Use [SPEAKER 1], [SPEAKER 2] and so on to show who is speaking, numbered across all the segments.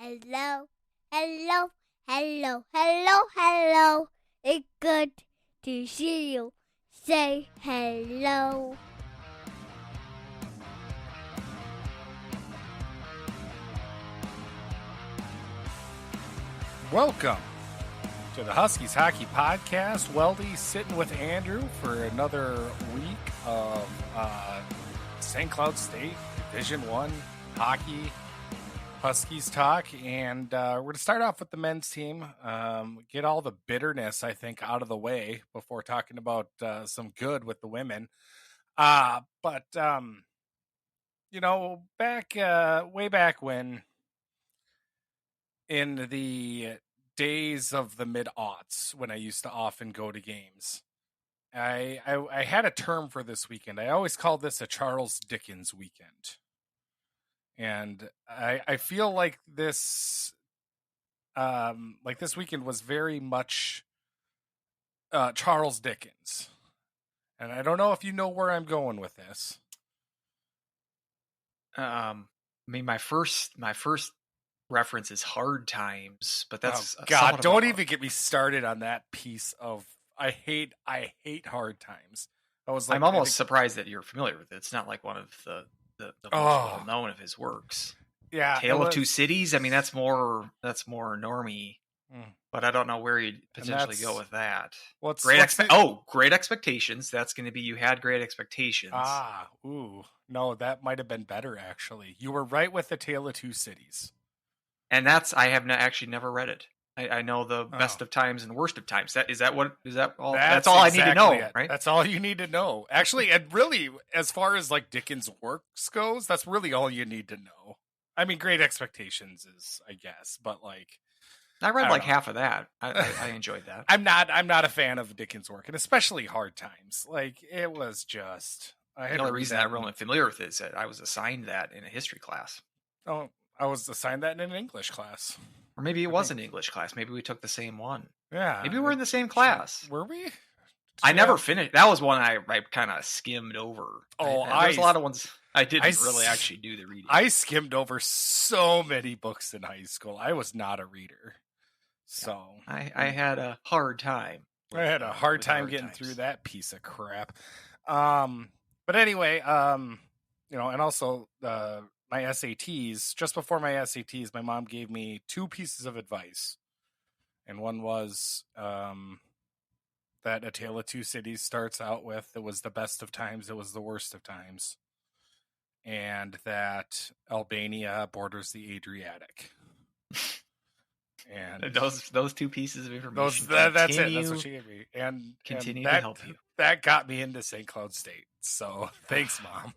[SPEAKER 1] Hello, hello, hello, hello, hello. It's good to see you. Say hello.
[SPEAKER 2] Welcome to the Huskies Hockey Podcast. Weldie sitting with Andrew for another week of St. Cloud State Division I hockey Huskies talk. And we're going to start off with the men's team, get all the bitterness, I think, out of the way before talking about some good with the women. But way back when, in the days of the mid-aughts, when I used to often go to games, I had a term for this weekend. I always called this a Charles Dickens weekend. And I feel like this weekend was very much Charles Dickens. And I don't know if you know where I'm going with this.
[SPEAKER 3] My first reference is Hard Times, but that's
[SPEAKER 2] God. Don't even get me started on that piece of. I hate Hard Times.
[SPEAKER 3] I'm almost surprised that you're familiar with it. It's not like one of the most well known of his works.
[SPEAKER 2] Yeah,
[SPEAKER 3] Tale of Two Cities. I mean, that's more normie. But I don't know where you'd potentially go with that. Great Expectations. That's going to be You Had Great Expectations.
[SPEAKER 2] No, that might have been better, actually. You were right with the Tale of Two Cities.
[SPEAKER 3] And I have actually never read it. I know the Best of Times and Worst of Times. That's all I need to know, right?
[SPEAKER 2] That's all you need to know. Actually, and really, as far as like Dickens' works goes, that's really all you need to know. I mean, Great Expectations is, I guess, but like,
[SPEAKER 3] I read half of that. I enjoyed that.
[SPEAKER 2] I'm not a fan of Dickens' work, and especially Hard Times. Like, it was just.
[SPEAKER 3] The only reason I'm really familiar with it is that I was assigned that in a history class.
[SPEAKER 2] Oh, I was assigned that in an English class.
[SPEAKER 3] Or maybe it was an English class. Maybe we took the same one.
[SPEAKER 2] Yeah.
[SPEAKER 3] Maybe we're in the same class.
[SPEAKER 2] Were we?
[SPEAKER 3] I never finished. That was one I kind of skimmed over. There's a lot of ones I didn't really actually do the reading.
[SPEAKER 2] I skimmed over so many books in high school. I was not a reader. So
[SPEAKER 3] I had a hard time.
[SPEAKER 2] I had a hard time getting through that piece of crap. But anyway, and also my SATs, just before my SATs, my mom gave me two pieces of advice. And one was that A Tale of Two Cities starts out with, it was the best of times, it was the worst of times. And that Albania borders the Adriatic. And
[SPEAKER 3] those two pieces of information.
[SPEAKER 2] That's it. That's what she gave me. And
[SPEAKER 3] continue to help you.
[SPEAKER 2] That got me into St. Cloud State. So thanks, Mom.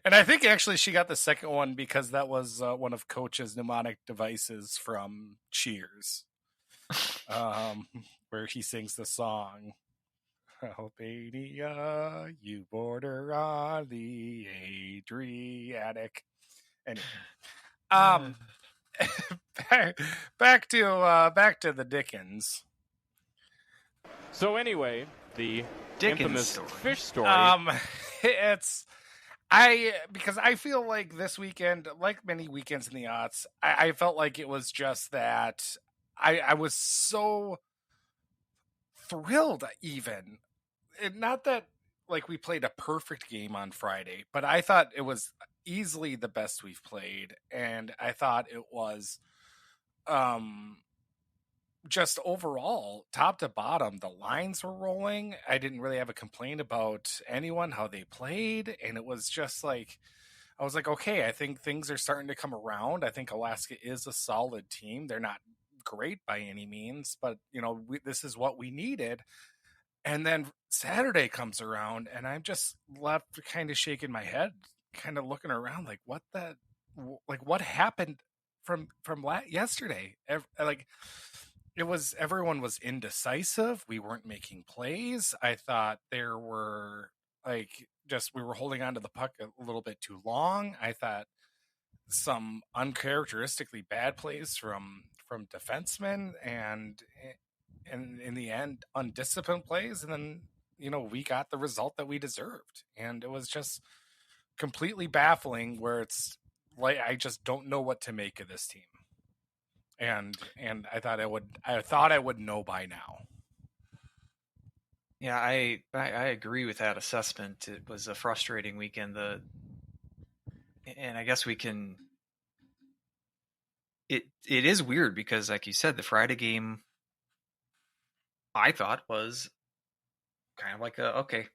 [SPEAKER 2] And I think actually she got the second one because that was one of Coach's mnemonic devices from Cheers, where he sings the song, Albania, you border on the Adriatic. Anyway, back to the Dickens.
[SPEAKER 4] So anyway, the
[SPEAKER 3] Dickens
[SPEAKER 4] infamous
[SPEAKER 3] story.
[SPEAKER 4] fish story.
[SPEAKER 2] Because I feel like this weekend, like many weekends in the aughts, I felt like it was just that I was so thrilled, even. Not that like we played a perfect game on Friday, but I thought it was easily the best we've played, and I thought it was just overall, top to bottom, the lines were rolling. I didn't really have a complaint about anyone, how they played. And it was just like, I was like, okay, I think things are starting to come around. I think Alaska is a solid team. They're not great by any means, but this is what we needed. And then Saturday comes around and I'm just left kind of shaking my head, kind of looking around like, what happened from yesterday? Everyone was indecisive. We weren't making plays. I thought there were we were holding on to the puck a little bit too long. I thought some uncharacteristically bad plays from defensemen and in the end undisciplined plays. And then, we got the result that we deserved. And it was just completely baffling where it's I just don't know what to make of this team. And I thought I would know by now.
[SPEAKER 3] Yeah, I agree with that assessment. It was a frustrating weekend. And I guess we can. It is weird because, like you said, the Friday game, I thought was kind of like okay,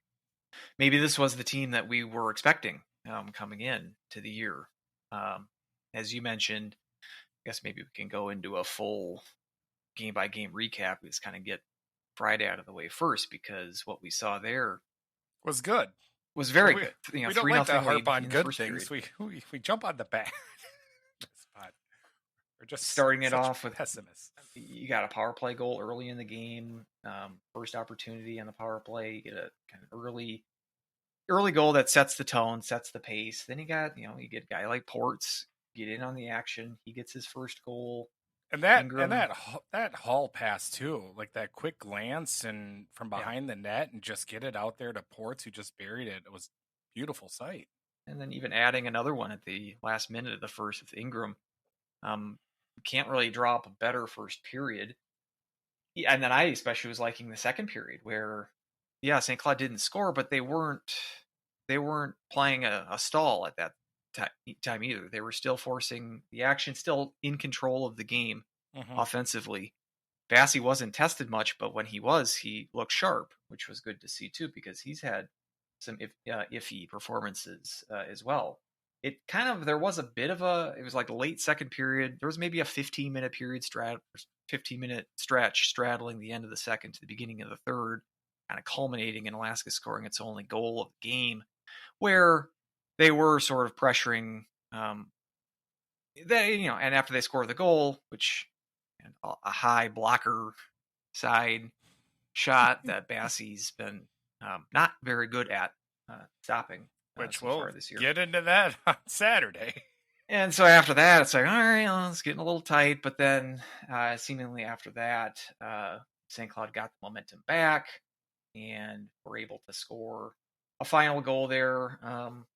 [SPEAKER 3] maybe this was the team that we were expecting coming in to the year. As you mentioned, I guess maybe we can go into a full game by game recap. We just kind of get Friday out of the way first, because what we saw there
[SPEAKER 2] was good.
[SPEAKER 3] Was very good.
[SPEAKER 2] We don't like to harp on good things. We jump on the bad spot. We're just
[SPEAKER 3] starting it off with
[SPEAKER 2] pessimists.
[SPEAKER 3] You got a power play goal early in the game. First opportunity on the power play. You get a kind of early goal that sets the tone, sets the pace. Then you get a guy like Ports get in on the action. He gets his first goal.
[SPEAKER 2] And that Hall pass too, like that quick glance and from behind the net and just get it out there to Ports, who just buried it. It was a beautiful sight.
[SPEAKER 3] And then even adding another one at the last minute of the first with Ingram. Can't really draw up a better first period. And then I especially was liking the second period where, St. Cloud didn't score, but they weren't playing a stall at that time either. They were still forcing the action, still in control of the game offensively. Bassey wasn't tested much, but when he was, he looked sharp, which was good to see too, because he's had some iffy performances as well. There was a bit of it was like the late second period. There was maybe a 15-minute period 15-minute stretch straddling the end of the second to the beginning of the third, kind of culminating in Alaska scoring its only goal of the game, where they were sort of pressuring and after they score the goal, which a high blocker side shot that Bassey's been not very good at stopping.
[SPEAKER 2] Which we'll get into that on Saturday.
[SPEAKER 3] And so after that, it's like, all right, it's getting a little tight. But then seemingly after that, St. Cloud got the momentum back and were able to score a final goal there. 5-6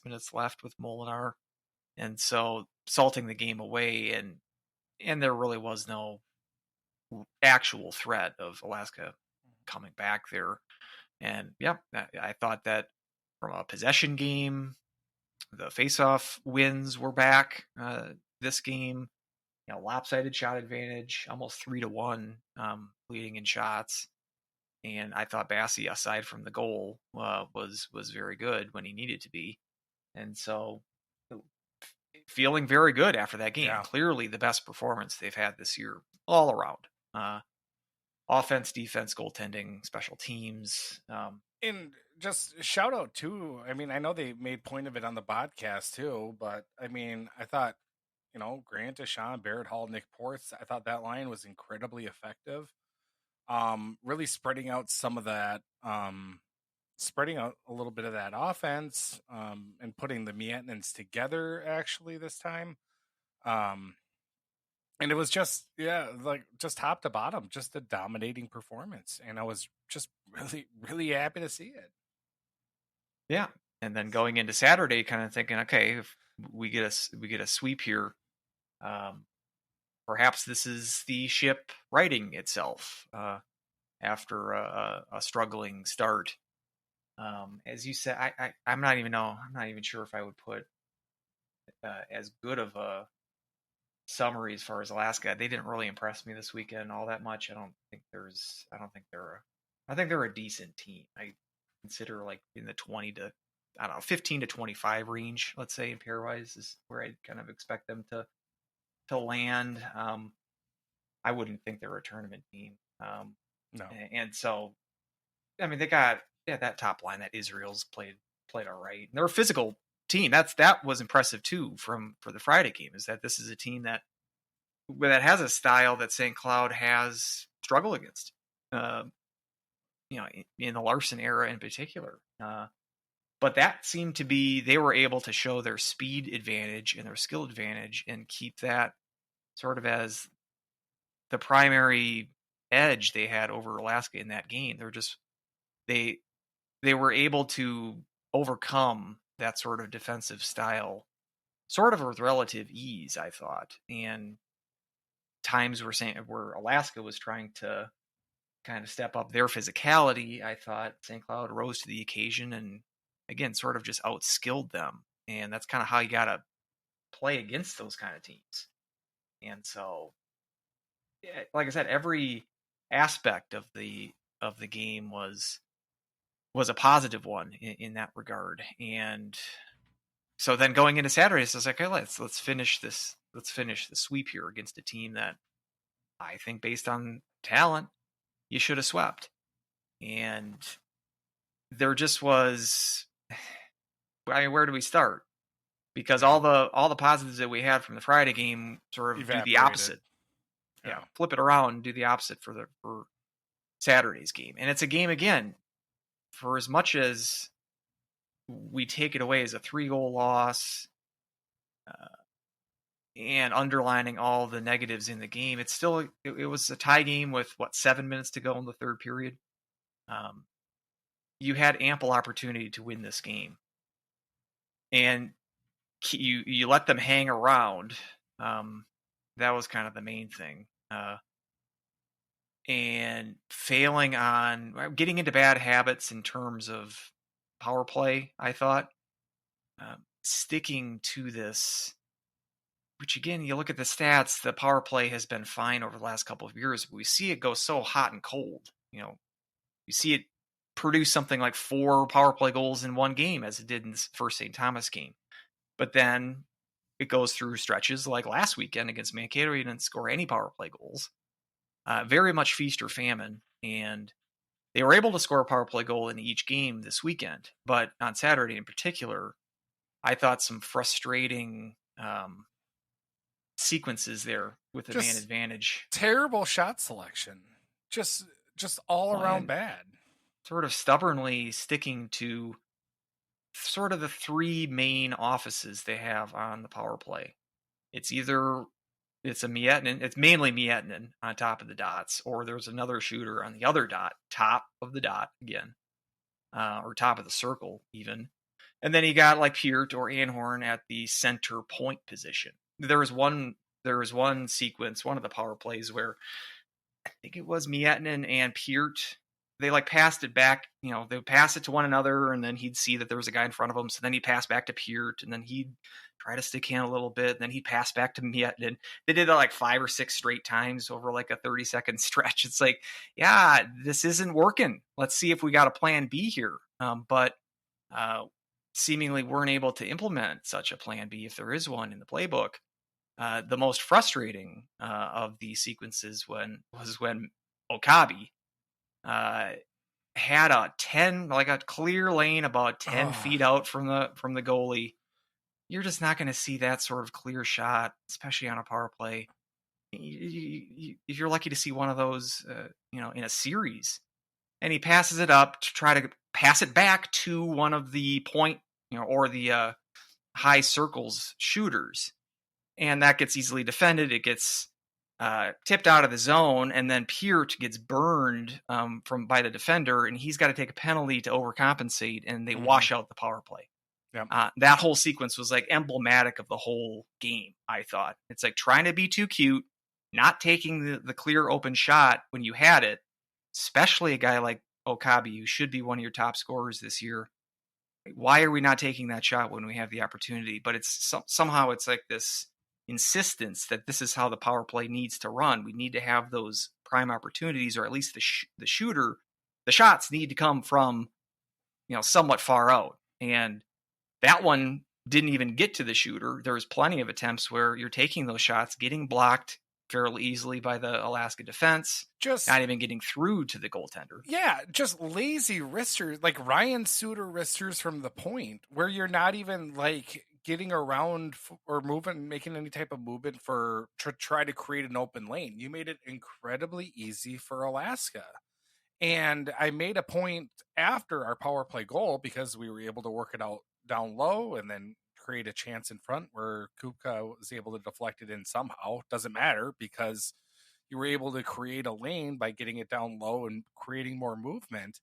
[SPEAKER 3] minutes left with Molinar. And so salting the game away, and there really was no actual threat of Alaska coming back there. And I thought that from a possession game, the face-off wins were back this game. Lopsided shot advantage, almost 3-1, leading in shots. And I thought Bassey, aside from the goal, was very good when he needed to be. And so feeling very good after that game. Yeah. Clearly the best performance they've had this year all around. Offense, defense, goaltending, special teams.
[SPEAKER 2] And just shout out too. I mean, I know they made point of it on the podcast too, but I mean, I thought, Grant, Deshaun, Barrett Hall, Nick Ports, I thought that line was incredibly effective. Really spreading out some of that, spreading out a little bit of that offense, and putting the Mietnins together actually this time. And it was just top to bottom, just a dominating performance. And I was just really, really happy to see it.
[SPEAKER 3] Yeah. And then going into Saturday, kind of thinking, okay, if we get a sweep here, perhaps this is the ship righting itself after a struggling start. As you said, I'm not even sure if I would put as good of a summary as far as Alaska. They didn't really impress me this weekend all that much. I think they're a decent team. I consider like in the 15 to 25 range, let's say, in pairwise is where I kind of expect them to land. I wouldn't think they're a tournament team.
[SPEAKER 2] No.
[SPEAKER 3] And so, I mean, they got that top line that Israel's played all right. And they're a physical team. That was impressive too for the Friday game, is that this is a team that has a style that St. Cloud has struggled against. In the Larson era in particular. But that seemed to be, they were able to show their speed advantage and their skill advantage and keep that sort of as the primary edge they had over Alaska in that game. They were able to overcome that sort of defensive style sort of with relative ease, I thought. And times where Alaska was trying to kind of step up their physicality, I thought St. Cloud rose to the occasion and, again, sort of just outskilled them. And that's kind of how you got to play against those kind of teams. And so, like I said, every aspect of the game was a positive one in that regard. And so then going into Saturday, it's like, okay, let's finish this. Let's finish the sweep here against a team that I think, based on talent, you should have swept. And there just was, I mean, where do we start? Because all the positives that we had from the Friday game sort of do the opposite. Yeah, flip it around and do the opposite for Saturday's game. And it's a game, again, for as much as we take it away as a 3-goal loss, and underlining all the negatives in the game, it's still, it was a tie game with 7 minutes to go in the third period. You had ample opportunity to win this game, and you let them hang around. That was kind of the main thing. And failing on getting into bad habits in terms of power play, I thought. Sticking to this, which, again, you look at the stats, the power play has been fine over the last couple of years, but we see it go so hot and cold. You see it produce something like 4 power play goals in one game, as it did in the first St. Thomas game. But then it goes through stretches like last weekend against Mankato. He didn't score any power play goals. Very much feast or famine. And they were able to score a power play goal in each game this weekend. But on Saturday in particular, I thought some frustrating sequences there with the man advantage.
[SPEAKER 2] Terrible shot selection. Just all around bad.
[SPEAKER 3] Sort of stubbornly sticking to sort of the 3 main offices they have on the power play. It's mainly Miettinen on top of the dots, or there's another shooter on the other dot, top of the dot again, or top of the circle even. And then you got like Peart or Anhorn at the center point position. There was one sequence, one of the power plays, where I think it was Miettinen and Peart, they like passed it back, they would pass it to one another, and then he'd see that there was a guy in front of him. So then he'd pass back to Peart, and then he'd try to stick hand a little bit. And then he'd pass back to Miettinen. They did that like 5 or 6 straight times over like a 30-second stretch. It's like, yeah, this isn't working. Let's see if we got a plan B here. But seemingly weren't able to implement such a plan B, if there is one in the playbook. The most frustrating of these sequences was when Okabe had a clear lane about 10 feet out from the goalie. You're just not going to see that sort of clear shot, especially on a power play. If you're lucky to see one of those, in a series, and he passes it up to try to pass it back to one of the point, or the high circles shooters, and that gets easily defended. It gets tipped out of the zone, and then Peart gets burned by the defender, and he's got to take a penalty to overcompensate, and they wash out the power play.
[SPEAKER 2] Yep.
[SPEAKER 3] That whole sequence was like emblematic of the whole game, I thought. It's like trying to be too cute, not taking the clear open shot when you had it, especially a guy like Okabe, who should be one of your top scorers this year. Why are we not taking that shot when we have the opportunity? But it's somehow it's like this insistence that this is how the power play needs to run. We need to have those prime opportunities, or at least the shots need to come from, somewhat far out. And that one didn't even get to the shooter. There was plenty of attempts where you're taking those shots, getting blocked fairly easily by the Alaska defense, just not even getting through to the goaltender.
[SPEAKER 2] Yeah, just lazy wristers, like Ryan Suter wristers from the point, where you're not even like getting around or making any type of movement to try to create an open lane. You made it incredibly easy for Alaska. And I made a point after our power play goal, because we were able to work it out down low and then create a chance in front where Kupka was able to deflect it in somehow. Doesn't matter, because you were able to create a lane by getting it down low and creating more movement.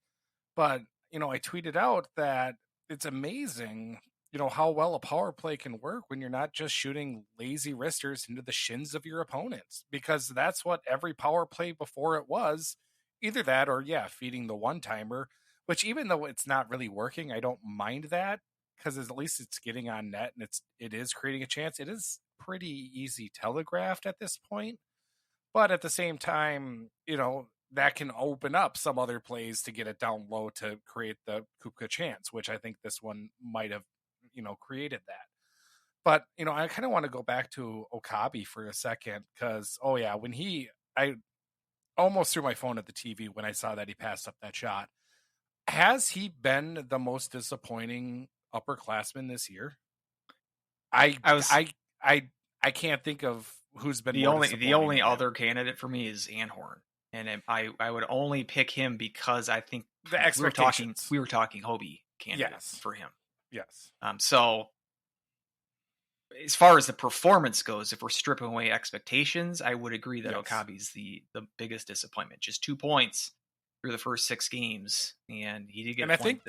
[SPEAKER 2] But, I tweeted out that it's amazing, how well a power play can work when you're not just shooting lazy wristers into the shins of your opponents, because that's what every power play before it was. Either that or, yeah, feeding the one timer, which even though it's not really working, I don't mind that because at least it's getting on net and it is creating a chance. It is pretty easy telegraphed at this point. But at the same time, that can open up some other plays to get it down low to create the Kupka chance, which I think this one might have, created that. But, I kind of want to go back to Okabe for a second because, oh, yeah, I almost threw my phone at the TV when I saw that he passed up that shot. Has he been the most disappointing upperclassman this year? I
[SPEAKER 3] I was
[SPEAKER 2] I I I can't think of who's been
[SPEAKER 3] the
[SPEAKER 2] more
[SPEAKER 3] only
[SPEAKER 2] disappointing than him.
[SPEAKER 3] other candidate for me is Anhorn, and I would only pick him because I think
[SPEAKER 2] The expectations.
[SPEAKER 3] we were talking Hobie candidate
[SPEAKER 2] Yes.
[SPEAKER 3] for him.
[SPEAKER 2] Yes.
[SPEAKER 3] So as far as the performance goes, if we're stripping away expectations, I would agree that
[SPEAKER 2] Yes.
[SPEAKER 3] Okabe's the biggest disappointment. Just 2 points through the first 6 games, and he did get.
[SPEAKER 2] And I think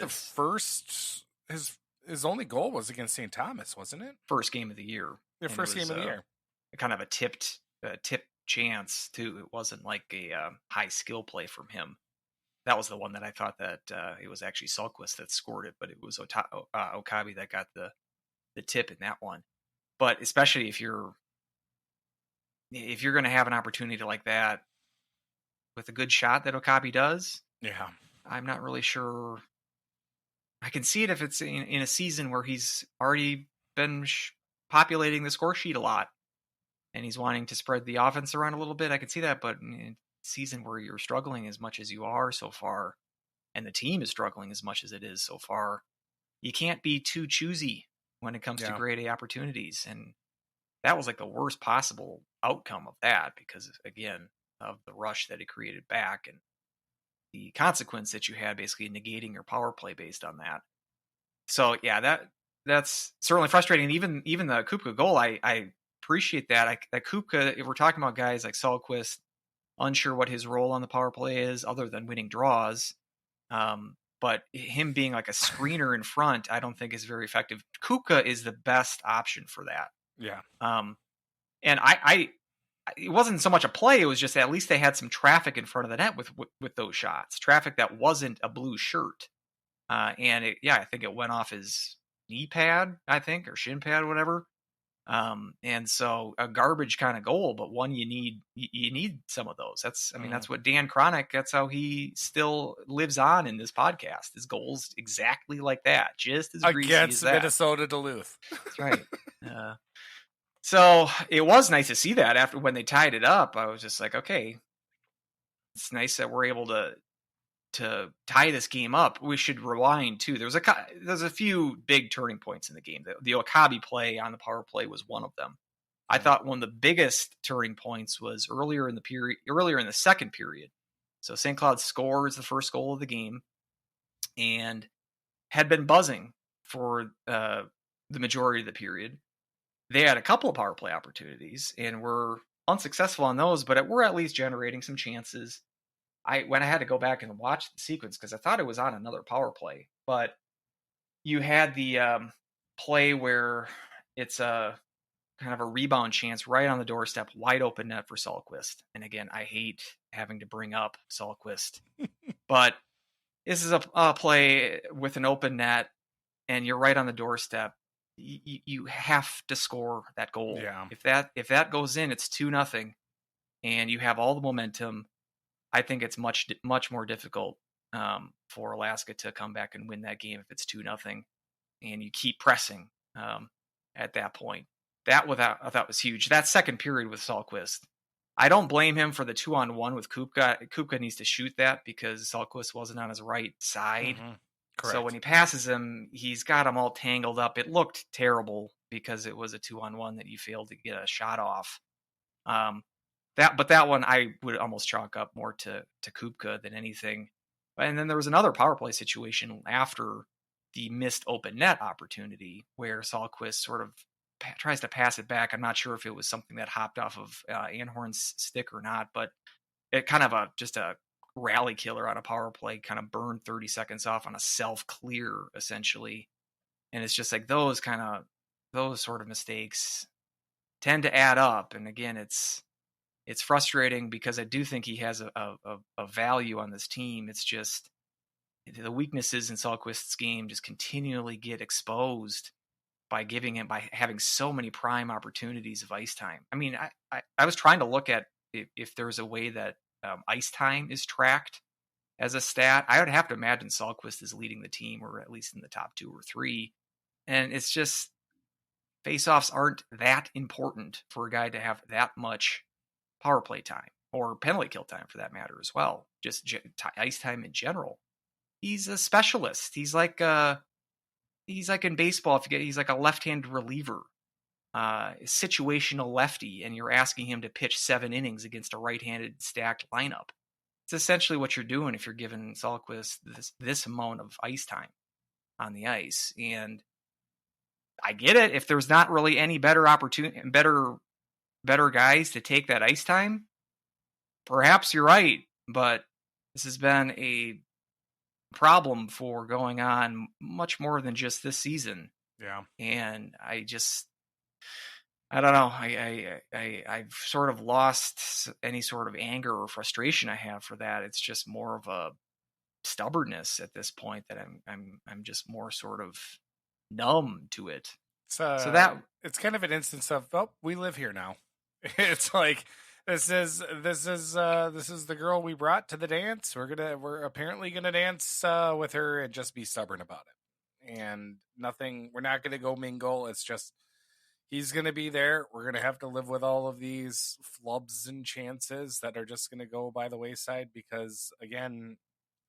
[SPEAKER 2] his only goal was against St. Thomas, wasn't it?
[SPEAKER 3] First game of the year.
[SPEAKER 2] The first game of the year.
[SPEAKER 3] Kind of a tipped chance too. It wasn't like a high skill play from him. That was the one that I thought that it was actually Sulquist that scored it, but it was Okabe that got the tip in that one. But especially if you're going to have an opportunity like that with a good shot that Okabe does,
[SPEAKER 2] yeah,
[SPEAKER 3] I'm not really sure. I can see it if it's in a season where he's already been populating the score sheet a lot and he's wanting to spread the offense around a little bit. I can see that, but in a season where you're struggling as much as you are so far, and the team is struggling as much as it is so far, you can't be too choosy when it comes to grade A opportunities. And that was like the worst possible outcome of that because, again, of the rush that it created back and the consequence that you had basically negating your power play based on that. So, yeah, that's certainly frustrating. Even the Kupka goal, I appreciate that. That Kupka, if we're talking about guys like Sahlquist, unsure what his role on the power play is other than winning draws. But him being like a screener in front, I don't think is very effective. Kupka is the best option for that.
[SPEAKER 2] Yeah.
[SPEAKER 3] And it wasn't so much a play. It was just at least they had some traffic in front of the net with those shots. Traffic that wasn't a blue shirt. And I think it went off his knee pad, or shin pad, whatever. And so a garbage kind of goal, but one you need some of those. That's what Dan Cronick, that's how he still lives on in this podcast. His goals exactly like that, just as greasy
[SPEAKER 2] against
[SPEAKER 3] as that.
[SPEAKER 2] Minnesota Duluth.
[SPEAKER 3] That's right. So it was nice to see that after when they tied it up. I was just like, okay, it's nice that we're able to tie this game up. We should rewind too. There's a few big turning points in the game. The Okabe play on the power play was one of them. I thought one of the biggest turning points was earlier in the second period. So St. Cloud scores the first goal of the game and had been buzzing for the majority of the period. They had a couple of power play opportunities and were unsuccessful on those, but we're at least generating some chances. When I had to go back and watch the sequence because I thought it was on another power play, but you had the play where it's a kind of a rebound chance right on the doorstep, wide open net for Sahlquist. And again, I hate having to bring up Sahlquist, but this is a play with an open net and you're right on the doorstep. You have to score that goal.
[SPEAKER 2] Yeah.
[SPEAKER 3] If that goes in, it's 2-0 and you have all the momentum. I think it's much more difficult for Alaska to come back and win that game if it's 2-0 and you keep pressing at that point. I thought was huge. That second period with Sahlquist, I don't blame him for the 2-on-1 with Kupka. Kupka needs to shoot that because Sahlquist wasn't on his right side.
[SPEAKER 2] Mm-hmm. Correct.
[SPEAKER 3] So when he passes him, he's got him all tangled up. It looked terrible because it was a 2-on-1 that you failed to get a shot off. That one I would almost chalk up more to Kupka than anything. And then there was another power play situation after the missed open net opportunity where Sahlquist sort of tries to pass it back. I'm not sure if it was something that hopped off of Anhorn's stick or not, but it kind of just a rally killer on a power play, kind of burned 30 seconds off on a self-clear essentially. And it's just like those sort of mistakes tend to add up. And again, it's frustrating because I do think he has a value on this team. It's just the weaknesses in Sahlquist's game just continually get exposed by having so many prime opportunities of ice time. I mean, I was trying to look at if there's a way that ice time is tracked as a stat. I would have to imagine Sahlquist is leading the team, or at least in the top 2 or 3. And it's just, faceoffs aren't that important for a guy to have that much power play time, or penalty kill time for that matter as well. Just ice time in general. He's a specialist. He's like in baseball. He's like a left-handed reliever, situational lefty, and you're asking him to pitch 7 innings against a right-handed stacked lineup. It's essentially what you're doing if you're giving Sahlquist this amount of ice time on the ice. And I get it. If there's not really any better opportunity, better guys to take that ice time, perhaps you're right. But this has been a problem for going on much more than just this season.
[SPEAKER 2] Yeah.
[SPEAKER 3] And I don't know. I've sort of lost any sort of anger or frustration I have for that. It's just more of a stubbornness at this point that I'm just more sort of numb to it.
[SPEAKER 2] So
[SPEAKER 3] that
[SPEAKER 2] it's kind of an instance of, oh, we live here now. It's like this is the girl we brought to the dance. We're apparently gonna dance with her and just be stubborn about it. And we're not gonna go mingle. It's just he's gonna be there. We're gonna have to live with all of these flubs and chances that are just gonna go by the wayside because, again,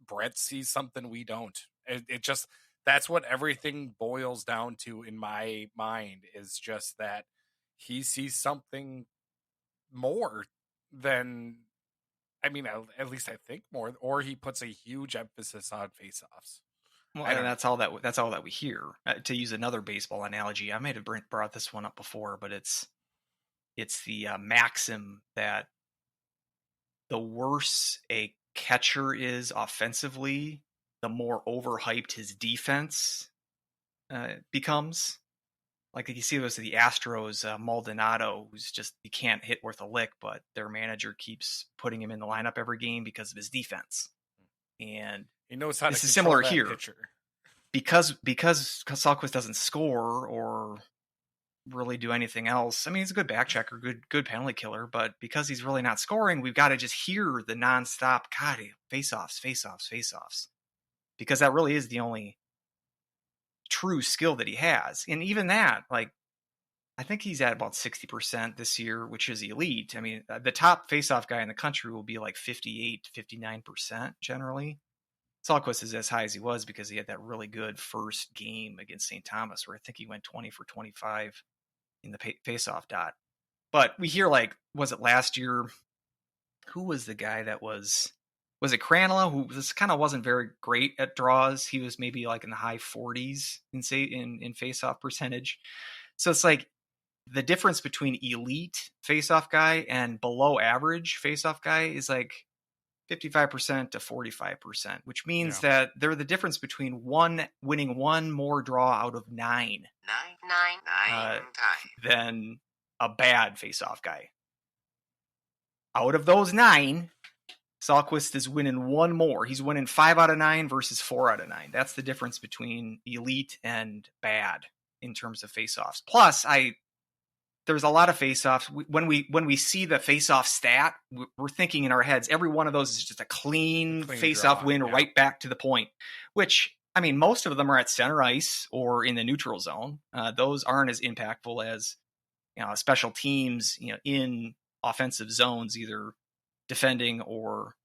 [SPEAKER 2] Brett sees something we don't. It just, that's what everything boils down to in my mind, is just that he sees something more than, I mean, at least I think more, or he puts a huge emphasis on faceoffs.
[SPEAKER 3] Well, and that's all that we hear. To use another baseball analogy, I may have brought this one up before, but it's the maxim that the worse a catcher is offensively, the more overhyped his defense becomes. Like you see those, the Astros, Maldonado, who's just, he can't hit worth a lick, but their manager keeps putting him in the lineup every game because of his defense. And
[SPEAKER 2] he knows how
[SPEAKER 3] this
[SPEAKER 2] to
[SPEAKER 3] is similar
[SPEAKER 2] that
[SPEAKER 3] here.
[SPEAKER 2] Pitcher.
[SPEAKER 3] Because Sahlquist doesn't score or really do anything else. I mean, he's a good back checker, good penalty killer, but because he's really not scoring, we've got to just hear the nonstop, God, face-offs. Because that really is the only true skill that he has. And even that, like, I think he's at about 60% this year, which is elite. I mean, the top face-off guy in the country will be like 58 to 59% generally. Sahlquist is as high as he was because he had that really good first game against St. Thomas, where I think he went 20 for 25 in the face-off dot. But we hear, like, was it last year? Who was the guy that was it Cranola, who kind of wasn't very great at draws? He was maybe like in the high 40s in face-off percentage. So it's like the difference between elite face-off guy and below average face-off guy is like 55% to 45%, which means that they're the difference between winning one more draw out of nine than a bad face-off guy. Out of those 9, Sahlquist is winning one more. He's winning 5 out of 9 versus 4 out of 9. That's the difference between elite and bad in terms of face-offs. Plus, there's a lot of face-offs. When we see the face-off stat, we're thinking in our heads, every one of those is just a clean face-off win right back to the point, which, I mean, most of them are at center ice or in the neutral zone. Those aren't as impactful as, special teams, in offensive zones, either defending or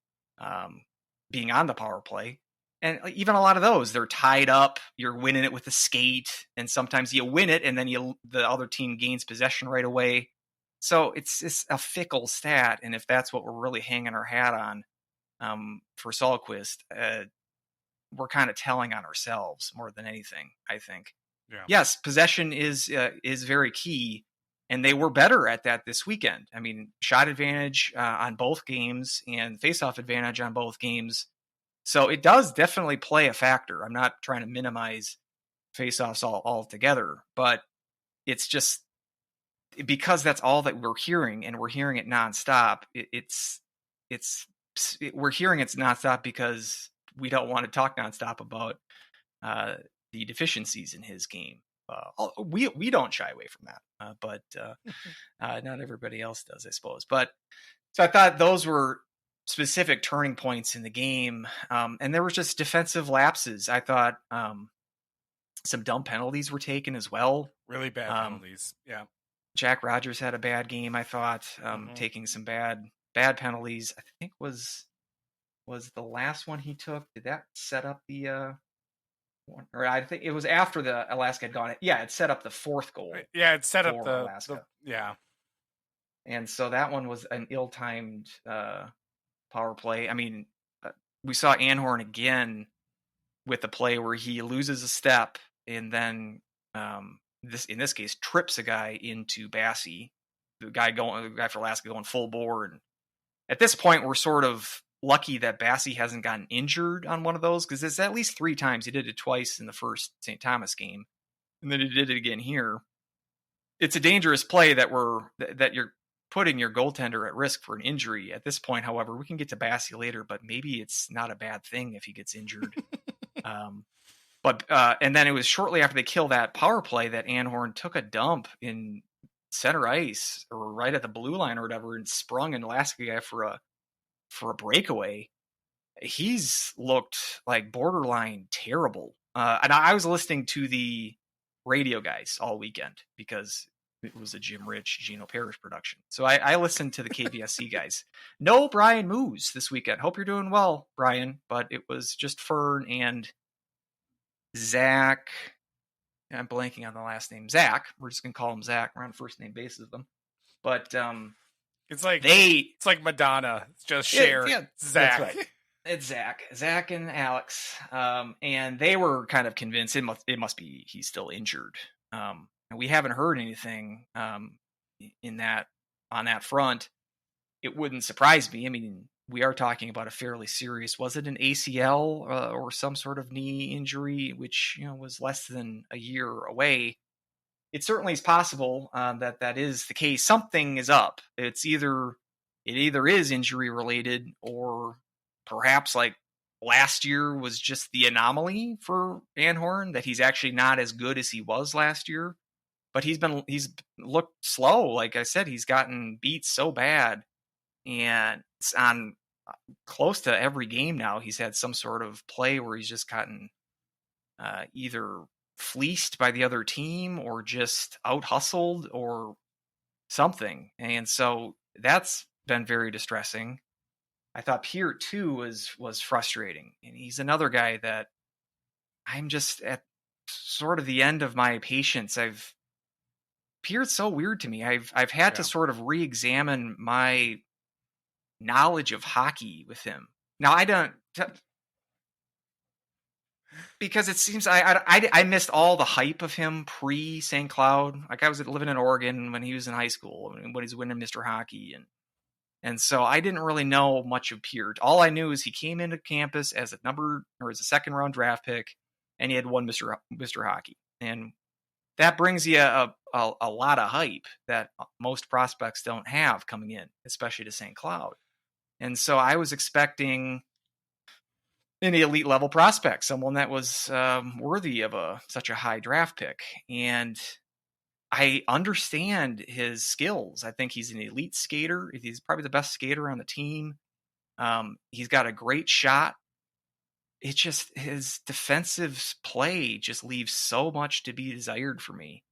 [SPEAKER 3] being on the power play. And even a lot of those, they're tied up. You're winning it with a skate, and sometimes you win it, and then the other team gains possession right away. So it's a fickle stat, and if that's what we're really hanging our hat on for Sahlquist, we're kind of telling on ourselves more than anything, I think.
[SPEAKER 2] Yeah. Yes,
[SPEAKER 3] possession is very key, and they were better at that this weekend. I mean, shot advantage on both games and face-off advantage on both games. So it does definitely play a factor. I'm not trying to minimize faceoffs all together. But it's just because that's all that we're hearing, and we're hearing it nonstop. We're hearing it's nonstop because we don't want to talk nonstop about the deficiencies in his game. We don't shy away from that, but not everybody else does, I suppose. But so I thought those were specific turning points in the game, and there were just defensive lapses. I thought some dumb penalties were taken as well.
[SPEAKER 2] Really bad penalties. Yeah.
[SPEAKER 3] Jack Rogers had a bad game, I thought, taking some bad penalties. I think was the last one he took. Did that set up the one? Or I think it was after the Alaska had gone. Yeah, it set up the fourth goal.
[SPEAKER 2] Yeah, it set up the
[SPEAKER 3] Alaska.
[SPEAKER 2] Yeah.
[SPEAKER 3] And so that one was an ill-timed power play. I mean, we saw Anhorn again with the play where he loses a step and then in this case trips a guy into Bassey, the guy for Alaska going full bore. And at this point, we're sort of lucky that Bassey hasn't gotten injured on one of those, because it's at least 3 times. He did it twice in the first St. Thomas game, and then he did it again here. It's a dangerous play that you're putting your goaltender at risk for an injury. At this point, however, we can get to Bassey later, but maybe it's not a bad thing if he gets injured. And then it was shortly after they killed that power play that Anhorn took a dump in center ice or right at the blue line or whatever, and sprung an Alaska guy for a breakaway. He's looked like borderline terrible. And I was listening to the radio guys all weekend because it was a Jim Rich, Gino Parrish production. So I listened to the KBSC guys. No Brian Moose this weekend. Hope you're doing well, Brian. But it was just Fern and Zach. I'm blanking on the last name. Zach. We're just going to call him Zach. We're on first name basis with them. But
[SPEAKER 2] it's like Madonna. It's just Cher.
[SPEAKER 3] Yeah,
[SPEAKER 2] Zach.
[SPEAKER 3] That's right. It's Zach and Alex. And they were kind of convinced it must be he's still injured. And we haven't heard anything on that front. It wouldn't surprise me. I mean, we are talking about a fairly serious, was it an ACL or some sort of knee injury, which was less than a year away. It certainly is possible that is the case. Something is up. It either is injury related, or perhaps like last year was just the anomaly for Anhorn, that he's actually not as good as he was last year. But he's looked slow. Like I said, he's gotten beat so bad, and it's on close to every game now. He's had some sort of play where he's just gotten either fleeced by the other team or just out hustled or something. And so that's been very distressing. I thought Peart too was frustrating, and he's another guy that I'm just at sort of the end of my patience. Peart's so weird to me. I've had to sort of re-examine my knowledge of hockey with him. Now I don't, because it seems I missed all the hype of him pre St. Cloud. Like I was living in Oregon when he was in high school and when he's winning Mr. Hockey, and so I didn't really know much of Peart. All I knew is he came into campus as a second round draft pick, and he had won Mr. Hockey, and that brings you a lot of hype that most prospects don't have coming in, especially to St. Cloud. And so I was expecting an elite level prospect, someone that was worthy of such a high draft pick. And I understand his skills. I think he's an elite skater. He's probably the best skater on the team. He's got a great shot. It's just his defensive play just leaves so much to be desired for me.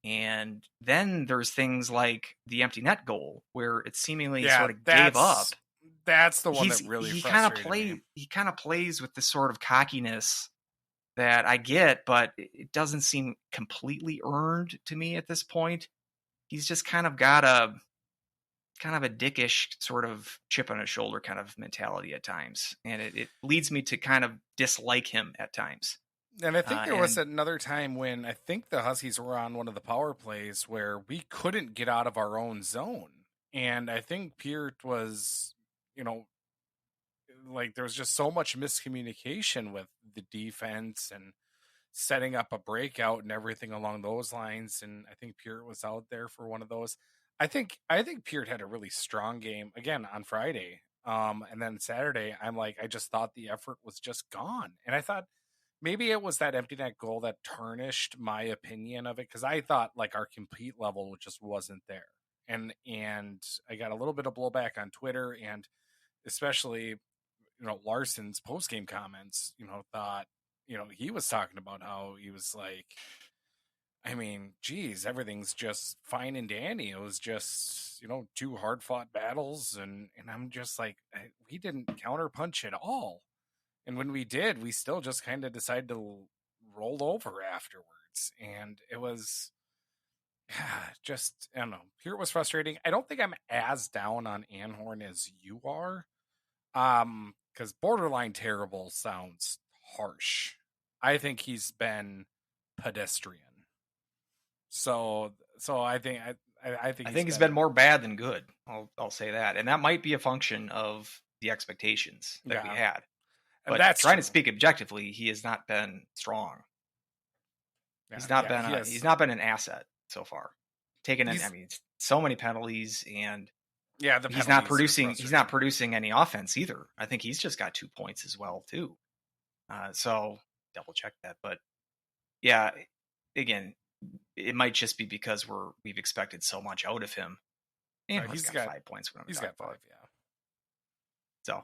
[SPEAKER 3] And then there's things like the empty net goal where it seemingly sort of gave up.
[SPEAKER 2] That's the one that really frustrated me.
[SPEAKER 3] He kind of plays with this sort of cockiness that I get, but it doesn't seem completely earned to me at this point. He's just kind of got a dickish sort of chip on his shoulder kind of mentality at times. And it leads me to kind of dislike him at times.
[SPEAKER 2] And I think there was another time when I think the Huskies were on one of the power plays where we couldn't get out of our own zone. And I think Peart was, like there was just so much miscommunication with the defense. And setting up a breakout and everything along those lines. And I think Peart was out there for one of those. I think Peart had a really strong game again on Friday. And then Saturday, I just thought the effort was just gone. And I thought maybe it was that empty net goal that tarnished my opinion of it, because I thought like our compete level just wasn't there. And I got a little bit of blowback on Twitter, and especially Larson's post game comments. Thought he was talking about how he was like, I mean, geez, everything's just fine and dandy. It was just, two hard fought battles. And I'm just like, we didn't counterpunch at all. And when we did, we still just kind of decided to roll over afterwards. And it was just, I don't know. Peart was frustrating. I don't think I'm as down on Anhorn as you are. Because borderline terrible sounds harsh. I think he's been pedestrian. So I think
[SPEAKER 3] he's been more bad than good. I'll say that, and that might be a function of the expectations that we had. But that's trying to speak objectively, he has not been strong. Yeah, he's not been an asset so far. So many penalties, and he's not producing any offense either. I think he's just got 2 points as well too. So double check that, but yeah, again, it might just be because we've expected so much out of him. And he's got 5 points.
[SPEAKER 2] He's got 5, yeah.
[SPEAKER 3] So,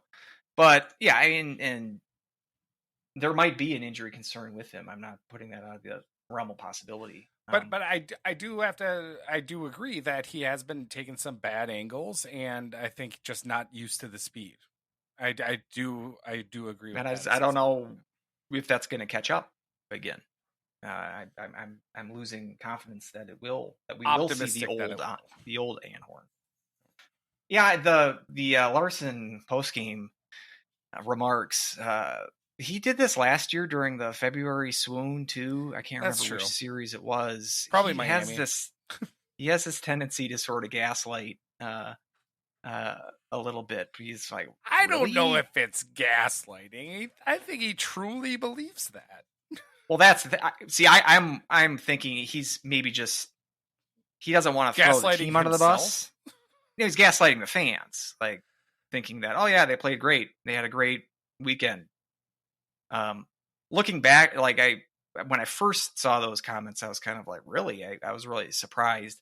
[SPEAKER 3] but yeah, and there might be an injury concern with him. I'm not putting that out of the realm of possibility.
[SPEAKER 2] But I do agree that he has been taking some bad angles, and I think just not used to the speed. I do agree with that.
[SPEAKER 3] I don't know if that's going to catch up again. I'm losing confidence that we will see the old Anhorn. Yeah, the Larson postgame remarks. He did this last year during the February swoon too. I can't remember which series it was.
[SPEAKER 2] Probably Miami.
[SPEAKER 3] He has this tendency to sort of gaslight a little bit. He's like,
[SPEAKER 2] I don't know if it's gaslighting. I think he truly believes that.
[SPEAKER 3] Well, I'm thinking he's maybe just he doesn't want to throw the team under the bus. He's gaslighting the fans, like thinking that, oh yeah, they played great, they had a great weekend. Looking back, when I first saw those comments, I was kind of like, really? I was really surprised.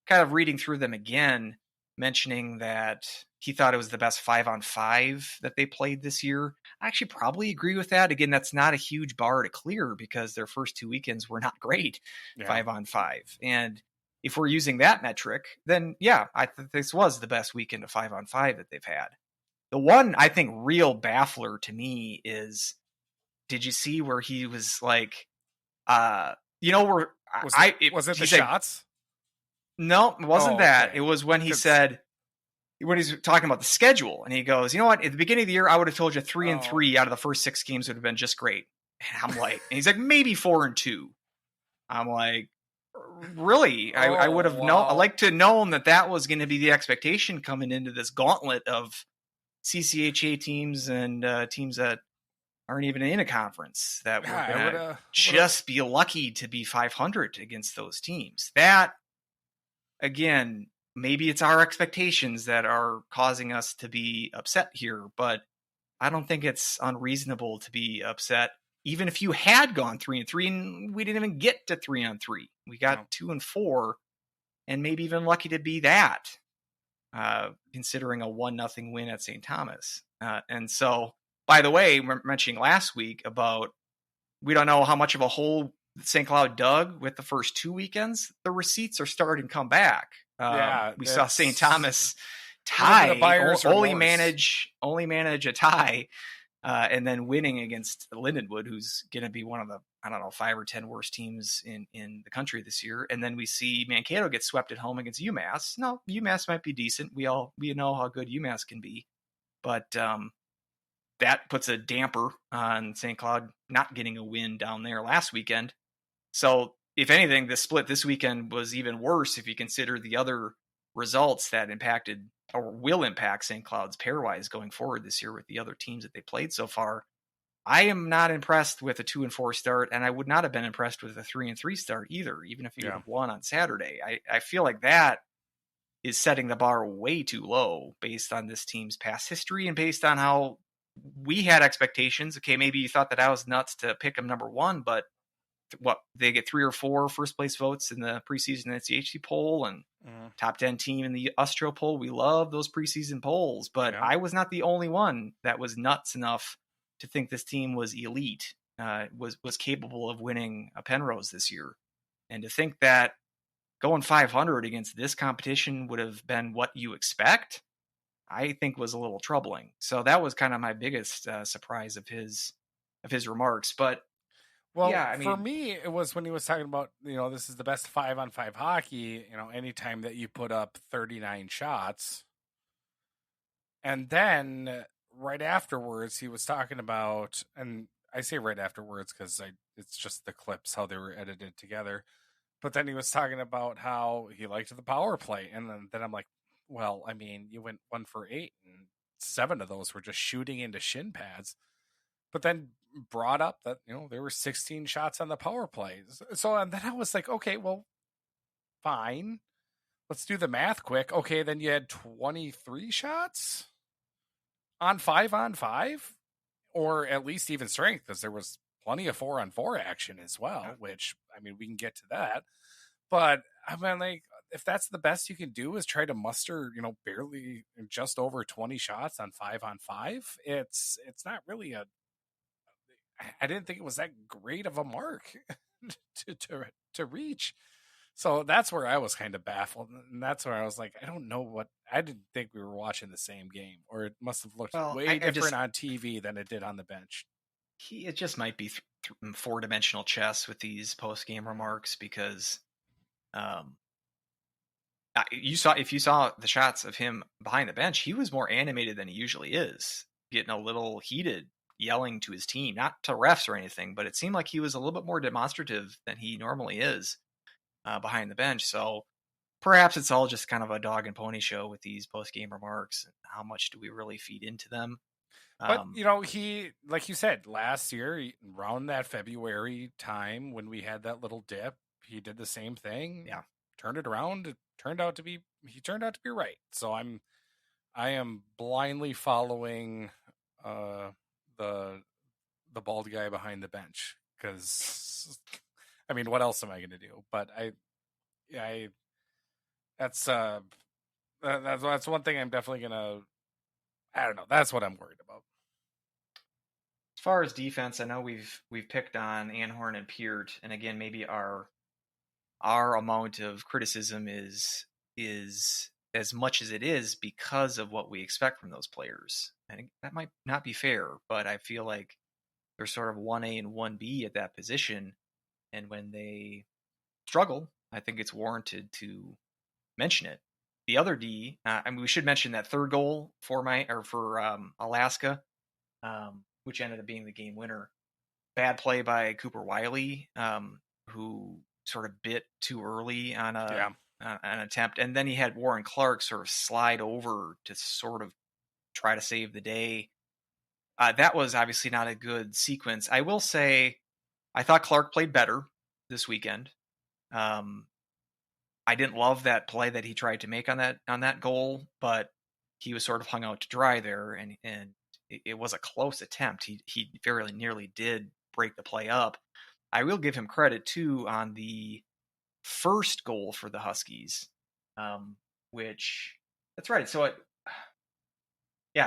[SPEAKER 3] Kind of reading through them again, mentioning that he thought it was the best 5-on-5 that they played this year. I actually probably agree with that. Again, that's not a huge bar to clear because their first 2 weekends were not great 5-on-5. And if we're using that metric, then yeah, I think this was the best weekend of 5-on-5 that they've had. The one I think real baffler to me is, did you see where he was like, was it the
[SPEAKER 2] shots?
[SPEAKER 3] No, it wasn't that. Okay. It was when he said, when he's talking about the schedule, and he goes, you know what, at the beginning of the year, I would have told you 3-3 out of the first 6 games would have been just great. And I'm like, and he's like, maybe 4-2. I'm like, really? I would have known. I like to known that was going to be the expectation coming into this gauntlet of CCHA teams and teams that aren't even in a conference, that we're going to just be lucky to be 500 against those teams. That, again, maybe it's our expectations that are causing us to be upset here, but I don't think it's unreasonable to be upset. Even if you had gone 3-3 and we didn't even get to 3-on-3, we got 2-4, and maybe even lucky to be that, considering a 1-0 win at St. Thomas. And so, by the way, we're mentioning last week about, we don't know how much of a hole St. Cloud dug with the first 2 weekends. The receipts are starting to come back. We saw St. Thomas tie, only manage a tie, and then winning against Lindenwood, who's going to be one of the, 5 or 10 worst teams in the country this year. And then we see Mankato get swept at home against UMass. No, UMass might be decent. We know how good UMass can be, but that puts a damper on St. Cloud not getting a win down there last weekend. So if anything, the split this weekend was even worse if you consider the other results that impacted or will impact St. Cloud's pairwise going forward this year with the other teams that they played so far. I am not impressed with a 2-4 start, and I would not have been impressed with a 3-3 start either, even if he would have won on Saturday. I feel like that is setting the bar way too low based on this team's past history and based on how we had expectations. Okay, maybe you thought that I was nuts to pick him number one, but what, they get 3 or 4 first place votes in the preseason NCHC poll and top 10 team in the Ustro poll. We love those preseason polls, but I was not the only one that was nuts enough to think this team was elite, was capable of winning a Penrose this year. And to think that going 500 against this competition would have been what you expect, I think was a little troubling. So that was kind of my biggest surprise of his remarks. But
[SPEAKER 2] well,
[SPEAKER 3] yeah, I mean,
[SPEAKER 2] for me, it was when he was talking about, this is the best 5-on-5 hockey, anytime that you put up 39 shots. And then right afterwards, he was talking about, and I say right afterwards because it's just the clips, how they were edited together. But then he was talking about how he liked the power play. And then I'm like, well, I mean, you went 1 for 8 and 7 of those were just shooting into shin pads. But then brought up that, there were 16 shots on the power play. So and then I was like, okay, well, fine. Let's do the math quick. Okay, then you had 23 shots on 5-on-5, or at least even strength, because there was plenty of 4-on-4 action as well, which, I mean, we can get to that. But I mean, like, if that's the best you can do is try to muster, barely just over 20 shots on 5-on-5, it's not really I didn't think it was that great of a mark to reach. So that's where I was kind of baffled. And that's where I was like, I don't know I didn't think we were watching the same game, or it must have looked way different on TV than it did on the bench.
[SPEAKER 3] It just might be 4-dimensional chess with these post-game remarks, because if you saw the shots of him behind the bench, he was more animated than he usually is, getting a little heated, yelling to his team, not to refs or anything, but it seemed like he was a little bit more demonstrative than he normally is behind the bench. So perhaps it's all just kind of a dog and pony show with these post-game remarks, and how much do we really feed into them?
[SPEAKER 2] But, he, like you said, last year, around that February time when we had that little dip, he did the same thing.
[SPEAKER 3] Yeah.
[SPEAKER 2] Turned it around. He turned out to be right. So I am blindly following the bald guy behind the bench, because, I mean, what else am I going to do? But that's one thing I'm definitely going to, I don't know. That's what I'm worried about.
[SPEAKER 3] As far as defense, I know we've picked on Anhorn and Peart, and again, maybe our amount of criticism is as much as it is because of what we expect from those players. And that might not be fair, but I feel like they're sort of 1A and 1B at that position, and when they struggle, I think it's warranted to mention it. The other D, I mean, we should mention that third goal for Alaska, which ended up being the game winner. Bad play by Cooper Wiley, who sort of bit too early on an attempt, and then he had Warren Clark sort of slide over to sort of try to save the day. That was obviously not a good sequence. I will say, I thought Clark played better this weekend. I didn't love that play that he tried to make on that goal, but he was sort of hung out to dry there, and it was a close attempt. He very nearly did break the play up. I will give him credit too on the first goal for the Huskies, which that's right. So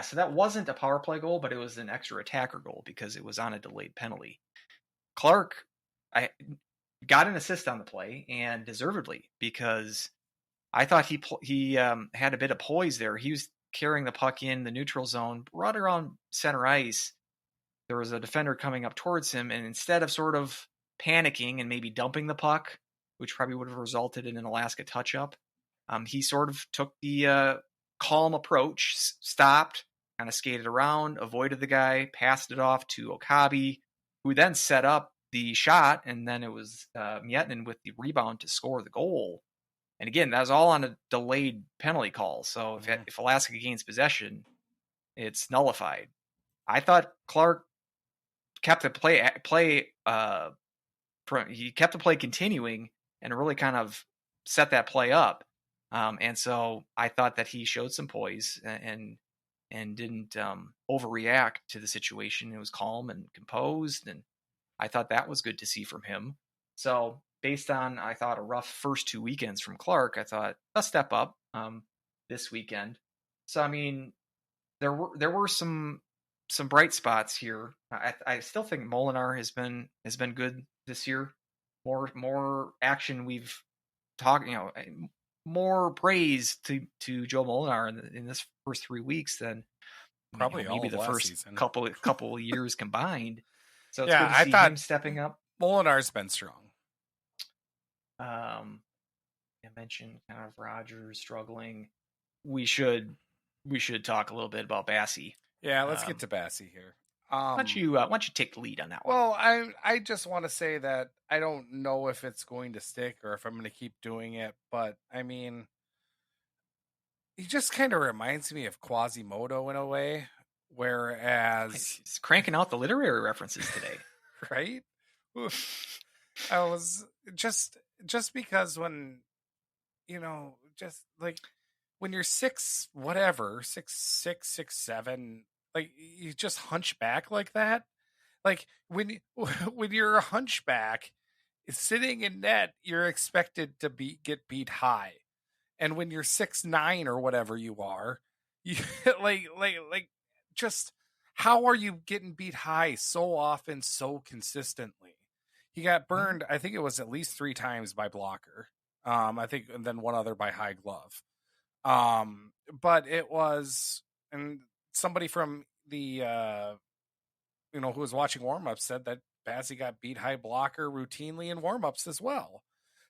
[SPEAKER 3] so that wasn't a power play goal, but it was an extra attacker goal because it was on a delayed penalty. Clark, I got an assist on the play, and deservedly, because I thought he had a bit of poise there. He was carrying the puck in the neutral zone, right around center ice. There was a defender coming up towards him, and instead of sort of panicking and maybe dumping the puck, which probably would have resulted in an Alaska touch-up, he sort of took the calm approach, stopped, kind of skated around, avoided the guy, passed it off to Okabe, who then set up the shot, and then it was Miettinen with the rebound to score the goal. And again, that was all on a delayed penalty call. So if Alaska gains possession, it's nullified. I thought Clark kept the play continuing and really kind of set that play up. And so I thought that he showed some poise and didn't overreact to the situation. It was calm and composed, and I thought that was good to see from him. So based on, I thought, a rough first 2 weekends from Clark, I thought a step up this weekend. So I mean, there were some bright spots here. I still think Molinar has been good this year. More action we've talked, more praise to Joe Molinar in this first 3 weeks than
[SPEAKER 2] Probably all
[SPEAKER 3] maybe
[SPEAKER 2] of
[SPEAKER 3] the
[SPEAKER 2] last
[SPEAKER 3] first
[SPEAKER 2] season.
[SPEAKER 3] couple of years combined. So it's
[SPEAKER 2] Yeah,
[SPEAKER 3] good to
[SPEAKER 2] I
[SPEAKER 3] see
[SPEAKER 2] thought
[SPEAKER 3] him stepping up.
[SPEAKER 2] Molinar's been strong.
[SPEAKER 3] I mentioned kind of Rogers struggling. We should talk a little bit about Bassey.
[SPEAKER 2] Yeah, let's get to Bassey here.
[SPEAKER 3] Why don't you take the lead on that one?
[SPEAKER 2] Well, I just want to say that I don't know if it's going to stick or if I'm going to keep doing it, but I mean, he just kind of reminds me of Quasimodo in a way, whereas
[SPEAKER 3] He's cranking out the literary references today.
[SPEAKER 2] right? I was just because when just like when you're 6'7", like you just hunch back like that. Like when when you're a hunchback sitting in net, you're expected to get beat high. And when you're 6'9" or whatever you are, you like just how are you getting beat high so often, so consistently? He got burned, I think it was at least 3 times by blocker. I think, and then one other by high glove. But it was, and somebody from the who was watching warmups said that Bassey got beat high blocker routinely in warmups as well.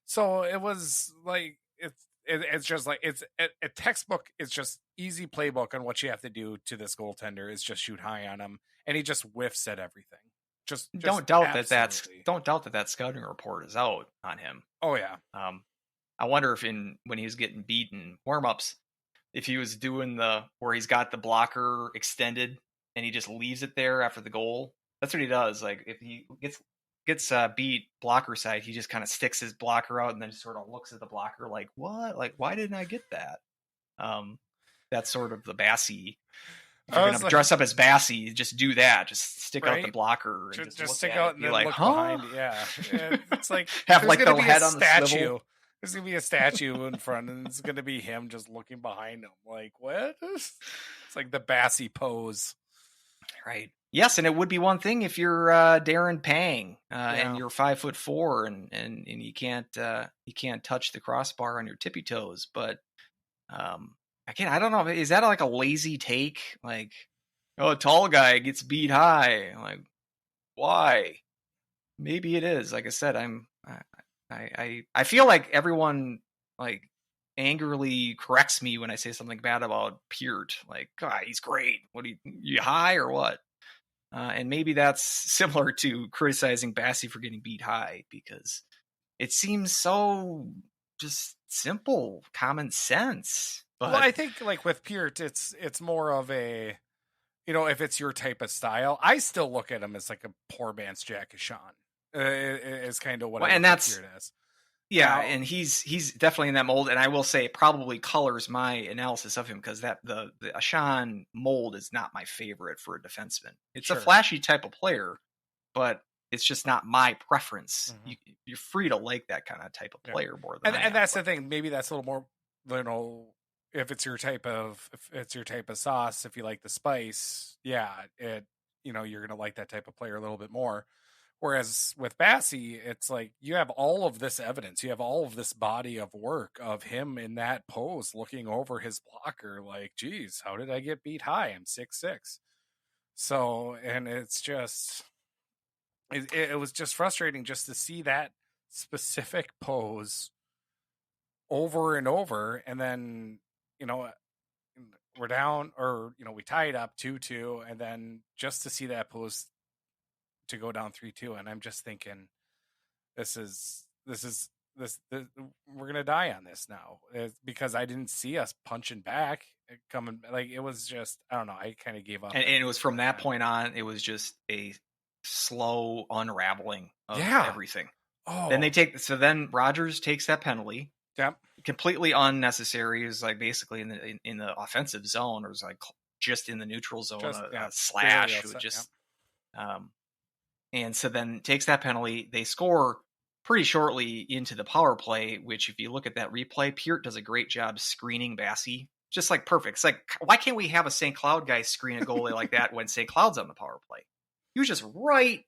[SPEAKER 2] So it was like it's just like it's a textbook. It's just easy playbook on what you have to do to this goaltender is just shoot high on him, and he just whiffs at everything. Just
[SPEAKER 3] don't doubt
[SPEAKER 2] absolutely.
[SPEAKER 3] that scouting report is out on him.
[SPEAKER 2] Oh yeah.
[SPEAKER 3] I wonder if when he was getting beaten warmups, if he was doing where he's got the blocker extended and he just leaves it there after the goal. That's what he does. Like if he gets beat blocker side, he just kind of sticks his blocker out and then sort of looks at the blocker like, what? Like, why didn't I get that? That's sort of the Bassey. If you're gonna dress up as Bassey, just do that. Just stick out the blocker and just
[SPEAKER 2] stick out and then look behind. Yeah, it's like
[SPEAKER 3] have like the head on
[SPEAKER 2] statue.
[SPEAKER 3] The swivel.
[SPEAKER 2] There's gonna be a statue in front, and it's gonna be him just looking behind him. Like what? It's like the Bassey pose.
[SPEAKER 3] Right. Yes, and it would be one thing if you're Darren Pang and you're 5'4" and you can't touch the crossbar on your tippy toes. But again, I don't know. Is that like a lazy take? Like, a tall guy gets beat high. Like, why? Maybe it is. Like I said, I feel like everyone like angrily corrects me when I say something bad about Peart. Like, God, he's great. What you high or what? And maybe that's similar to criticizing Bassey for getting beat high because it seems so just simple, common sense. But
[SPEAKER 2] well, I think like with Peart, it's more of a, if it's your type of style, I still look at him as like a poor man's Jack Sean. Is kind of what I look at Peart as.
[SPEAKER 3] Yeah, and he's definitely in that mold, and I will say it probably colors my analysis of him because that the Ashan mold is not my favorite for a defenseman. It's a flashy type of player, but it's just not my preference. Mm-hmm. You're free to like that kind of type of player more than
[SPEAKER 2] and that's the thing. Maybe that's a little more, if it's your type of sauce, if you like the spice, you're gonna like that type of player a little bit more. Whereas with Bassey, it's like you have all of this evidence. You have all of this body of work of him in that pose looking over his blocker like, geez, how did I get beat high? I'm 6'6". So, and it's just, it was just frustrating just to see that specific pose over and over. And then, we're down or, we tie it up 2-2. And then just to see that pose to go down 3-2, and I'm just thinking this we're gonna die on this now. It's because I didn't see us punching back coming. Like it was just, I don't know, I kind of gave up.
[SPEAKER 3] And it was from that point on, it was just slow unraveling of
[SPEAKER 2] Yeah.
[SPEAKER 3] everything.
[SPEAKER 2] Oh,
[SPEAKER 3] Then Rodgers takes that penalty.
[SPEAKER 2] Yep.
[SPEAKER 3] Completely unnecessary. It was like basically in the offensive zone, or it was like just in the neutral zone, a slash. It was just, and so then takes that penalty. They score pretty shortly into the power play, which if you look at that replay, Peart does a great job screening Bassey. Just like perfect. It's like, why can't we have a St. Cloud guy screen a goalie like that when St. Cloud's on the power play? He was just right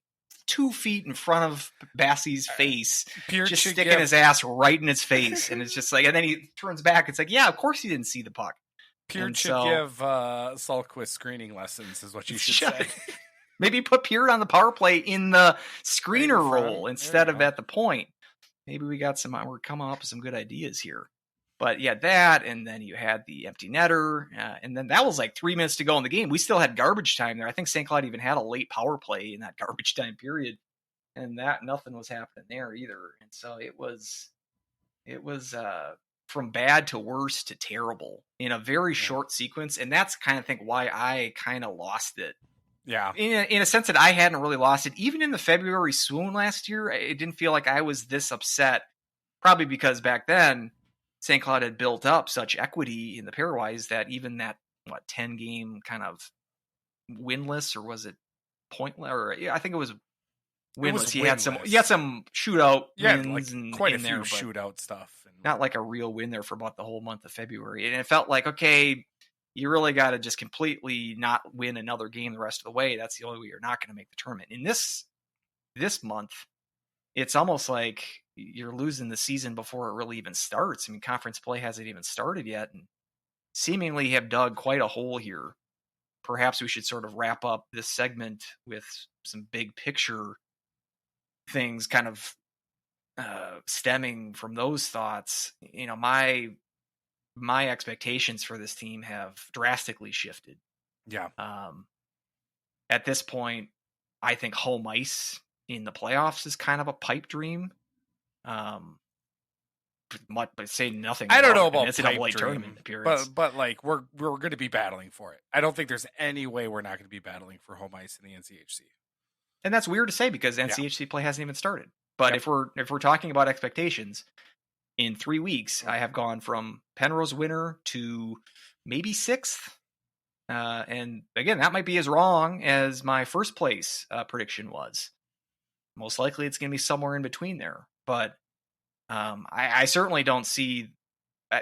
[SPEAKER 3] 2 feet in front of Bassey's face,
[SPEAKER 2] Peart
[SPEAKER 3] just
[SPEAKER 2] should
[SPEAKER 3] sticking his ass right in his face. And it's just like, and then he turns back. It's like, yeah, of course he didn't see the puck.
[SPEAKER 2] Peart should give Salquist screening lessons, is what you should say.
[SPEAKER 3] Maybe put Peart on the power play in the screener
[SPEAKER 2] Right in
[SPEAKER 3] role
[SPEAKER 2] front.
[SPEAKER 3] instead
[SPEAKER 2] There
[SPEAKER 3] of
[SPEAKER 2] you go.
[SPEAKER 3] at the point. Maybe we're coming up with some good ideas here. But yeah, that, and then you had the empty netter, and then that was like 3 minutes to go in the game. We still had garbage time there. I think St. Cloud even had a late power play in that garbage time period, and that nothing was happening there either. And so it was from bad to worse to terrible in a very short sequence, and that's kind of think why I kind of lost it.
[SPEAKER 2] Yeah.
[SPEAKER 3] In a sense that I hadn't really lost it. Even in the February swoon last year, it didn't feel like I was this upset, probably because back then St. Cloud had built up such equity in the pairwise that even that 10-game kind of winless, or was it pointless? Or I think it was winless. He had some shootout wins
[SPEAKER 2] like quite
[SPEAKER 3] in
[SPEAKER 2] a
[SPEAKER 3] there,
[SPEAKER 2] few shootout stuff, and
[SPEAKER 3] not like a real win there for about the whole month of February. And it felt like, okay, you really got to just completely not win another game the rest of the way. That's the only way you're not going to make the tournament. In this month, it's almost like you're losing the season before it really even starts. I mean, conference play hasn't even started yet, and seemingly have dug quite a hole here. Perhaps we should sort of wrap up this segment with some big picture things kind of stemming from those thoughts. You know, my expectations for this team have drastically shifted.
[SPEAKER 2] yeah.
[SPEAKER 3] At this point, I think home ice in the playoffs is kind of a pipe dream. But say nothing.
[SPEAKER 2] I don't know
[SPEAKER 3] an
[SPEAKER 2] about
[SPEAKER 3] NCAA
[SPEAKER 2] pipe
[SPEAKER 3] tournament
[SPEAKER 2] dream,
[SPEAKER 3] appearance.
[SPEAKER 2] but like we're going to be battling for it. I don't think there's any way we're not going to be battling for home ice in the NCHC.
[SPEAKER 3] And that's weird to say because NCHC play hasn't even started. But if we're talking about expectations, in 3 weeks, I have gone from Penrose winner to maybe 6th. And again, that might be as wrong as my first place prediction was. Most likely it's going to be somewhere in between there. But I certainly don't see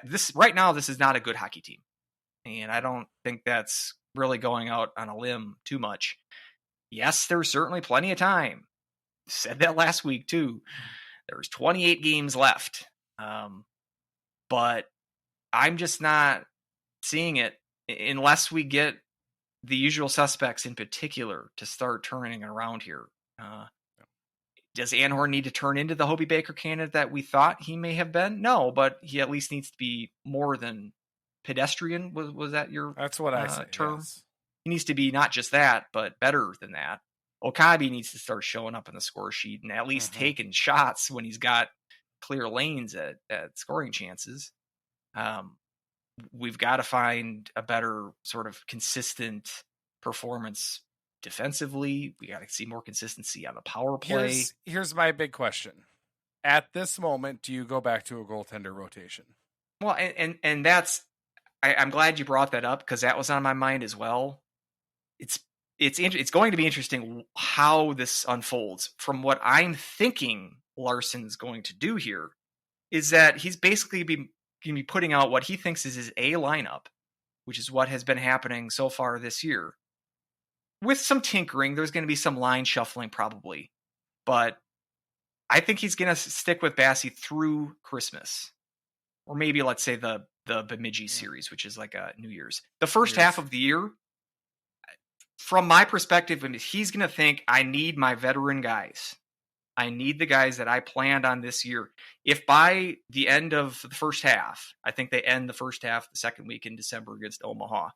[SPEAKER 3] this right now. This is not a good hockey team. And I don't think that's really going out on a limb too much. Yes, there's certainly plenty of time. Said that last week too. There's 28 games left. But I'm just not seeing it unless we get the usual suspects in particular to start turning around here. Does Anhorn need to turn into the Hobie Baker candidate that we thought he may have been? No, but he at least needs to be more than pedestrian. Was that your
[SPEAKER 2] That's what I say,
[SPEAKER 3] term?
[SPEAKER 2] yes.
[SPEAKER 3] He needs to be not just that, but better than that. Okabe needs to start showing up in the score sheet and at least taking shots when he's got clear lanes at scoring chances. We've got to find a better sort of consistent performance defensively. We got to see more consistency on the power play.
[SPEAKER 2] Here's my big question. At this moment, do you go back to a goaltender rotation?
[SPEAKER 3] Well, and that's, I'm glad you brought that up because that was on my mind as well. It's going to be interesting how this unfolds. From what I'm thinking Larson's going to do here is that he's basically going to be putting out what he thinks is his A lineup, which is what has been happening so far this year. With some tinkering, there's going to be some line shuffling probably. But I think he's going to stick with Bassey through Christmas. Or maybe, let's say, the Bemidji series, which is like a New Year's. The first half of the year, from my perspective, he's going to think, I need my veteran guys. I need the guys that I planned on this year. If by the end of the first half, I think they end the first half the second week in December against Omaha.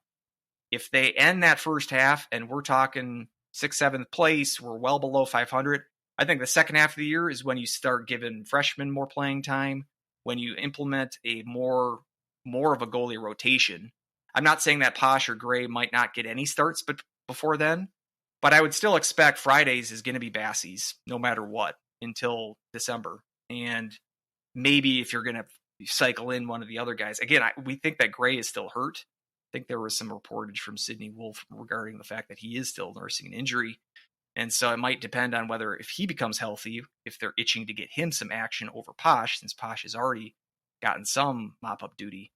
[SPEAKER 3] If they end that first half and we're talking 6th, 7th place, we're well below 500. I think the second half of the year is when you start giving freshmen more playing time, when you implement a more of a goalie rotation. I'm not saying that Posh or Gray might not get any starts but before then, But I would still expect Fridays is going to be Bassey's no matter what until December. And maybe if you're going to cycle in one of the other guys, again, we think that Gray is still hurt. I think there was some reportage from Sidney Wolf regarding the fact that he is still nursing an injury. And so it might depend on whether if he becomes healthy, if they're itching to get him some action over Posh, since Posh has already gotten some mop-up duty.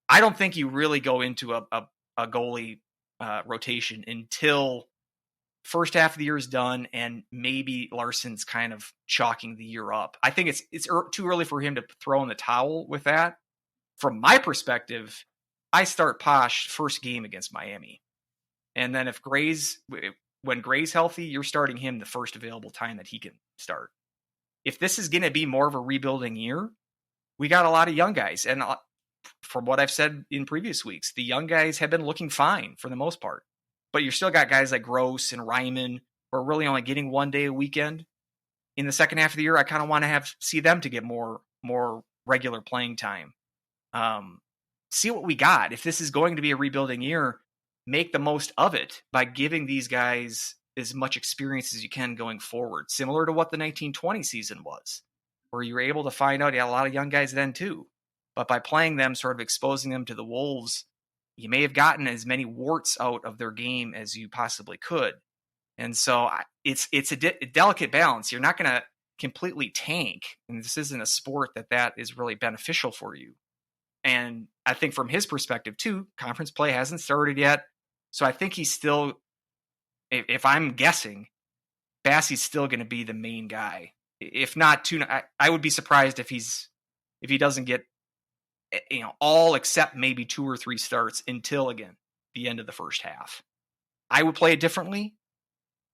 [SPEAKER 3] I don't think you really go into a goalie rotation until first half of the year is done and maybe Larson's kind of chalking the year up. I think it's too early for him to throw in the towel with that. From my perspective, I start Posh first game against Miami. And then when Gray's healthy, you're starting him the first available time that he can start. If this is going to be more of a rebuilding year, we got a lot of young guys. And from what I've said in previous weeks, the young guys have been looking fine for the most part. But you still got guys like Gross and Ryman who are really only getting 1 day a weekend. In the second half of the year, I kind of want to see them to get more regular playing time. See what we got. If this is going to be a rebuilding year, make the most of it by giving these guys as much experience as you can going forward, similar to what the 1920 season was, where you were able to find out you had a lot of young guys then too. But by playing them, sort of exposing them to the wolves, you may have gotten as many warts out of their game as you possibly could. And so it's a delicate balance. You're not going to completely tank, and this isn't a sport that is really beneficial for you. And I think from his perspective too, conference play hasn't started yet. So I think he's still, if I'm guessing, Bassey's still going to be the main guy. If not too, I would be surprised if he doesn't get, all except maybe 2 or 3 starts until, again, the end of the first half. I would play it differently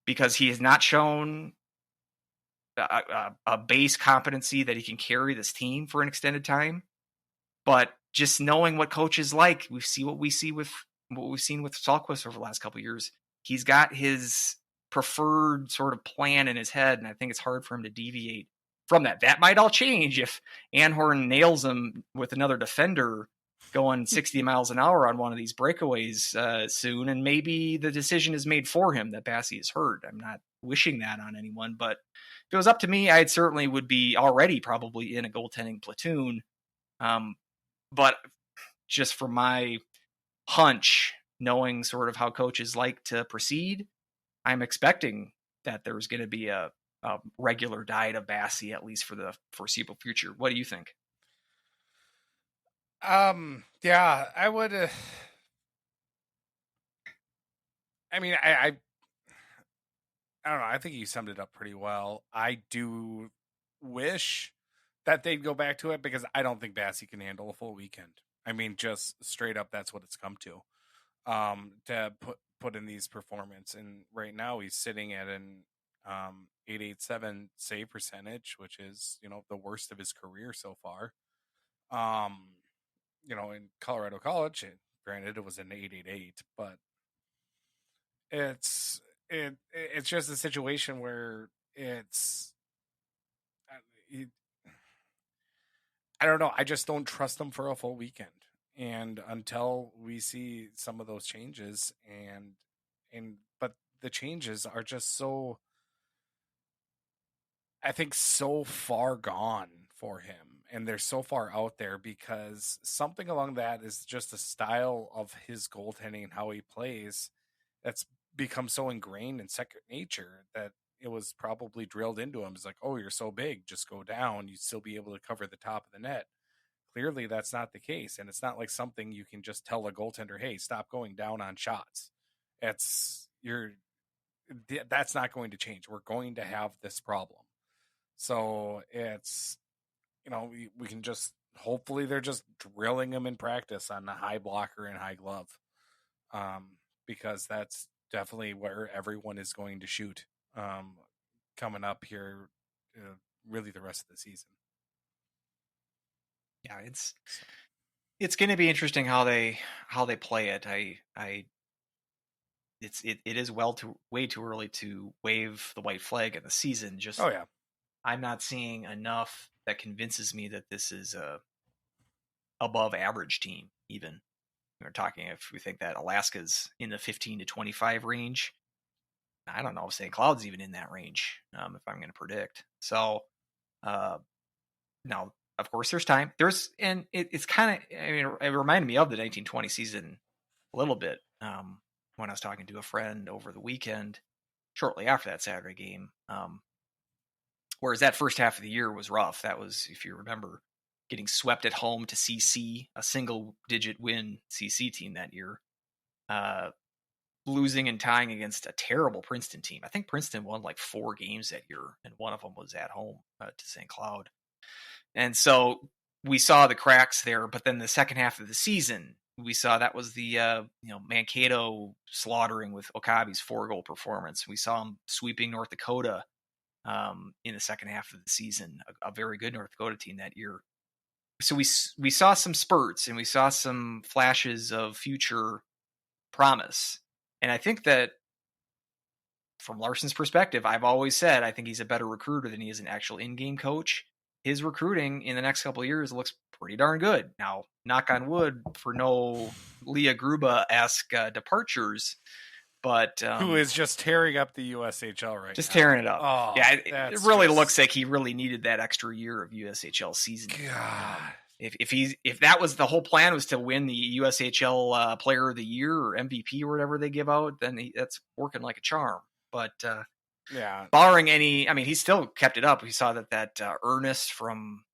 [SPEAKER 3] because he has not shown a base competency that he can carry this team for an extended time. But just knowing what coaches like, we see what we've seen with Salquist over the last couple of years. He's got his preferred sort of plan in his head, and I think it's hard for him to deviate from that. That might all change if Anhorn nails him with another defender going 60 miles an hour on one of these breakaways soon, and maybe the decision is made for him that Bassey is hurt. I'm not wishing that on anyone, but if it was up to me, I certainly would be already probably in a goaltending platoon. But just from my hunch, knowing sort of how coaches like to proceed, I'm expecting that there's going to be a regular diet of Bassey, at least for the foreseeable future. What do you think?
[SPEAKER 2] Yeah, I would. I mean, I don't know. I think you summed it up pretty well. I do wish that they'd go back to it because I don't think Bassey can handle a full weekend. I mean, just straight up, that's what it's come to. To put in these performance, and right now he's sitting at an 887 save percentage, which is the worst of his career so far. In Colorado College, granted it was an 888, but it's just a situation where I don't know. I just don't trust them for a full weekend. And until we see some of those changes but the changes are just so, I think, so far gone for him. And they're so far out there because something along that is just a style of his goaltending and how he plays that's become so ingrained in second nature that it was probably drilled into him. It's like, oh, you're so big, just go down. You'd still be able to cover the top of the net. Clearly, that's not the case. And it's not like something you can just tell a goaltender, hey, stop going down on shots. That's not going to change. We're going to have this problem. So it's, we can just, hopefully they're just drilling him in practice on the high blocker and high glove. Because that's definitely where everyone is going to shoot coming up here, really the rest of the season.
[SPEAKER 3] Yeah, it's going to be interesting how they play it. It is way too early to wave the white flag in the season. Just
[SPEAKER 2] oh yeah,
[SPEAKER 3] I'm not seeing enough that convinces me that this is a above average team. Even we're talking if we think that Alaska's in the 15 to 25 range. I don't know if St. Cloud's even in that range, if I'm going to predict. So, now, of course, there's time. It's kind of, I mean, it reminded me of the 1920 season a little bit when I was talking to a friend over the weekend, shortly after that Saturday game. Whereas that first half of the year was rough. That was, if you remember, getting swept at home to CC, a single-digit win CC team that year. Losing and tying against a terrible Princeton team. I think Princeton won like 4 games that year, and one of them was at home to St. Cloud. And so we saw the cracks there, but then the second half of the season, we saw that was the Mankato slaughtering with Okabe's 4-goal performance. We saw him sweeping North Dakota in the second half of the season, a very good North Dakota team that year. So we saw some spurts and we saw some flashes of future promise. And I think that from Larson's perspective, I've always said I think he's a better recruiter than he is an actual in-game coach. His recruiting in the next couple of years looks pretty darn good. Now, knock on wood for no Leah Gruba-esque departures, but
[SPEAKER 2] who is just tearing up the USHL right
[SPEAKER 3] just
[SPEAKER 2] now.
[SPEAKER 3] Tearing it up.
[SPEAKER 2] Oh,
[SPEAKER 3] yeah, it really looks like he really needed that extra year of USHL season.
[SPEAKER 2] God.
[SPEAKER 3] If that was the whole plan, was to win the USHL Player of the Year or MVP or whatever they give out, then that's working like a charm. But
[SPEAKER 2] yeah,
[SPEAKER 3] barring any, I mean, he still kept it up. We saw that Ernest from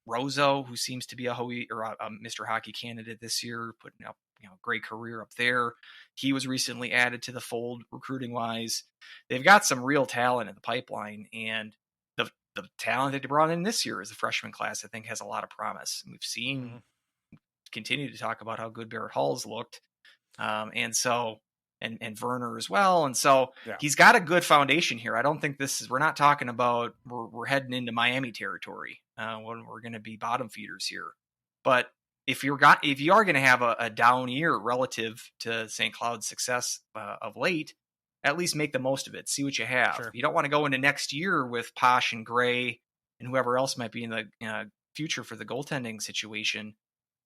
[SPEAKER 3] Roseau, who seems to be a Mr. Hockey candidate this year, putting up great career up there. He was recently added to the fold recruiting wise. They've got some real talent in the pipeline, and the talent that they brought in this year as a freshman class, I think, has a lot of promise. And we've seen continue to talk about how good Barrett Hall's looked, and Werner as well. And so he's got a good foundation here. I don't think we're not talking about we're heading into Miami territory when we're going to be bottom feeders here. But if you are going to have a down year relative to St. Cloud's success of late, at least make the most of it. See what you have.
[SPEAKER 2] Sure.
[SPEAKER 3] You don't want to go into next year with Posh and Gray and whoever else might be in the future for the goaltending situation.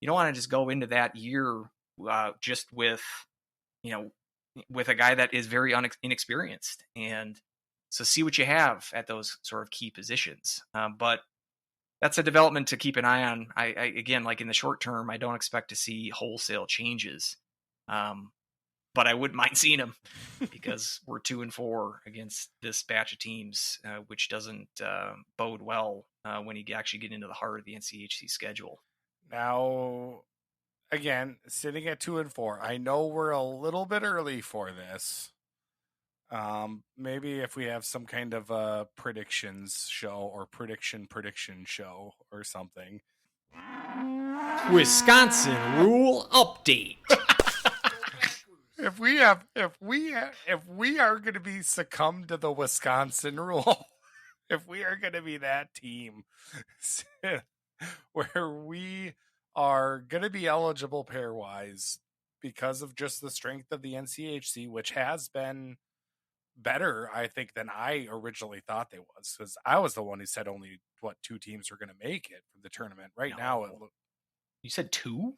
[SPEAKER 3] You don't want to just go into that year just with a guy that is very inexperienced. And so see what you have at those sort of key positions. But that's a development to keep an eye on. I again, like in the short term, I don't expect to see wholesale changes. But I wouldn't mind seeing them because we're 2-4 against this batch of teams, which doesn't bode well when you actually get into the heart of the NCHC schedule.
[SPEAKER 2] Now, again, sitting at 2-4, I know we're a little bit early for this. Maybe if we have some kind of a predictions show or prediction show or something.
[SPEAKER 5] Wisconsin rule update.
[SPEAKER 2] If we are going to be succumbed to the Wisconsin rule, if we are going to be that team where we are going to be eligible pairwise because of just the strength of the NCHC, which has been better, I think, than I originally thought they was, because I was the one who said only 2 teams were going to make it from the tournament. Now,
[SPEAKER 3] you said 2?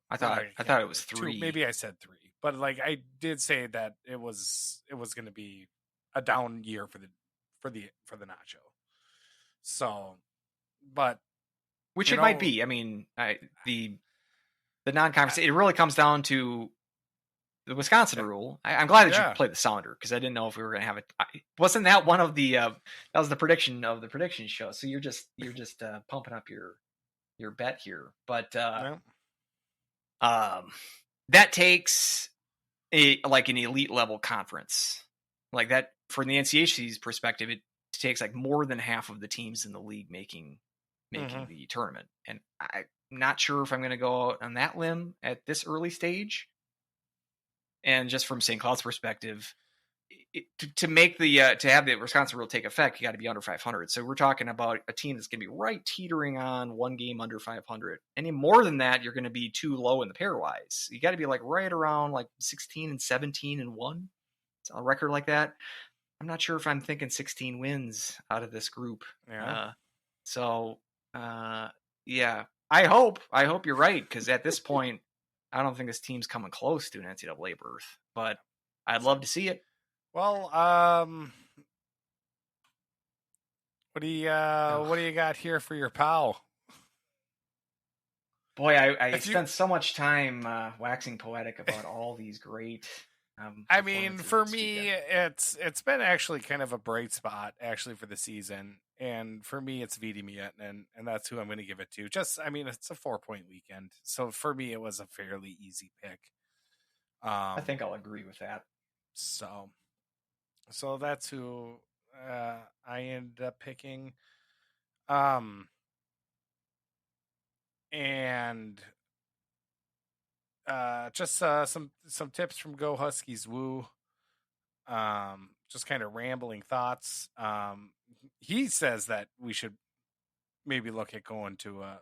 [SPEAKER 3] I thought it was 3.
[SPEAKER 2] 2, maybe I said 3, but I did say that it was going to be a down year for the Nacho. So, but
[SPEAKER 3] which it might be. I mean, the non-conference. It really comes down to the Wisconsin rule. I'm glad that you played the sounder because I didn't know if we were going to have it. Wasn't that one of the? That was the prediction of the prediction show. So you're just pumping up your bet here, but. That takes an elite level conference like that. From the NCHC's perspective, it takes more than half of the teams in the league making the tournament. And I'm not sure if I'm going to go out on that limb at this early stage. And just from St. Cloud's perspective, to make to have the Wisconsin rule take effect, you got to be under 500. So we're talking about a team that's going to be right teetering on 1 game under 500. Any more than that, you're going to be too low in the pairwise. You got to be right around 16 and 17 and 1. It's a record like that. I'm not sure if I'm thinking 16 wins out of this group.
[SPEAKER 2] Yeah.
[SPEAKER 3] Yeah. I hope you're right, because at this point, I don't think this team's coming close to an NCAA berth, but I'd love to see it.
[SPEAKER 2] Well, what do you got here for your pal?
[SPEAKER 3] Boy, I
[SPEAKER 2] If you,
[SPEAKER 3] spent so much time waxing poetic about all these great
[SPEAKER 2] I mean,
[SPEAKER 3] performances
[SPEAKER 2] for
[SPEAKER 3] this
[SPEAKER 2] me,
[SPEAKER 3] weekend.
[SPEAKER 2] it's been actually kind of a bright spot actually for the season, and for me, it's Vidi Miettinen, and that's who I'm going to give it to. Just, I mean, it's a 4-point weekend, so for me, it was a fairly easy pick.
[SPEAKER 3] I think I'll agree with that.
[SPEAKER 2] So, so that's who I ended up picking. And just some tips from Go Huskies Woo. Just kind of rambling thoughts. He says that we should maybe look at going to a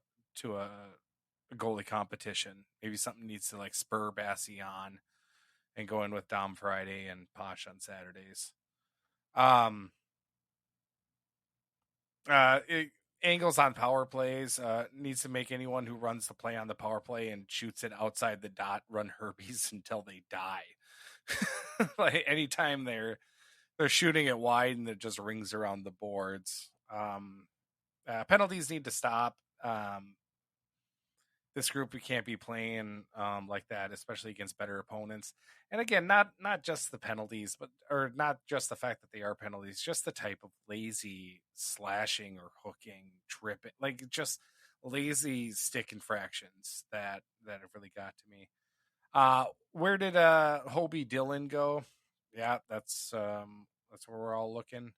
[SPEAKER 2] goalie competition. Maybe something needs to like spur Bassie on and go in with Dom Friday and Posh on Saturdays. It, angles on power plays needs to make anyone who runs the play on the power play and shoots it outside the dot run herbies until they die. Like anytime they're shooting it wide and it just rings around the boards. Penalties need to stop. This group, we can't be playing like that, especially against better opponents. And again, not just the penalties, or not just the fact that they are penalties, just the type of lazy slashing or hooking, tripping, like just lazy stick infractions that have really got to me. Where did Hobie Dillon go? Yeah, that's where we're all looking.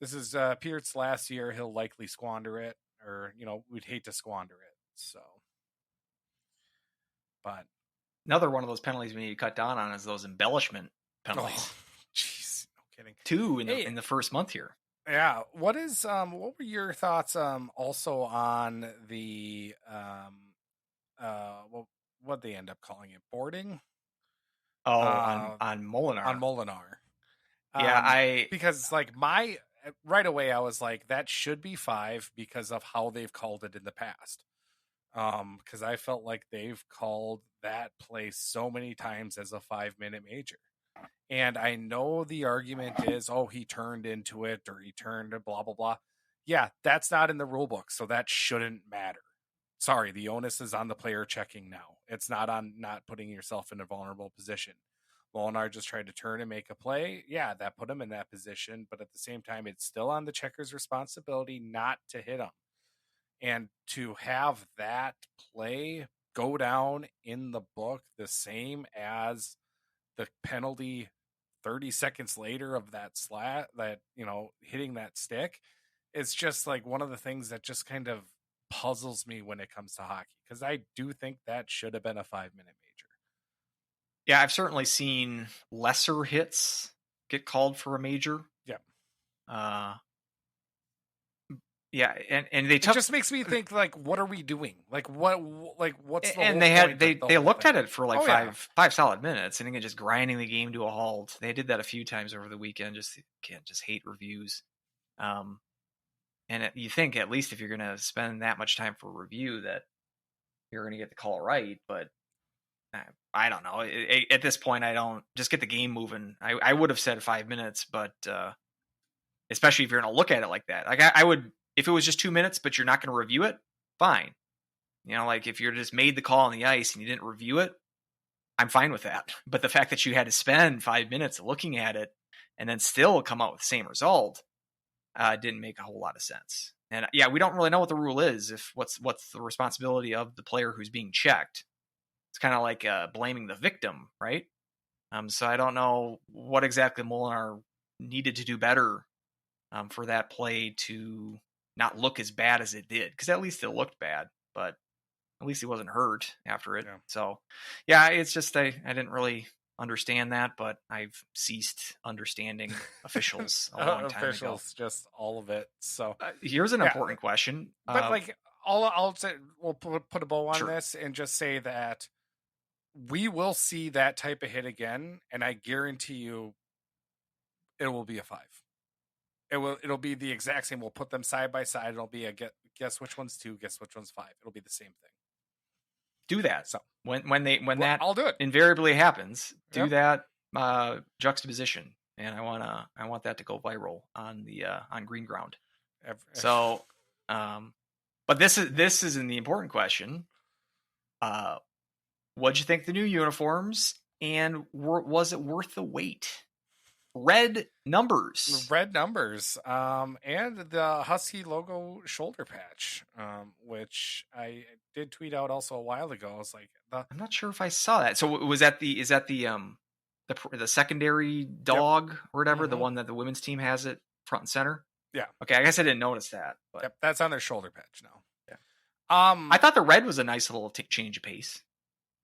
[SPEAKER 2] This is Peart's last year. He'll likely squander it, or we'd hate to squander it. So, but
[SPEAKER 3] Another one of those penalties we need to cut down on is those embellishment penalties.
[SPEAKER 2] Jeez, no kidding.
[SPEAKER 3] 2 in the first month here.
[SPEAKER 2] Yeah, what were your thoughts also on the what they end up calling it, boarding?
[SPEAKER 3] On Molinar.
[SPEAKER 2] On Molinar.
[SPEAKER 3] Yeah,
[SPEAKER 2] because like right away I was like, that should be 5 because of how they've called it in the past. Because I felt like they've called that play so many times as a 5-minute major. And I know the argument is, oh, he turned into it, or he turned blah, blah, blah. Yeah, that's not in the rule book, so that shouldn't matter. Sorry, the onus is on the player checking now. It's not on not putting yourself in a vulnerable position. Molinar just tried to turn and make a play. Yeah, that put him in that position, but at the same time, it's still on the checker's responsibility not to hit him. And to have that play go down in the book the same as the penalty 30 seconds later of that hitting that stick, it's just like one of the things that just kind of puzzles me when it comes to hockey, because I do think that should have been a 5-minute major.
[SPEAKER 3] Yeah, I've certainly seen lesser hits get called for a major.
[SPEAKER 2] Yeah.
[SPEAKER 3] Yeah, and it
[SPEAKER 2] just makes me think, like, what are we doing? Like, what's the
[SPEAKER 3] and
[SPEAKER 2] whole
[SPEAKER 3] they
[SPEAKER 2] point
[SPEAKER 3] they
[SPEAKER 2] of the
[SPEAKER 3] looked
[SPEAKER 2] thing?
[SPEAKER 3] at it for like
[SPEAKER 2] Yeah.
[SPEAKER 3] five solid minutes, and again just grinding the game to a halt. They did that a few times over the weekend. Just hate reviews. And you think at least if you're going to spend that much time for review that you're going to get the call right, but I don't know. At this point, I don't just get the game moving. I would have said 5 minutes, but especially if you're going to look at it like that, like I would. If it was just 2 minutes, but you're not going to review it, fine. Like if you're just made the call on the ice and you didn't review it, I'm fine with that. But the fact that you had to spend 5 minutes looking at it and then still come out with the same result didn't make a whole lot of sense. And yeah, we don't really know what the rule is. If what's the responsibility of the player who's being checked. It's kind of like blaming the victim, right? So I don't know what exactly Molinar needed to do better for that play to not look as bad as it did, because at least it looked bad, but at least he wasn't hurt after it. Yeah. So yeah, it's just I didn't really understand that, but I've ceased understanding officials a long time ago.
[SPEAKER 2] Just all of it. So
[SPEAKER 3] here's an important question.
[SPEAKER 2] But like I'll say, we'll put a bow on this and just say that we will see that type of hit again, and I guarantee you it will be a 5. It'll be the exact same. We'll put them side by side. It'll be a guess which one's 2, guess which one's 5. It'll be the same thing.
[SPEAKER 3] Do that. So when that
[SPEAKER 2] I'll do it.
[SPEAKER 3] Invariably happens. Do that. juxtaposition, and I want that to go viral on the on Green Ground.
[SPEAKER 2] Ev-
[SPEAKER 3] So, but this is in the important question. What'd you think of the new uniforms, and was it worth the wait? Red numbers.
[SPEAKER 2] Red numbers, and the Husky logo shoulder patch, which I did tweet out also a while ago. I was like,
[SPEAKER 3] I'm not sure if I saw that. So was that the the secondary dog or whatever, the one that the women's team has it front and center?
[SPEAKER 2] Yeah.
[SPEAKER 3] Okay, I guess I didn't notice that. But
[SPEAKER 2] Yep, that's on their shoulder patch now.
[SPEAKER 3] Yeah.
[SPEAKER 2] I
[SPEAKER 3] thought the red was a nice little change of pace.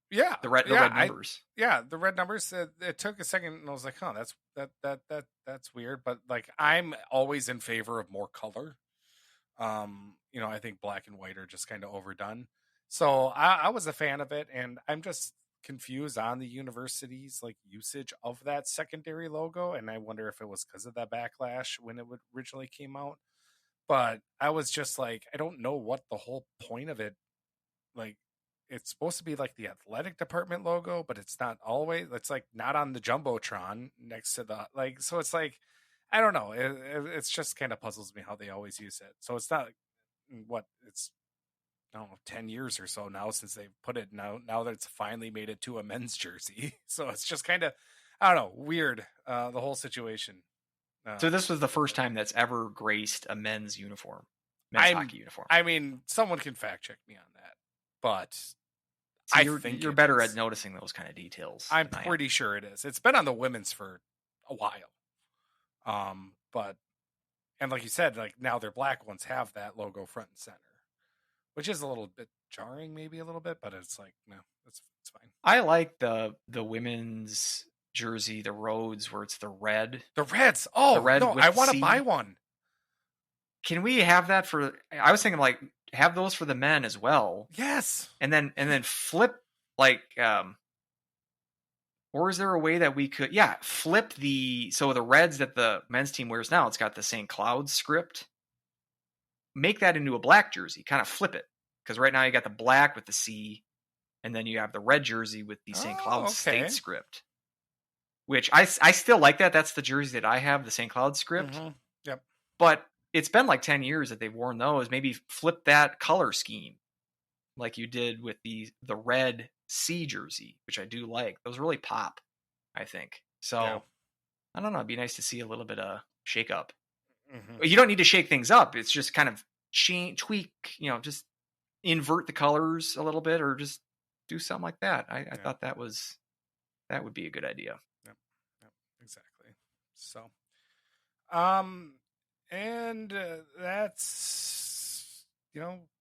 [SPEAKER 2] Yeah,
[SPEAKER 3] the red numbers.
[SPEAKER 2] The red numbers. It took a second, and I was like, "Huh, that's weird." But like, I'm always in favor of more color. I think black and white are just kind of overdone. So I was a fan of it, and I'm just confused on the university's like usage of that secondary logo, and I wonder if it was because of that backlash when it originally came out. But I was just like, I don't know what the whole point of it. Like, it's supposed to be like the athletic department logo, but it's not always. It's like not on the jumbotron next to the like. So it's like, I don't know. It's just kind of puzzles me how they always use it. So it's not what it's. I don't know, 10 years or so now since they've put it now that it's finally made it to a men's jersey. So it's just kind of, I don't know, weird, the whole situation.
[SPEAKER 3] So this was the first time that's ever graced a men's hockey uniform.
[SPEAKER 2] I mean, someone can fact check me on that, but
[SPEAKER 3] so I think you're better at noticing those kind of details.
[SPEAKER 2] I'm pretty sure it is. It's been on the women's for a while. But, and like you said, like now their black ones have that logo front and center, which is a little bit jarring, maybe a little bit, but it's like, no, it's fine.
[SPEAKER 3] I like the women's jersey, the Rhodes, where it's the red.
[SPEAKER 2] The Reds. Oh,
[SPEAKER 3] the red,
[SPEAKER 2] no, I want to buy one.
[SPEAKER 3] Can we have that for? I was thinking like have those for the men as well.
[SPEAKER 2] Yes.
[SPEAKER 3] And then flip like, or is there a way that we could? Yeah, flip the Reds that the men's team wears now. It's got the St. Cloud script. Make that into a black jersey, kind of flip it. Because right now you got the black with the C, and then you have the red jersey with the St. Cloud State script. Which I still like that. That's the jersey that I have, the St. Cloud script.
[SPEAKER 2] Mm-hmm. Yep.
[SPEAKER 3] But it's been like 10 years that they've worn those. Maybe flip that color scheme like you did with the red C jersey, which I do like. Those really pop, I think. So, yeah. I don't know. It'd be nice to see a little bit of shake up. Mm-hmm. You don't need to shake things up. It's just kind of tweak, just invert the colors a little bit or just do something like that. I thought that would be a good idea.
[SPEAKER 2] Yep, exactly. So, and that's,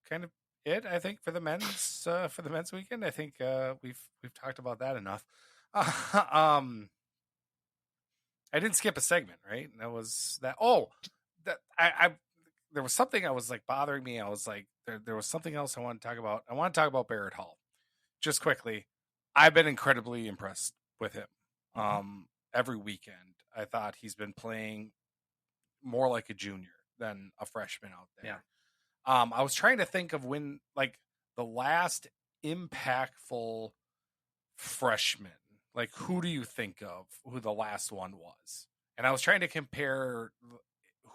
[SPEAKER 2] kind of it, I think, for the men's weekend. I think we've talked about that enough. I didn't skip a segment, right? That was that. Oh, that I there was something I was like bothering me. I was like, there was something else I want to talk about. I want to talk about Barrett Hall, just quickly. I've been incredibly impressed with him. Every weekend, I thought he's been playing more like a junior than a freshman out there.
[SPEAKER 3] Yeah.
[SPEAKER 2] I was trying to think of when, like, the last impactful freshman. Like, who do you think of who the last one was? And I was trying to compare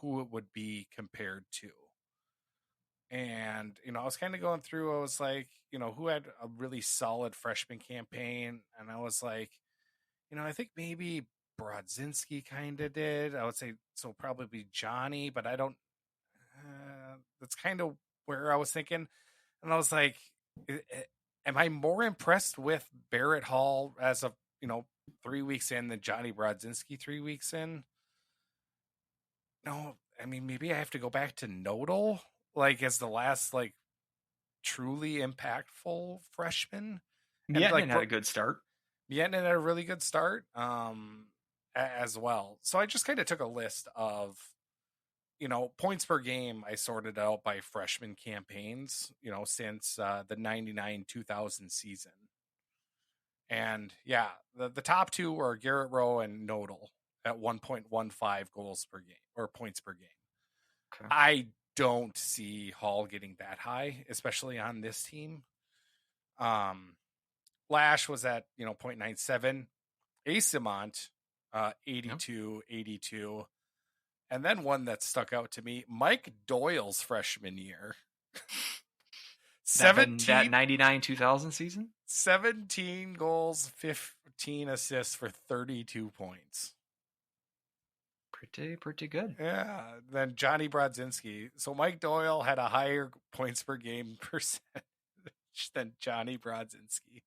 [SPEAKER 2] who it would be compared to. And, I was kind of going through, I was like, who had a really solid freshman campaign? And I was like, I think maybe Brodzinski kind of did. I would say, so probably Johnny, but I don't, that's kind of where I was thinking. And I was like, am I more impressed with Barrett Hall as of, 3 weeks in than Johnny Brodzinski 3 weeks in? No, I mean, maybe I have to go back to Nodal, like, as the last, like, truly impactful freshman.
[SPEAKER 3] Miettinen had a good start.
[SPEAKER 2] Miettinen had a really good start as well. So I just kind of took a list of, points per game. I sorted out by freshman campaigns, since the 99-2000 season. And yeah, the top two are Garrett Rowe and Nodal at 1.15 goals per game or points per game. Okay. I don't see Hall getting that high, especially on this team. Lash was at 0.97. Asimont, 82, 82. And then one that stuck out to me, Mike Doyle's freshman year.
[SPEAKER 3] That
[SPEAKER 2] 17,
[SPEAKER 3] 99-2000 season?
[SPEAKER 2] 17 goals, 15 assists for 32 points.
[SPEAKER 3] Pretty good.
[SPEAKER 2] Yeah. Then Johnny Brodzinski. So Mike Doyle had a higher points per game percentage than Johnny Brodzinski.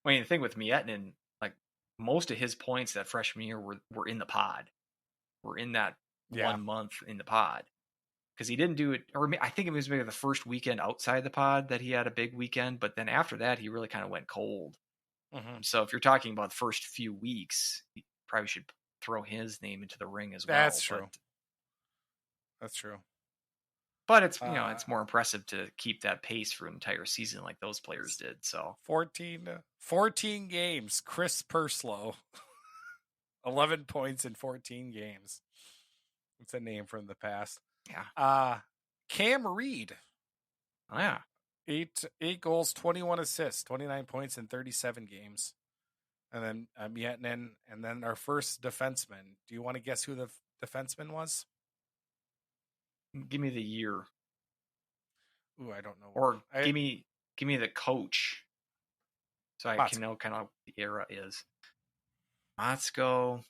[SPEAKER 3] I mean, the thing with Miettinen, like most of his points that freshman year were in the pod. Were in that 1 month in the pod. Because he didn't do it, or I think it was maybe the first weekend outside the pod that he had a big weekend, but then after that, he really kind of went cold.
[SPEAKER 2] Mm-hmm.
[SPEAKER 3] So if you're talking about the first few weeks, you probably should throw his name into the ring as well.
[SPEAKER 2] That's true. That's true.
[SPEAKER 3] But it's it's more impressive to keep that pace for an entire season like those players did. So
[SPEAKER 2] 14 games. Chris Purslow, 11 points in 14 games. It's a name from the past.
[SPEAKER 3] Yeah.
[SPEAKER 2] Cam Reed.
[SPEAKER 3] Oh, yeah.
[SPEAKER 2] 8 goals, 21 assists, 29 points in 37 games. And then Miettinen, and then our first defenseman. Do you want to guess who the defenseman was?
[SPEAKER 3] Give me the year.
[SPEAKER 2] Ooh, I don't know.
[SPEAKER 3] Or give me the coach. So I can know kind of what the era is. Let's go.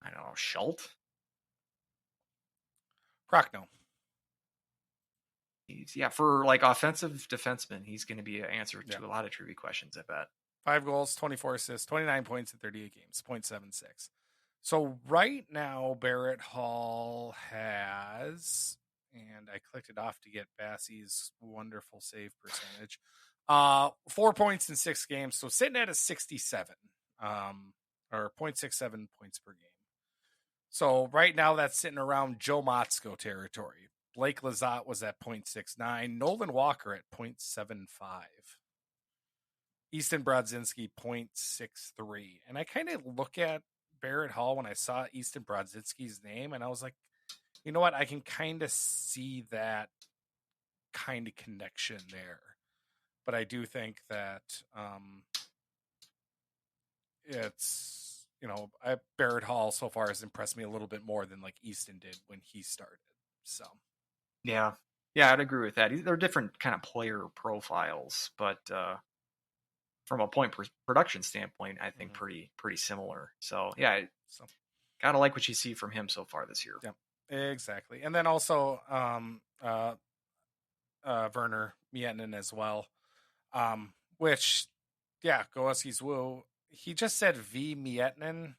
[SPEAKER 3] I don't know, Schultz?
[SPEAKER 2] Prochnow.
[SPEAKER 3] For like offensive defenseman, he's going to be an answer to a lot of trivia questions, I bet.
[SPEAKER 2] 5 goals, 24 assists, 29 points in 38 games, 0.76. So right now, Barrett Hall has, and I clicked it off to get Bassey's wonderful save percentage, 4 points in 6 games. So sitting at a 67, or 0.67 points per game. So right now that's sitting around Joe Motzko territory. Blake Lizotte was at 0.69. Nolan Walker at 0.75. Easton Brodzinski 0.63. And I kind of look at Barrett Hall when I saw Easton Brodzinski's name, and I was like, you know what? I can kind of see that kind of connection there. But I do think that it's, Barrett Hall so far has impressed me a little bit more than like Easton did when he started. So.
[SPEAKER 3] Yeah, I'd agree with that. They're different kind of player profiles, but from a point production standpoint, I think pretty similar. So yeah, gotta like what you see from him so far this year.
[SPEAKER 2] Yeah, exactly. And then also Werner Miettinen as well, which Goeski's woo. He just said V Miettinen.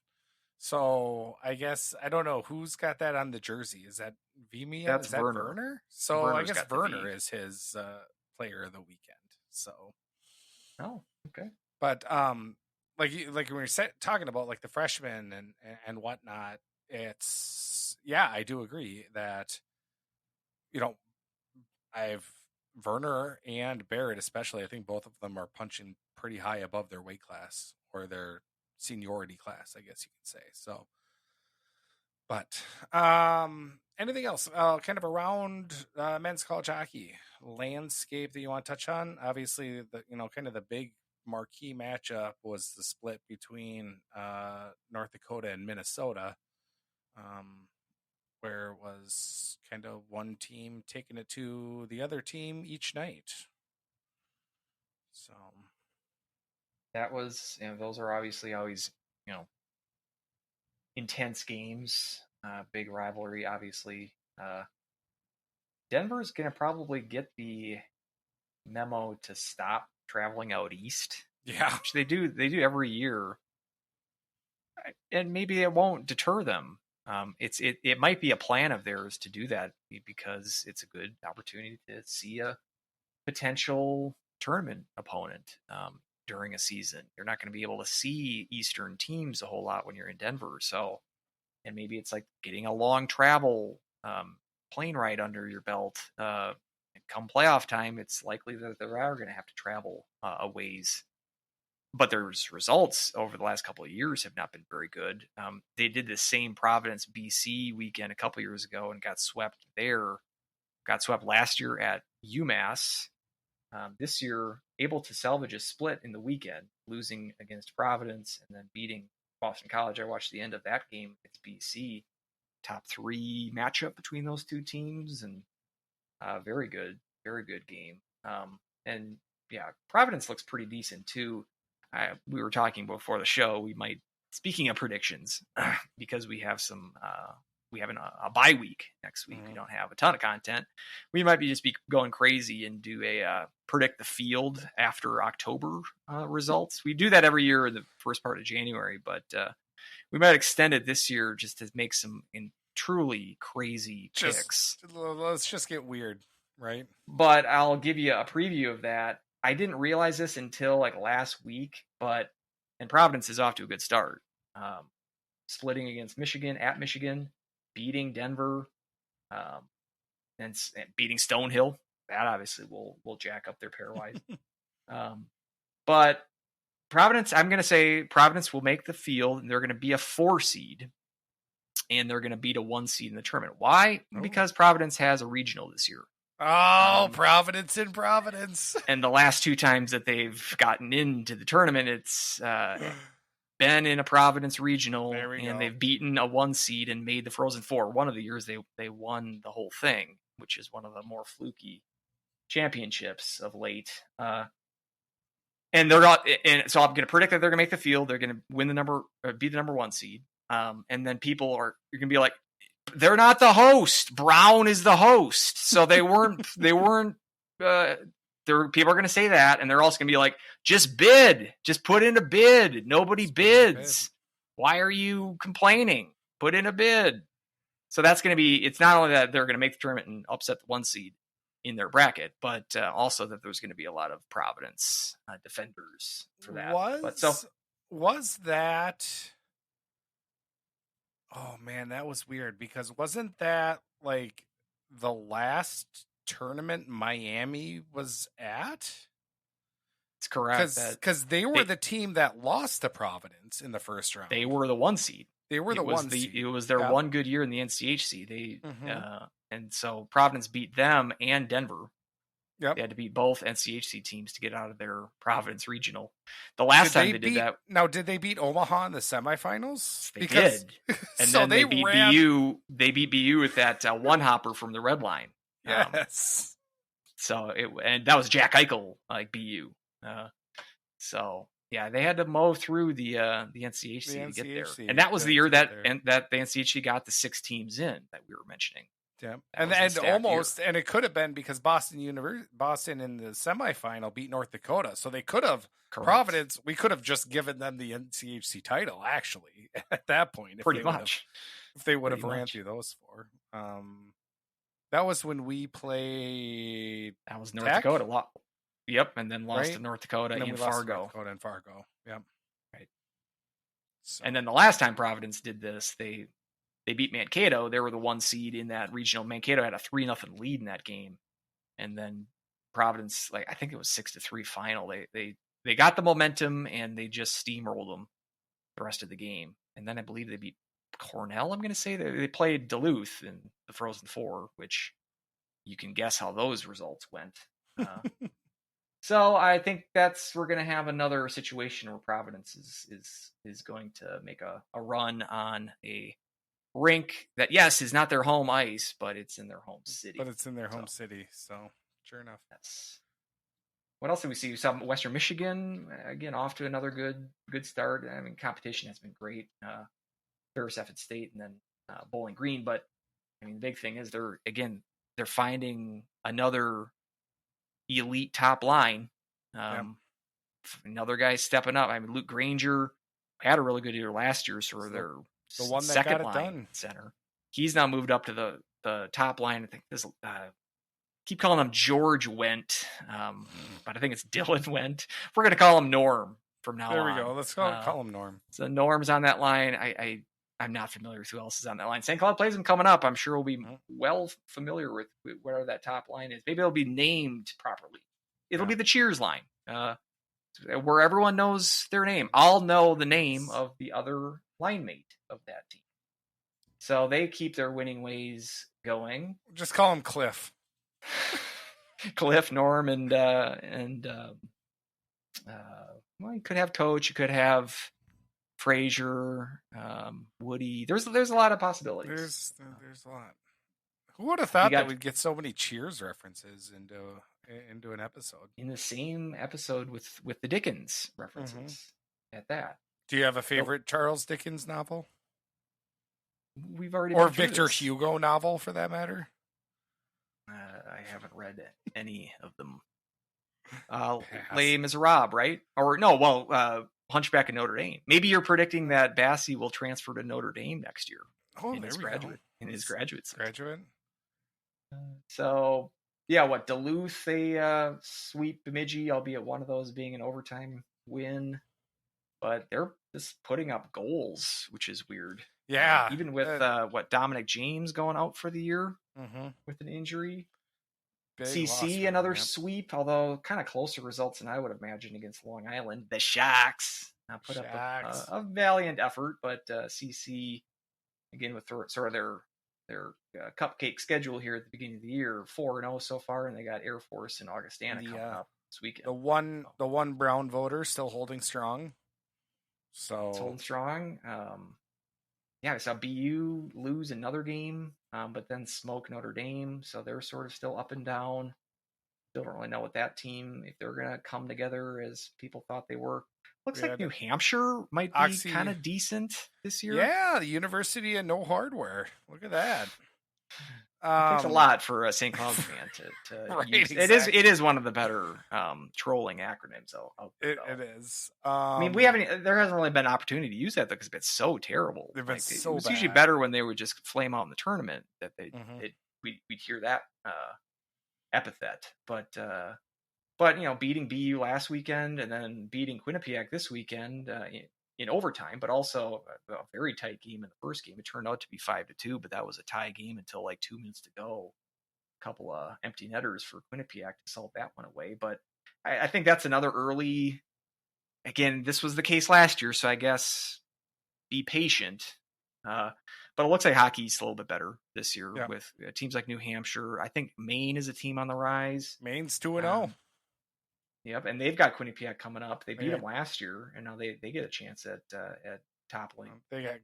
[SPEAKER 2] So I guess I don't know who's got that on the jersey. Is that Vimy?
[SPEAKER 3] That's
[SPEAKER 2] is that Werner? So
[SPEAKER 3] Werner's
[SPEAKER 2] I guess Werner is his player of the weekend. So
[SPEAKER 3] okay.
[SPEAKER 2] But like when we're talking about like the freshmen and whatnot, it's I do agree that I've Werner and Barrett especially. I think both of them are punching pretty high above their weight class or their seniority class, I guess you could say. So, but anything else kind of around men's college hockey landscape that you want to touch on? Obviously, the kind of the big marquee matchup was the split between North Dakota and Minnesota, where it was kind of one team taking it to the other team each night. So
[SPEAKER 3] that was, those are obviously always, intense games, big rivalry, obviously. Denver's going to probably get the memo to stop traveling out east.
[SPEAKER 2] Yeah.
[SPEAKER 3] Which they do every year. And maybe it won't deter them. It might be a plan of theirs to do that because it's a good opportunity to see a potential tournament opponent during a season. You're not going to be able to see Eastern teams a whole lot when you're in Denver. So, and maybe it's like getting a long travel plane ride under your belt. Come playoff time, it's likely that they are going to have to travel a ways. But their results over the last couple of years have not been very good. They did the same Providence, BC weekend a couple years ago and got swept there. Got swept last year at UMass. This year, able to salvage a split in the weekend, losing against Providence and then beating Boston College. I watched the end of that game against BC. Top 3 matchup between those two teams, and very good game. And yeah, Providence looks pretty decent too. We were talking before the show. We might, speaking of predictions, because we have a bye week next week. We don't have a ton of content. We might be going crazy and do a predict the field after October results. We do that every year in the first part of January, but we might extend it this year just to make some truly crazy picks.
[SPEAKER 2] Let's just get weird, right?
[SPEAKER 3] But I'll give you a preview of that. I didn't realize this until like last week, and Providence is off to a good start. Splitting against Michigan, at Michigan, beating Denver, and beating Stonehill. That obviously will jack up their pairwise. But Providence, I'm going to say Providence will make the field, and they're going to be a 4 seed, and they're going to beat a 1 seed in the tournament. Why? Oh. Because Providence has a regional this year.
[SPEAKER 2] Oh, Providence in Providence.
[SPEAKER 3] And the last 2 times that they've gotten into the tournament, it's been in a Providence regional, and they've beaten a 1 seed and made the Frozen Four. One of the years they won the whole thing, which is one of the more fluky championships of late. And they're not, and so I'm going to predict that they're going to make the field. They're going to be the number 1 seed. And then you're going to be like, they're not the host. Brown is the host. So people are going to say that. And they're also going to be like, just bid, just put in a bid. Nobody bids. Why are you complaining? Put in a bid. So that's going to be, it's not only that they're going to make the tournament and upset the 1 seed in their bracket, but also that there's going to be a lot of Providence defenders for that.
[SPEAKER 2] Was that? Oh man, that was weird, because wasn't that like the last tournament Miami was at?
[SPEAKER 3] It's correct.
[SPEAKER 2] Because they were the team that lost to Providence in the first round.
[SPEAKER 3] They were the 1 seed.
[SPEAKER 2] They were the 1 seed.
[SPEAKER 3] It was their one good year in the NCHC. And so Providence beat them and Denver. Yep. They had to beat both NCHC teams to get out of their Providence regional. The last time they did that.
[SPEAKER 2] Now, did they beat Omaha in the semifinals?
[SPEAKER 3] They did. And so then they beat BU. They beat BU with that one hopper from the red line.
[SPEAKER 2] Yes.
[SPEAKER 3] And that was Jack Eichel, like BU. So yeah, they had to mow through the NCHC to get there. And that was the year that the NCHC got the 6 teams in that we were mentioning.
[SPEAKER 2] Yeah, and almost, and it could have been because Boston in the semifinal beat North Dakota, so they could have Providence. We could have just given them the NCHC title, actually, at that point. If they would have ran through those 4. That was when we played.
[SPEAKER 3] That was North Dakota. Yep, and then lost to North Dakota in Fargo.
[SPEAKER 2] Yep.
[SPEAKER 3] Right. So. And then the last time Providence did this, they beat Mankato. They were the 1 seed in that regional. Mankato had a 3-0 lead in that game. And then Providence, I think it was 6-3 final. They got the momentum and they just steamrolled them the rest of the game. And then I believe they beat Cornell, I'm going to say. They played Duluth in the Frozen Four, which you can guess how those results went. So I think we're going to have another situation where Providence is going to make a run on a rink that, yes, is not their home ice, but it's in their home city.
[SPEAKER 2] City, so sure enough.
[SPEAKER 3] What else did we see? We saw Western Michigan, again, off to another good start. I mean, competition has been great. Ferris F. State and then Bowling Green. But, I mean, the big thing is they're finding another elite top line. Another guy stepping up. I mean, Luke Granger had a really good year last year, so they're
[SPEAKER 2] the one that
[SPEAKER 3] second
[SPEAKER 2] got it done
[SPEAKER 3] center. He's now moved up to the top line. I think this keep calling him George Wendt, but I think it's Dylan Wendt. We're going to call him Norm from now on.
[SPEAKER 2] There we go. Let's call him Norm.
[SPEAKER 3] So Norm's on that line. I'm not familiar with who else is on that line. St. Cloud plays him coming up. I'm sure we'll be well familiar with where that top line is. Maybe it'll be named properly. It'll be the Cheers line, where everyone knows their name. I'll know the name of the other line mate of that team. So they keep their winning ways going.
[SPEAKER 2] Just call him Cliff.
[SPEAKER 3] Cliff, Norm, and well, you could have Coach. You could have Frazier, Woody. There's a lot of possibilities.
[SPEAKER 2] There's a lot. Who would have
[SPEAKER 3] You
[SPEAKER 2] thought that
[SPEAKER 3] got
[SPEAKER 2] we'd get so many Cheers references into an episode?
[SPEAKER 3] in the same episode with the Dickens references at that.
[SPEAKER 2] Do you have a favorite Charles Dickens novel?
[SPEAKER 3] We've already
[SPEAKER 2] Or
[SPEAKER 3] been through
[SPEAKER 2] Victor
[SPEAKER 3] this.
[SPEAKER 2] Hugo novel, for that matter?
[SPEAKER 3] I haven't read any of them. Les Miserables, right? Or no, well, Hunchback of Notre Dame. Maybe you're predicting that Bassie will transfer to Notre Dame next year
[SPEAKER 2] Oh,
[SPEAKER 3] in
[SPEAKER 2] there
[SPEAKER 3] his
[SPEAKER 2] we
[SPEAKER 3] graduate
[SPEAKER 2] go.
[SPEAKER 3] in his graduate season.
[SPEAKER 2] Graduate?
[SPEAKER 3] So yeah, what Duluth they sweep Bemidji, albeit one of those being an overtime win, but they're just putting up goals, which is weird.
[SPEAKER 2] Yeah.
[SPEAKER 3] Even with what Dominic James going out for the year with an injury.
[SPEAKER 2] Big loss
[SPEAKER 3] CC
[SPEAKER 2] for
[SPEAKER 3] another
[SPEAKER 2] them, yep.
[SPEAKER 3] sweep, although kind of closer results than I would imagined against Long Island. The Sharks put up a valiant effort, but CC again with sort of their cupcake schedule here at the beginning of the year, 4-0 so far, and they got Air Force and Augustana coming up this weekend.
[SPEAKER 2] The one Brown voter still holding strong. So
[SPEAKER 3] it's holding strong. Yeah, I saw BU lose another game, but then smoke Notre Dame, so they're sort of still up and down. Still don't really know what that team, if they're going to come together as people thought they were. Looks like New Hampshire might be kind of decent this year.
[SPEAKER 2] Yeah, the University of No Hardware. Look at that.
[SPEAKER 3] It's a lot for a St. Cloud fan to
[SPEAKER 2] right,
[SPEAKER 3] use.
[SPEAKER 2] exactly.
[SPEAKER 3] It is one of the better trolling acronyms.
[SPEAKER 2] It is.
[SPEAKER 3] I mean, there hasn't really been an opportunity to use that because it's so terrible.
[SPEAKER 2] They've been so
[SPEAKER 3] it was
[SPEAKER 2] bad.
[SPEAKER 3] usually better when they would just flame out in the tournament that we'd hear that epithet. But beating BU last weekend and then beating Quinnipiac this weekend in overtime, but also a very tight game in the first game. It turned out to be 5-2, but that was a tie game until like 2 minutes to go. A couple of empty netters for Quinnipiac to salt that one away. But I think that's another early. Again, this was the case last year, so I guess be patient. But it looks like hockey's a little bit better this year with teams like New Hampshire. I think Maine is a team on the rise.
[SPEAKER 2] Maine's 2-0.
[SPEAKER 3] Yep, and they've got Quinnipiac coming up. They beat them last year, and now they get a chance at toppling.
[SPEAKER 2] They're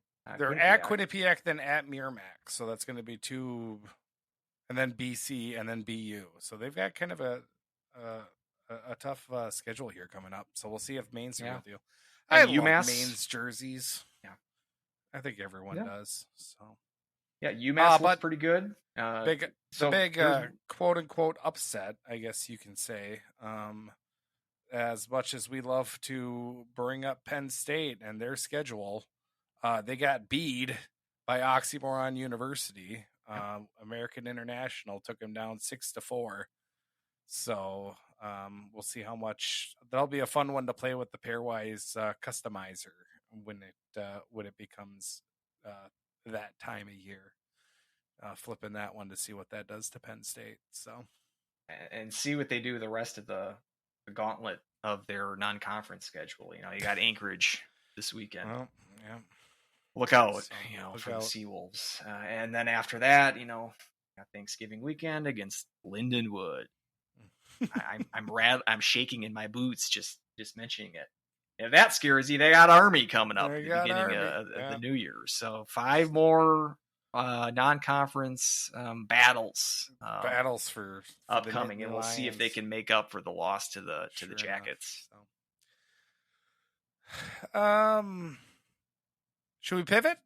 [SPEAKER 2] at Quinnipiac, then at Merrimack, so that's going to be 2, and then BC, and then BU. So they've got kind of a tough schedule here coming up. So we'll see if Maine's the real deal. I love Maine's jerseys. Yeah, I think everyone does. So
[SPEAKER 3] yeah, UMass looks pretty good.
[SPEAKER 2] Big quote unquote upset, I guess you can say. As much as we love to bring up Penn State and their schedule, they got beat by Oxymoron University. American International took them down 6-4. So we'll see how much. That'll be a fun one to play with the pairwise customizer when it becomes that time of year. Flipping that one to see what that does to Penn State. So
[SPEAKER 3] and see what they do the rest of the gauntlet of their non-conference schedule. You got Anchorage this weekend.
[SPEAKER 2] Well, yeah.
[SPEAKER 3] Look out,
[SPEAKER 2] So,
[SPEAKER 3] for the Seawolves. And then after that, got Thanksgiving weekend against Lindenwood. I'm shaking in my boots just mentioning it. If that scares you, they got Army coming up at the beginning of the New Year. So 5 more non-conference battles
[SPEAKER 2] for
[SPEAKER 3] upcoming, and we'll see if they can make up for the loss to the Jackets.
[SPEAKER 2] Should we pivot?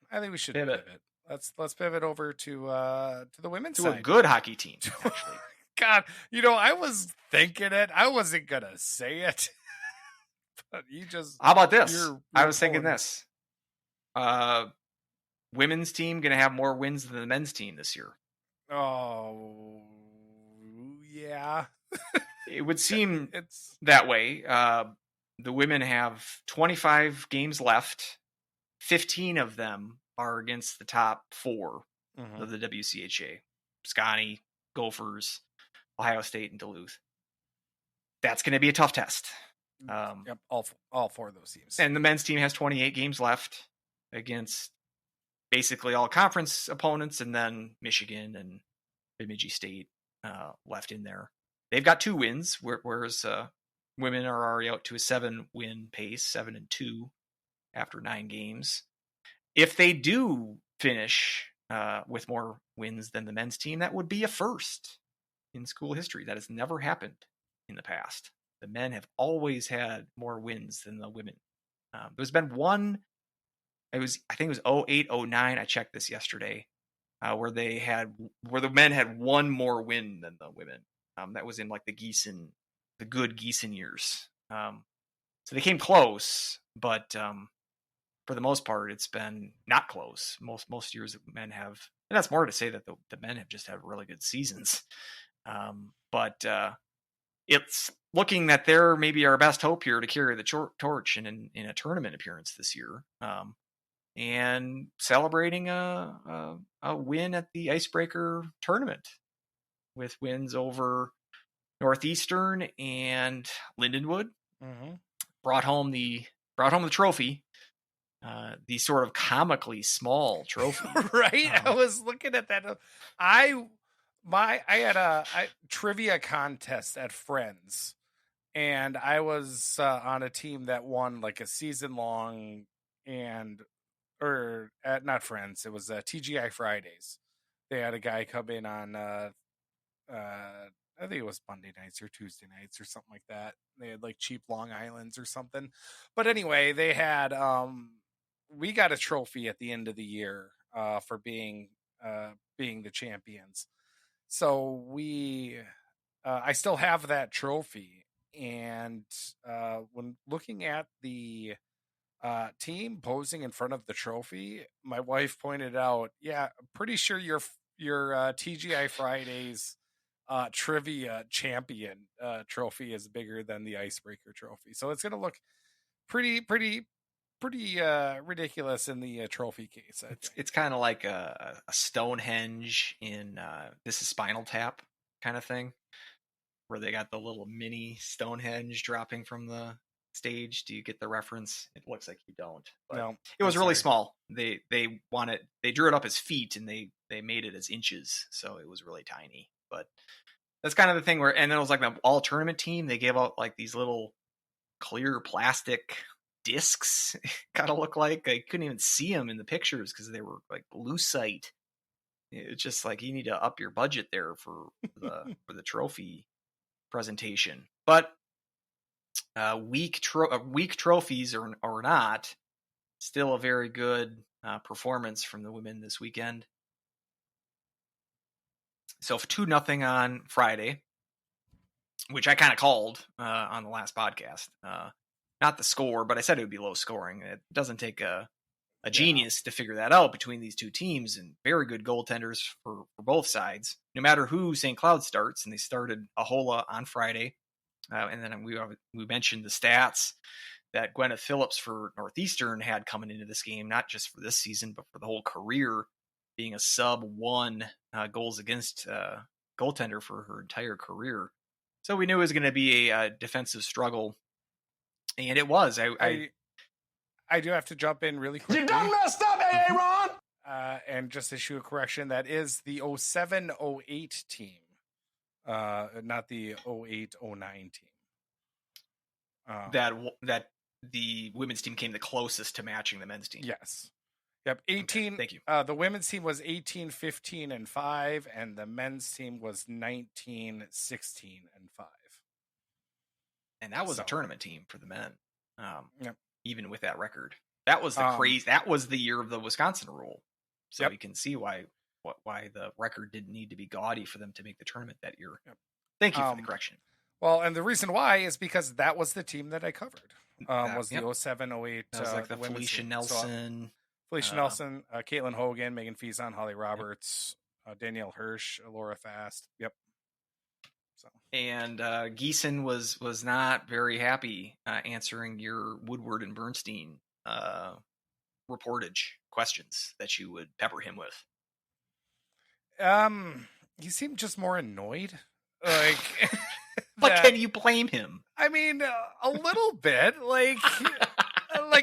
[SPEAKER 2] I think we should pivot. Let's pivot over to the women's side.
[SPEAKER 3] A good hockey team, actually.
[SPEAKER 2] God, I was thinking it. I wasn't gonna say it, but you just.
[SPEAKER 3] How about this? I was thinking this. Women's team going to have more wins than the men's team this year.
[SPEAKER 2] Oh, yeah.
[SPEAKER 3] It would seem that way. The women have 25 games left. 15 of them are against the top 4 of the WCHA. Scotty, Gophers, Ohio State, and Duluth. That's going to be a tough test.
[SPEAKER 2] Yep, all 4 of those teams.
[SPEAKER 3] And the men's team has 28 games left against basically all conference opponents, and then Michigan and Bemidji State left in there. they've got 2 wins, whereas women are already out to a 7-win pace, 7-2 after 9 games. If they do finish with more wins than the men's team, that would be a first in school history. That has never happened in the past. The men have always had more wins than the women. There's been one, I think it was 08, 09. I checked this yesterday, where the men had one more win than the women. That was in like the good Gießen years. So they came close, but for the most part, it's been not close. Most years the men have, and that's more to say that the men have just had really good seasons. But it's looking that they're maybe our best hope here to carry the torch in a tournament appearance this year, and celebrating a win at the Icebreaker tournament with wins over Northeastern and Lindenwood.
[SPEAKER 2] Mm-hmm.
[SPEAKER 3] Brought home the trophy. The sort of comically small trophy.
[SPEAKER 2] Right? I was looking at that. I had a trivia contest at Friends, and I was on a team that won like a season long, or at not Friends, it was TGI Fridays. They had a guy come in on I think it was Monday nights or Tuesday nights or something like that. They had like cheap Long Islands or something. But anyway, they had we got a trophy at the end of the year for being the champions. So I still have that trophy, and when looking at the team posing in front of the trophy, my wife pointed out, "Yeah, I'm pretty sure your TGI Fridays trivia champion trophy is bigger than the Icebreaker trophy." So it's gonna look pretty ridiculous in the trophy case.
[SPEAKER 3] It's kind of like a Stonehenge in This Is Spinal Tap kind of thing, where they got the little mini Stonehenge dropping from the stage. Do you get the reference? It looks like you don't. But
[SPEAKER 2] no,
[SPEAKER 3] it was really small. They drew it up as feet, and they made it as inches, so it was really tiny. But that's kind of the thing and then it was like the all tournament team. They gave out like these little clear plastic discs. Kind of look like I couldn't even see them in the pictures because they were like lucite. It's just like you need to up your budget there for the trophy presentation. But weak trophies or not, still a very good performance from the women this weekend. So 2-0 on Friday, which I kind of called on the last podcast. Not the score, but I said it would be low scoring. It doesn't take a genius to figure that out between these two teams, and very good goaltenders for both sides. No matter who St. Cloud starts, and they started Ahola on Friday. And then we mentioned the stats that Gwyneth Phillips for Northeastern had coming into this game, not just for this season, but for the whole career, being a sub-1 goals against goaltender for her entire career. So we knew it was going to be a defensive struggle, and it was.
[SPEAKER 2] I do have to jump in really quickly.
[SPEAKER 5] You done messed up, Aaron!
[SPEAKER 2] And just issue a correction. That is the 07-08 team, not the 08-09 team.
[SPEAKER 3] That the women's team came the closest to matching the men's team.
[SPEAKER 2] Yes. Yep. 18.
[SPEAKER 3] Okay, thank you.
[SPEAKER 2] The women's team was 18-15-5, and the men's team was 19-16-5.
[SPEAKER 3] And that was a tournament team for the men.
[SPEAKER 2] Yep.
[SPEAKER 3] Even with that record, that was that was the year of the Wisconsin rule. So
[SPEAKER 2] Yep.
[SPEAKER 3] you can see why the record didn't need to be gaudy for them to make the tournament that year.
[SPEAKER 2] Yep.
[SPEAKER 3] Thank you for the correction.
[SPEAKER 2] Well, and the reason why is because that was the team that I covered. Was the 07-08.
[SPEAKER 3] That was like the Felicia Nelson.
[SPEAKER 2] Nelson, Caitlin Hogan, Megan Fison, Holly Roberts, Danielle Hirsch, Laura Fast. Yep. So.
[SPEAKER 3] And Gießen was not very happy answering your Woodward and Bernstein reportage questions that you would pepper him with.
[SPEAKER 2] He seemed just more annoyed. Like,
[SPEAKER 3] but can you blame him?
[SPEAKER 2] I mean, a little bit. Like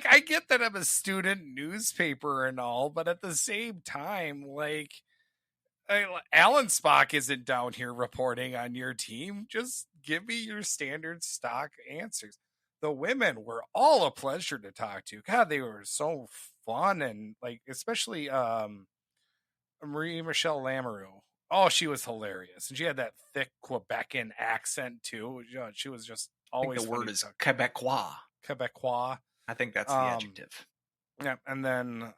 [SPEAKER 2] I get that I'm a student newspaper and all, but at the same time, like, Alan Spock isn't down here reporting on your team. Just give me your standard stock answers. The women were all a pleasure to talk to. God, they were so fun, and like especially Marie Michelle Lamoureux. Oh, she was hilarious, and she had that thick Quebecan accent too. She was just
[SPEAKER 3] I think
[SPEAKER 2] always
[SPEAKER 3] the word
[SPEAKER 2] funny
[SPEAKER 3] is
[SPEAKER 2] to talk to.
[SPEAKER 3] Quebecois.
[SPEAKER 2] Quebecois.
[SPEAKER 3] I think that's the adjective.
[SPEAKER 2] Yeah, and then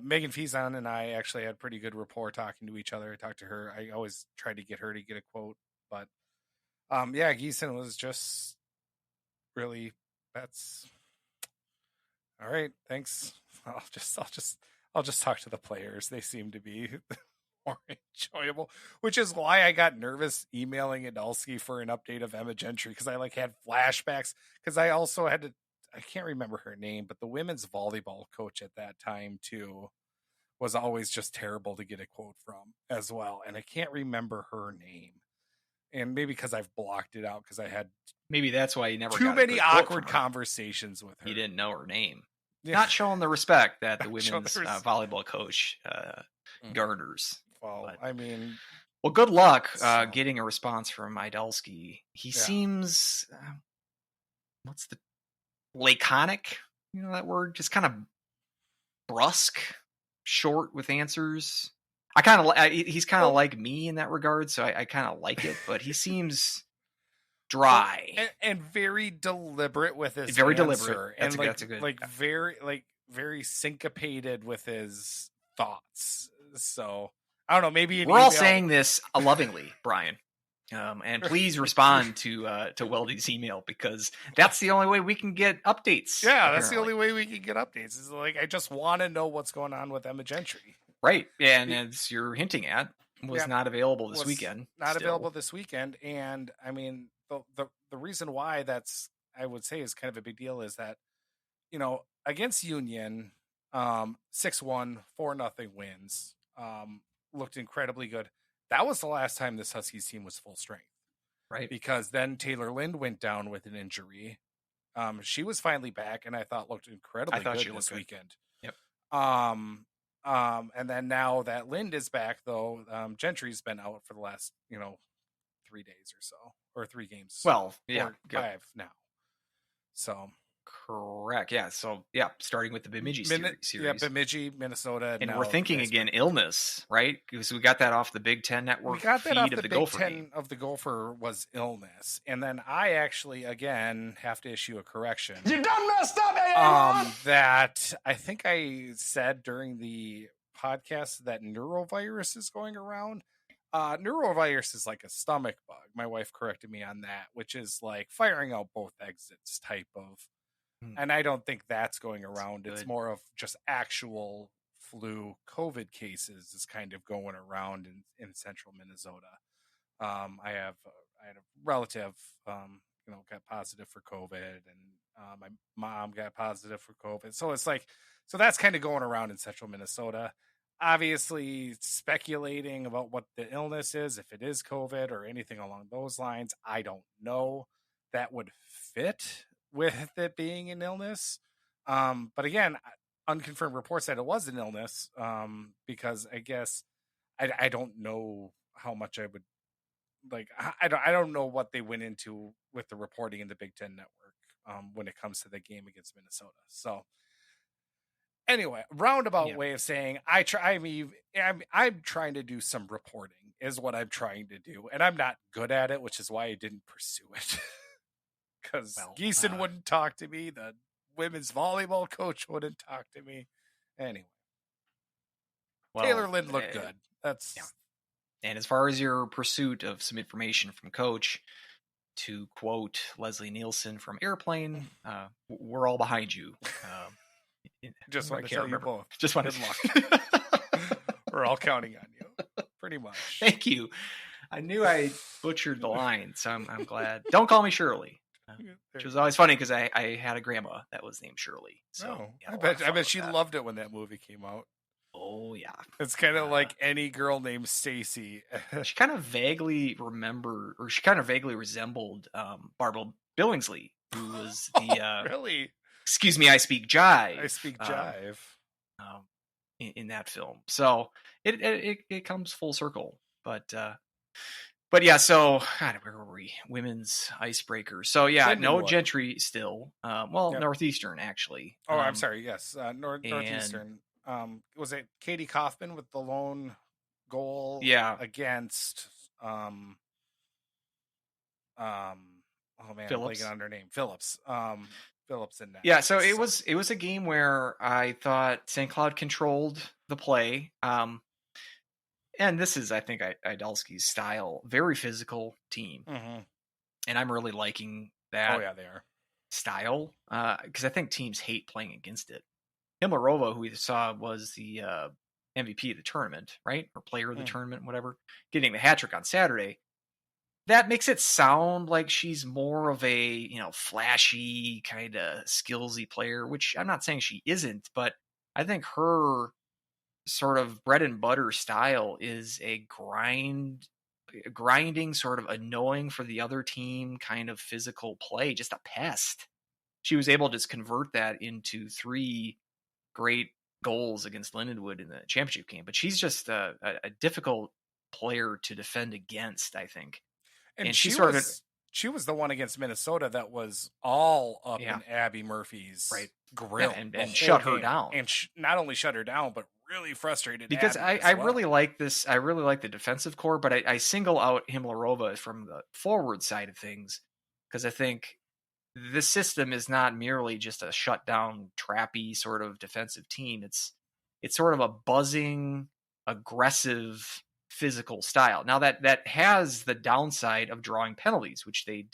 [SPEAKER 2] Megan Fizan and I actually had pretty good rapport talking to each other. I talked to her. I always tried to get her to get a quote, but yeah, Geeson was just really. That's all right. Thanks. I'll just talk to the players. They seem to be more enjoyable, which is why I got nervous emailing Adulski for an update of Emma Gentry, because I like had flashbacks, because I also had to. I can't remember her name, but the women's volleyball coach at that time too was always just terrible to get a quote from as well. And I can't remember her name. And maybe because I've blocked it out because I had
[SPEAKER 3] Maybe that's why you never
[SPEAKER 2] too
[SPEAKER 3] got a
[SPEAKER 2] many
[SPEAKER 3] good quote
[SPEAKER 2] awkward
[SPEAKER 3] from her.
[SPEAKER 2] conversations with her.
[SPEAKER 3] You didn't know her name.
[SPEAKER 2] Yeah.
[SPEAKER 3] Not showing the respect that the
[SPEAKER 2] Not showing
[SPEAKER 3] women's
[SPEAKER 2] the
[SPEAKER 3] volleyball coach garners.
[SPEAKER 2] Well,
[SPEAKER 3] But-
[SPEAKER 2] I mean,
[SPEAKER 3] Well, good luck
[SPEAKER 2] So-
[SPEAKER 3] getting a response from Idelsky. He
[SPEAKER 2] Yeah.
[SPEAKER 3] seems, what's the laconic? You know that word? Just kind of brusque, short with answers. I kind of he's kind of like me in that regard, so I kind of like it. But he seems dry.
[SPEAKER 2] and very deliberate with his
[SPEAKER 3] Very
[SPEAKER 2] answer,
[SPEAKER 3] deliberate.
[SPEAKER 2] and
[SPEAKER 3] That's a good.
[SPEAKER 2] very syncopated with his thoughts. So I don't know. Maybe
[SPEAKER 3] We're all saying this lovingly, Brian. And please respond to Weldie's email, because that's the only way we can get updates.
[SPEAKER 2] Yeah, that's the
[SPEAKER 3] apparently.
[SPEAKER 2] only way we can get updates. Is like I just want to know what's going on with Emma Gentry.
[SPEAKER 3] Right. Yeah, and as you're hinting at, was
[SPEAKER 2] Yeah,
[SPEAKER 3] not available this
[SPEAKER 2] was
[SPEAKER 3] weekend.
[SPEAKER 2] Not
[SPEAKER 3] still.
[SPEAKER 2] available this weekend. And I mean, the reason why that's, I would say, is kind of a big deal is that, against Union, 6-1, 4-0 wins, looked incredibly good. That was the last time this Huskies team was full strength.
[SPEAKER 3] Right.
[SPEAKER 2] Because then Taylor Lind went down with an injury. She was finally back, and I thought looked incredibly good this weekend.
[SPEAKER 3] Yep.
[SPEAKER 2] And then now that Lind is back, though, Gentry's been out for the last, 3 days or so, or 3 games.
[SPEAKER 3] Well, yeah,
[SPEAKER 2] or 5 now. So
[SPEAKER 3] correct. Yeah. So yeah, starting with the Bemidji series.
[SPEAKER 2] Yeah, Bemidji, Minnesota,
[SPEAKER 3] and we're thinking again illness, right? Because we got that off the Big Ten Network.
[SPEAKER 2] We got that off the Big
[SPEAKER 3] Gopher
[SPEAKER 2] Ten
[SPEAKER 3] game.
[SPEAKER 2] of the Gopher was illness, and then I actually again have to issue a correction.
[SPEAKER 5] You done messed up, Aaron!
[SPEAKER 2] That I think I said during the podcast that neurovirus is going around. Neurovirus is like a stomach bug. My wife corrected me on that, which is like firing out both exits type of. And I don't think that's going around. It's more of just actual flu COVID cases is kind of going around in central Minnesota. I had a relative, got positive for COVID, and my mom got positive for COVID. So it's like, so that's kind of going around in central Minnesota. Obviously, speculating about what the illness is, if it is COVID or anything along those lines, I don't know. That would fit with it being an illness. But again, unconfirmed reports said it was an illness, because I guess I don't know how much I would like. I don't know what they went into with the reporting in the Big Ten Network when it comes to the game against Minnesota. So anyway, roundabout way of saying I'm trying to do some reporting is what I'm trying to do, and I'm not good at it, which is why I didn't pursue it. Because Geeson wouldn't talk to me. The women's volleyball coach wouldn't talk to me. Anyway. Taylor Lind looked good. That's
[SPEAKER 3] And as far as your pursuit of some information from Coach, to quote Leslie Nielsen from Airplane, we're all behind you.
[SPEAKER 2] Just want to tell you both.
[SPEAKER 3] Just want
[SPEAKER 2] good luck. We're all counting on you. Pretty much.
[SPEAKER 3] Thank you. I knew I butchered the line, so I'm glad. Don't call me Shirley. Which was always funny because I had a grandma that was named Shirley. So
[SPEAKER 2] I bet she loved it when that movie came out.
[SPEAKER 3] Oh yeah,
[SPEAKER 2] it's kind of like any girl named Stacy.
[SPEAKER 3] She kind of vaguely resembled Barbara Billingsley, who was the
[SPEAKER 2] really.
[SPEAKER 3] Excuse me, I speak jive.
[SPEAKER 2] I speak jive.
[SPEAKER 3] in that film. So it comes full circle. But yeah, so God, where were we? Women's icebreaker. So yeah, no
[SPEAKER 2] Lindenwood.
[SPEAKER 3] Gentry still. Well,
[SPEAKER 2] Yep.
[SPEAKER 3] Northeastern actually.
[SPEAKER 2] Oh, I'm sorry. Yes,
[SPEAKER 3] and
[SPEAKER 2] Northeastern. Was it Katie Kaufman with the lone goal?
[SPEAKER 3] Yeah.
[SPEAKER 2] Against oh man,
[SPEAKER 3] Phillips.
[SPEAKER 2] I'm blanking on her name. Phillips. Phillips in that.
[SPEAKER 3] Yeah, so it was a game where I thought St. Cloud controlled the play. And this is, I think, Idalski's style. Very physical team.
[SPEAKER 2] Mm-hmm.
[SPEAKER 3] And I'm really liking that.
[SPEAKER 2] Oh yeah, they are.
[SPEAKER 3] Style, because I think teams hate playing against it. Himlarova, who we saw was the MVP of the tournament, right? Or player of the tournament, whatever, getting the hat trick on Saturday. That makes it sound like she's more of a, flashy, kind of skillsy player, which I'm not saying she isn't, but I think her sort of bread and butter style is a grinding, sort of annoying for the other team kind of physical play, just a pest. She was able to just convert that into 3 great goals against Lindenwood in the championship game. But she's just a difficult player to defend against, I think.
[SPEAKER 2] And
[SPEAKER 3] she
[SPEAKER 2] was the one against Minnesota that was all up
[SPEAKER 3] Yeah.
[SPEAKER 2] in Abby Murphy's
[SPEAKER 3] Right.
[SPEAKER 2] grill
[SPEAKER 3] and shut her
[SPEAKER 2] game.
[SPEAKER 3] down.
[SPEAKER 2] And not only shut her down, but really frustrated
[SPEAKER 3] because
[SPEAKER 2] Abby as
[SPEAKER 3] I
[SPEAKER 2] well.
[SPEAKER 3] really like this. I really like the defensive core, but I single out Himlarova from the forward side of things because I think this system is not merely just a shutdown, trappy sort of defensive team. It's sort of a buzzing, aggressive, physical style. Now that has the downside of drawing penalties, which they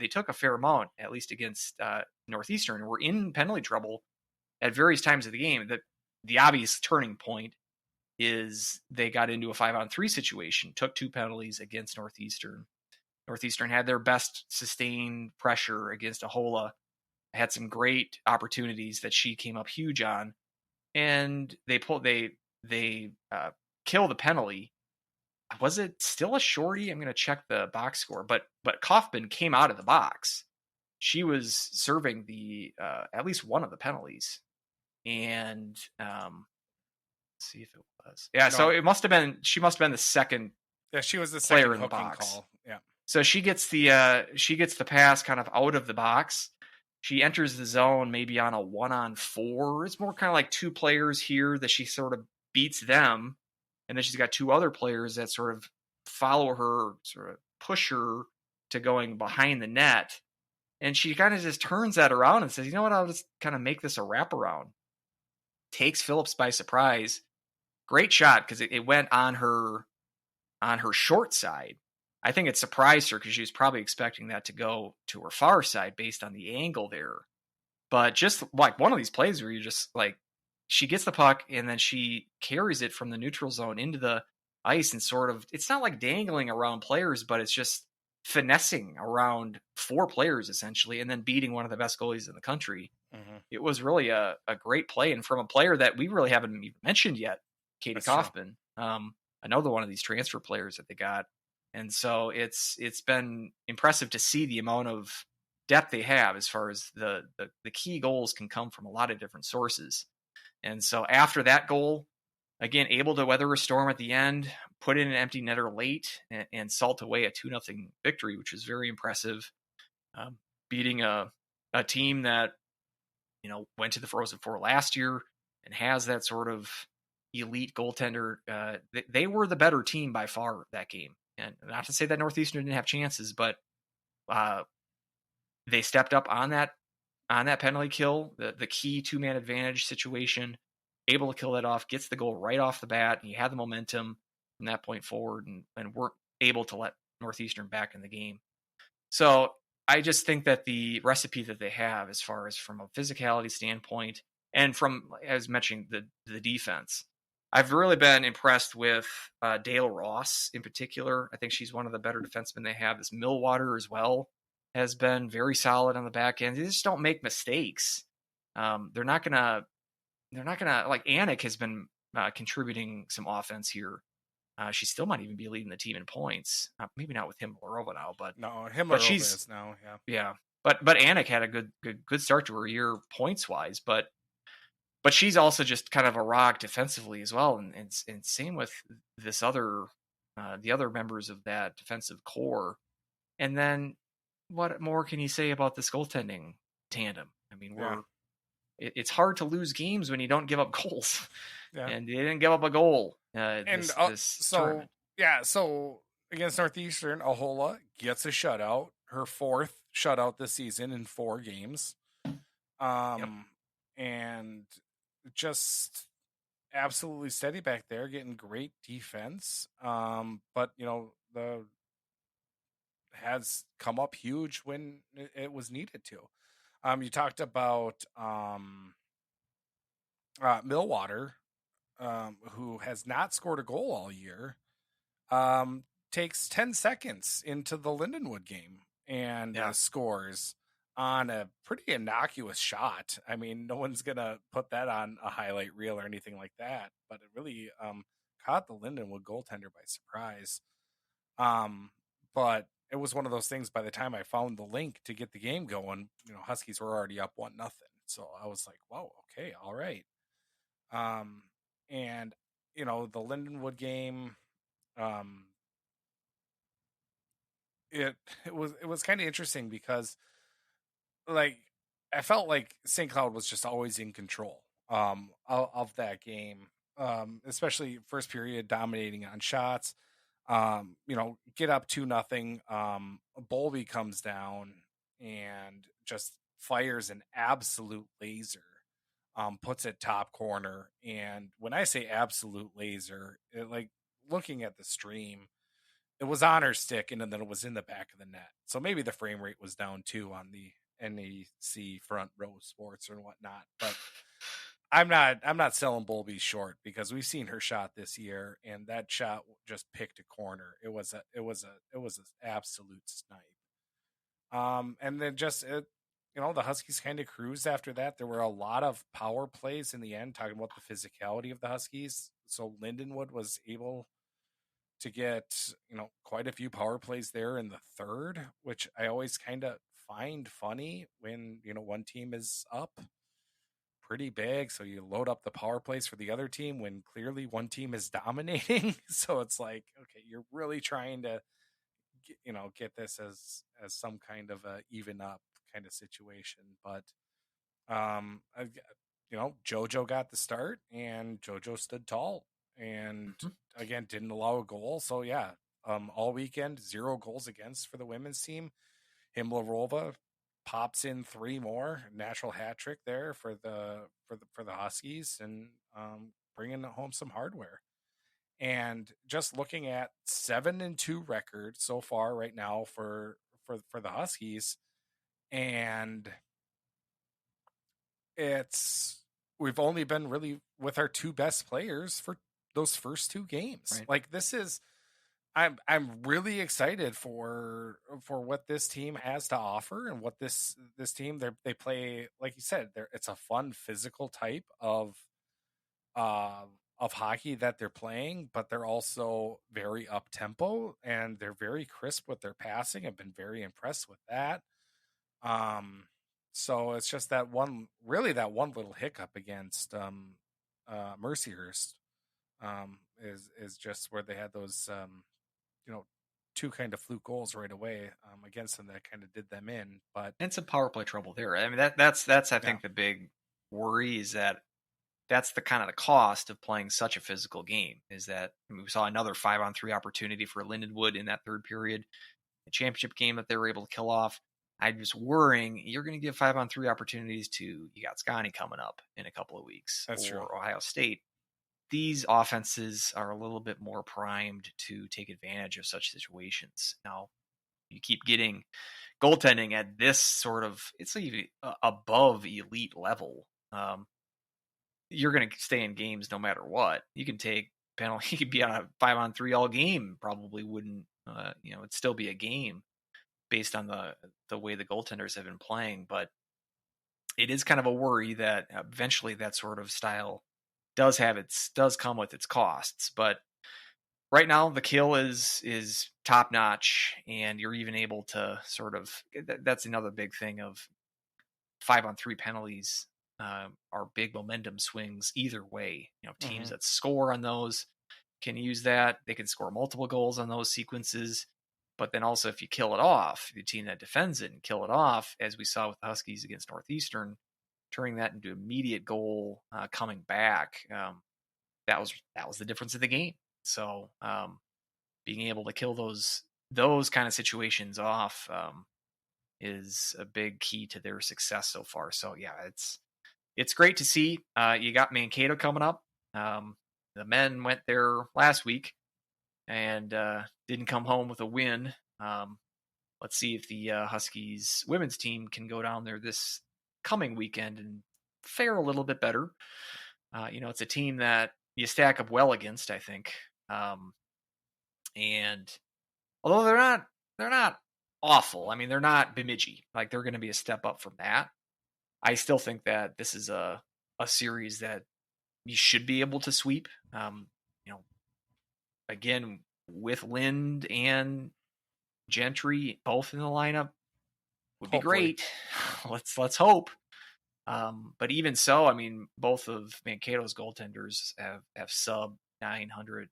[SPEAKER 3] took a fair amount, at least against Northeastern, and were in penalty trouble at various times of the game. The obvious turning point is they got into a 5-on-3 situation, took 2 penalties against Northeastern. Northeastern had their best sustained pressure against Ahola, had some great opportunities that she came up huge on, and they kill the penalty. Was it still a shorty? I'm going to check the box score, but Kaufman came out of the box. She was serving the at least one of the penalties, and let's see if it was. Yeah, no. So it must have been. She must have been the second.
[SPEAKER 2] Yeah, she was the
[SPEAKER 3] player
[SPEAKER 2] second
[SPEAKER 3] in the box.
[SPEAKER 2] Call. Yeah.
[SPEAKER 3] So she gets the pass kind of out of the box. She enters the zone maybe on a 1-on-4. It's more kind of like 2 players here that she sort of beats them, and then she's got 2 other players that sort of follow her, sort of push her to going behind the net. And she kind of just turns that around and says, you know what, I'll just kind of make this a wraparound. Takes Phillips by surprise. Great shot because it went on her short side. I think it surprised her because she was probably expecting that to go to her far side based on the angle there. But just like one of these plays where you just like, she gets the puck and then she carries it from the neutral zone into the ice and sort of, it's not like dangling around players, but it's just finessing around 4 players essentially, and then beating one of the best goalies in the country. Mm-hmm. It was really a great play, and from a player that we really haven't even mentioned yet, Katie Kaufman, another one of these transfer players that they got. And so it's been impressive to see the amount of depth they have as far as the key goals can come from a lot of different sources. And so after that goal, again, able to weather a storm at the end, put in an empty netter late, and salt away a 2-0 victory, which was very impressive. Beating a team that, went to the Frozen Four last year and has that sort of elite goaltender. They were the better team by far that game. And not to say that Northeastern didn't have chances, but they stepped up on that penalty kill, the key 2-man advantage situation, able to kill that off, gets the goal right off the bat, and you had the momentum from that point forward, and weren't able to let Northeastern back in the game. So I just think that the recipe that they have, as far as from a physicality standpoint, and from, as mentioned, the defense, I've really been impressed with Dale Ross in particular. I think she's one of the better defensemen they have. This Millwater as well has been very solid on the back end. They just don't make mistakes. They're not gonna like Anik has been contributing some offense here. She still might even be leading the team in points. Maybe not with Himlarova now, but
[SPEAKER 2] no, Himlarova is now.
[SPEAKER 3] Yeah. But Anik had a good start to her year points wise. But but she's also just kind of a rock defensively as well, and same with this other the other members of that defensive core. And then what more can you say about this goaltending tandem? I mean,
[SPEAKER 2] Yeah.
[SPEAKER 3] it's hard to lose games when you don't give up goals,
[SPEAKER 2] Yeah.
[SPEAKER 3] and they didn't give up a goal
[SPEAKER 2] And
[SPEAKER 3] this tournament.
[SPEAKER 2] so against Northeastern, Ahola gets a shutout, her 4th shutout this season in 4 games. And just absolutely steady back there, getting great defense. But the has come up huge when it was needed to. You talked about Millwater, who has not scored a goal all year, takes 10 seconds into the Lindenwood game and scores on a pretty innocuous shot. I mean, no one's going to put that on a highlight reel or anything like that, but it really caught the Lindenwood goaltender by surprise. But it was one of those things, by the time I found the link to get the game going, Huskies were already up 1-0. So I was like, whoa, okay, all right. And the Lindenwood game, it was kind of interesting because, like, I felt like St. Cloud was just always in control of that game, especially first period, dominating on shots. Get up 2-0. Bowlby comes down and just fires an absolute laser. Puts it top corner, and when I say absolute laser, like, looking at the stream, it was on her stick, and then it was in the back of the net. So maybe the frame rate was down too on the NEC front row sports or whatnot. But I'm not selling Bowlby short, because we've seen her shot this year, and that shot just picked a corner. It was an absolute snipe. And then just the Huskies kind of cruised after that. There were a lot of power plays in the end, talking about the physicality of the Huskies. So Lindenwood was able to get, quite a few power plays there in the third, which I always kind of find funny when, one team is up pretty big. So you load up the power plays for the other team when clearly one team is dominating. So it's like, okay, you're really trying to get this as some kind of a even up kind of situation. But JoJo got the start, and JoJo stood tall, and again didn't allow a goal. So yeah, all weekend 0 goals against for the women's team. Himlarova pops in 3 more, natural hat trick there for the Huskies, and bringing home some hardware. And just looking at 7-2 record so far right now for the Huskies, and we've only been really with our 2 best players for those first 2 games.
[SPEAKER 3] Right.
[SPEAKER 2] Like, this is, I'm really excited for what this team has to offer, and what this team they play. Like you said, it's a fun physical type of hockey that they're playing, but they're also very up tempo, and they're very crisp with their passing. I've been very impressed with that. So it's just that one little hiccup against Mercyhurst is just where they had those 2 kind of fluke goals right away against them that kind of did them in. But
[SPEAKER 3] And some power play trouble there. I mean, that's I think the big worry is that's the kind of the cost of playing such a physical game, is that, I mean, we saw another 5-on-3 opportunity for Lindenwood in that third period, the championship game that they were able to kill off. I'm just worrying you're going to give 5-on-3 opportunities to, you got Scotty coming up in a couple of weeks,
[SPEAKER 2] That's true.
[SPEAKER 3] Ohio State. These offenses are a little bit more primed to take advantage of such situations. Now, you keep getting goaltending at this sort of, it's even above elite level. You're going to stay in games no matter what. You can take penalty. You could be on a 5-on-3 all game. Probably wouldn't, it'd still be a game based on the way the goaltenders have been playing. But it is kind of a worry that eventually that sort of style does come with its costs. But right now the kill is top notch, and you're even able to sort of, that's another big thing of 5-on-3 penalties are big momentum swings either way. Teams that score on those can use that. They can score multiple goals on those sequences. But then also, if you kill it off, the team that defends it and kill it off, as we saw with the Huskies against Northeastern, turning that into immediate goal, coming back, that was the difference of the game. So being able to kill those kind of situations off is a big key to their success so far. So yeah, it's great to see. You got Mankato coming up. The men went there last week and didn't come home with a win. Let's see if the Huskies women's team can go down there this coming weekend and fare a little bit better. It's a team that you stack up well against, I think. And although they're not awful. I mean, they're not Bemidji. Like, they're going to be a step up from that. I still think that this is a series that you should be able to sweep. Again, with Lind and Gentry both in the lineup would be great. Let's hope. But even so, I mean, both of Mankato's goaltenders have sub 900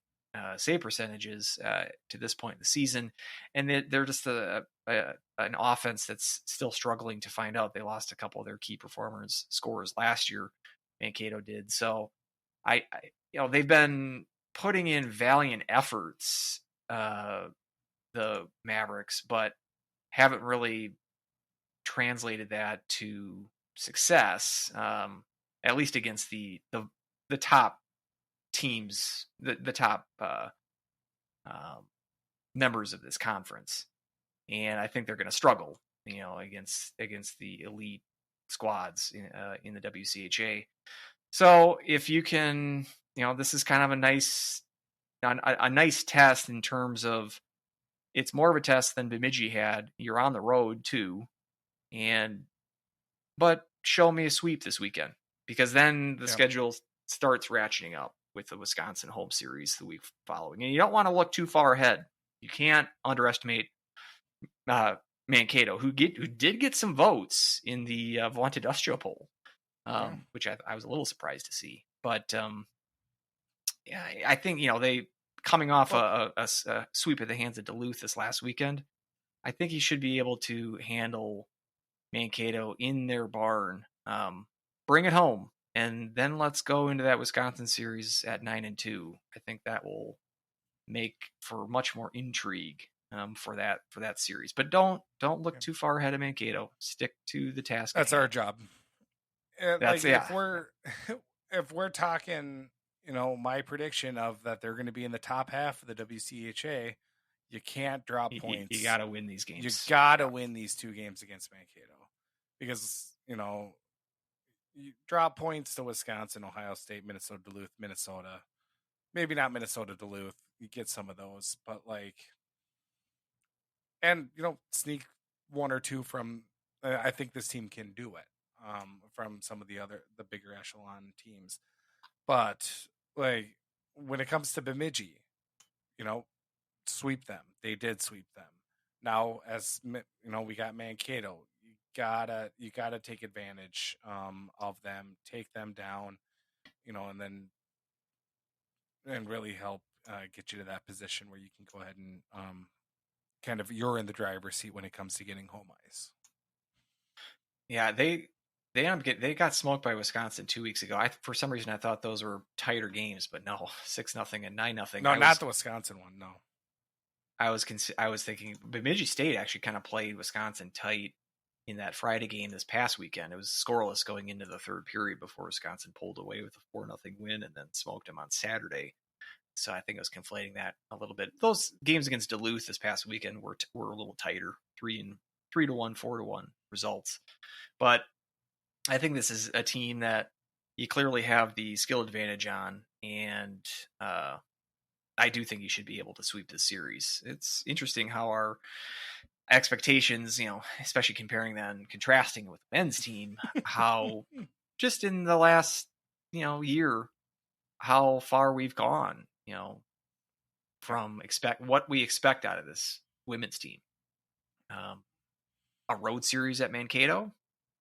[SPEAKER 3] save percentages to this point in the season, and they're just an offense that's still struggling to find out. They lost a couple of their key scorers last year. Mankato did. So I they've been putting in valiant efforts, the Mavericks, but haven't really translated that to success, at least against the top teams, the top members of this conference. And I think they're going to struggle, against the elite squads in the WCHA. So if you can, this is kind of a nice test in terms of, it's more of a test than Bemidji had. You're on the road too, but show me a sweep this weekend, because then the schedule starts ratcheting up with the Wisconsin home series the week following, and you don't want to look too far ahead. You can't underestimate Mankato, who did get some votes in the Vaunted Industrial poll, which I was a little surprised to see. But I think they coming off a sweep at the hands of Duluth this last weekend. I think he should be able to handle Mankato in their barn, bring it home, and then let's go into that Wisconsin series at 9-2. I think that will make for much more intrigue for that series. But don't look too far ahead of Mankato. Stick to the task.
[SPEAKER 2] That's our job.
[SPEAKER 3] That's
[SPEAKER 2] if we're talking, my prediction of that they're going to be in the top half of the WCHA. You can't drop points.
[SPEAKER 3] You got to win these games.
[SPEAKER 2] You got to win these 2 games against Mankato, because you drop points to Wisconsin, Ohio State, Minnesota, Duluth, Minnesota. Maybe not Minnesota, Duluth. You get some of those, but and sneak 1 or 2 from. I think this team can do it from some of the bigger echelon teams, but when it comes to Bemidji, sweep them. They did sweep them. Now, as we got Mankato. You gotta take advantage of them, take them down, and really help get you to that position where you can go ahead and kind of you're in the driver's seat when it comes to getting home ice.
[SPEAKER 3] Yeah, they got smoked by Wisconsin 2 weeks ago. For some reason I thought those were tighter games, but no, 6-0 and 9-0.
[SPEAKER 2] No, not the Wisconsin one. No,
[SPEAKER 3] I was thinking Bemidji State actually kind of played Wisconsin tight in that Friday game this past weekend. It was scoreless going into the third period before Wisconsin pulled away with a 4-0 win and then smoked them on Saturday. So I think I was conflating that a little bit. Those games against Duluth this past weekend were a little tighter, 3-1, 4-1 results. But I think this is a team that you clearly have the skill advantage on, and I do think you should be able to sweep this series. It's interesting how our expectations, especially comparing that and contrasting with the men's team, how just in the last, year, how far we've gone, from what we expect out of this women's team. A road series at Mankato.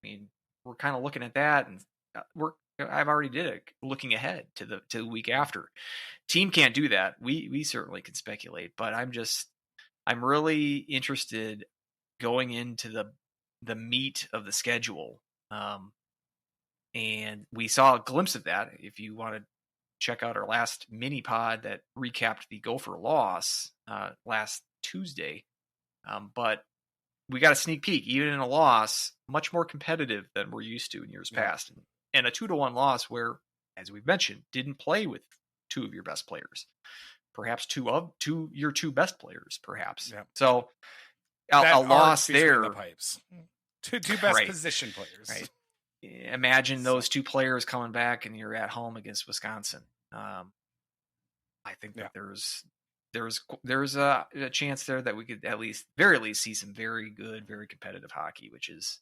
[SPEAKER 3] I mean, we're kind of looking at that and I've already did it looking ahead to the week after. Team can't do that. We certainly can speculate, but I'm really interested going into the meat of the schedule. And we saw a glimpse of that. If you want to check out our last mini pod that recapped the Gopher loss last Tuesday. But we got a sneak peek, even in a loss, much more competitive than we're used to in years past. And a 2-1 loss where, as we've mentioned, didn't play with two of your best players. Perhaps your two best players, perhaps.
[SPEAKER 2] Yep.
[SPEAKER 3] So a loss there.
[SPEAKER 2] The pipes. Two best
[SPEAKER 3] Right.
[SPEAKER 2] position players.
[SPEAKER 3] Right. Imagine those two players coming back and you're at home against Wisconsin. I think that there's a chance there that we could very least see some very good, very competitive hockey, which is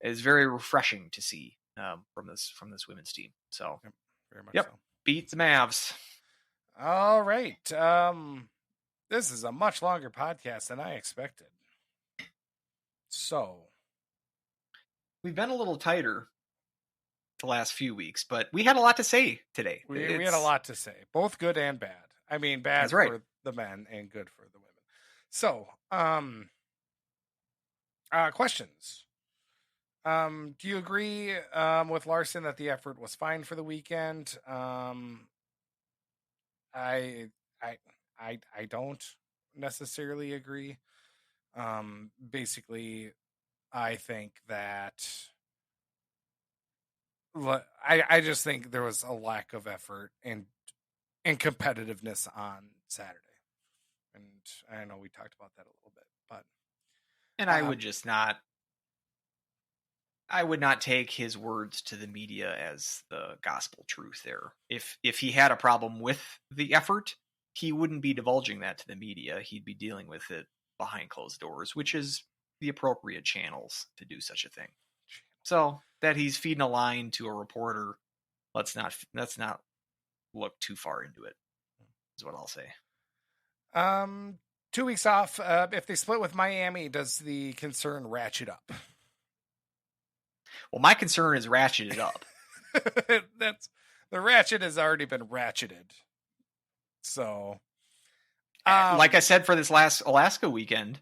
[SPEAKER 3] very refreshing to see from this women's team. So
[SPEAKER 2] very much so.
[SPEAKER 3] Beat the Mavs.
[SPEAKER 2] All right. This is a much longer podcast than I expected. So
[SPEAKER 3] we've been a little tighter the last few weeks, but we had a lot to say today.
[SPEAKER 2] We had a lot to say, both good and bad. I mean, bad for the men and good for the women. So, questions. Do you agree with Larson that the effort was fine for the weekend? I don't necessarily agree. Basically, I think that I just think there was a lack of effort and competitiveness on Saturday. And I know we talked about that a little bit, but
[SPEAKER 3] I would not take his words to the media as the gospel truth there. If he had a problem with the effort, he wouldn't be divulging that to the media. He'd be dealing with it behind closed doors, which is the appropriate channels to do such a thing. So that he's feeding a line to a reporter, let's not look too far into it, is what I'll say.
[SPEAKER 2] 2 weeks off. If they split with Miami, does the concern ratchet up?
[SPEAKER 3] Well, my concern is ratcheted up.
[SPEAKER 2] The ratchet has already been ratcheted. So,
[SPEAKER 3] like I said for this last Alaska weekend,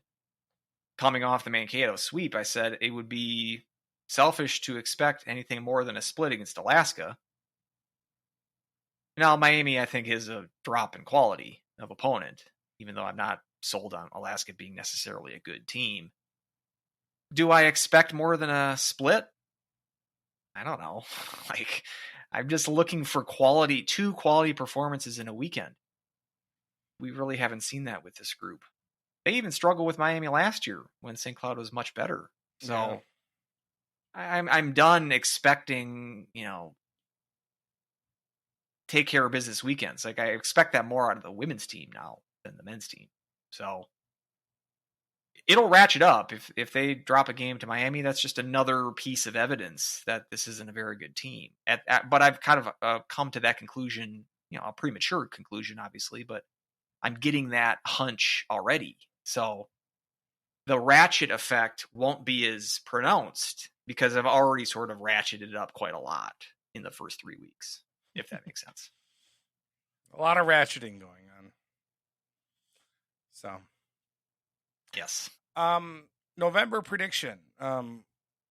[SPEAKER 3] coming off the Mankato sweep, I said it would be selfish to expect anything more than a split against Alaska. Now, Miami, I think, is a drop in quality of opponent, even though I'm not sold on Alaska being necessarily a good team. Do I expect more than a split? I don't know. I'm just looking for two quality performances in a weekend. We really haven't seen that with this group. They even struggled with Miami last year when St. Cloud was much better. So I'm done expecting, take care of business weekends. I expect that more out of the women's team now than the men's team. So it'll ratchet up if they drop a game to Miami. That's just another piece of evidence that this isn't a very good team. But I've kind of come to that conclusion, a premature conclusion, obviously, but I'm getting that hunch already. So the ratchet effect won't be as pronounced because I've already sort of ratcheted it up quite a lot in the first 3 weeks, if that makes sense.
[SPEAKER 2] A lot of ratcheting going on. So,
[SPEAKER 3] yes.
[SPEAKER 2] November prediction.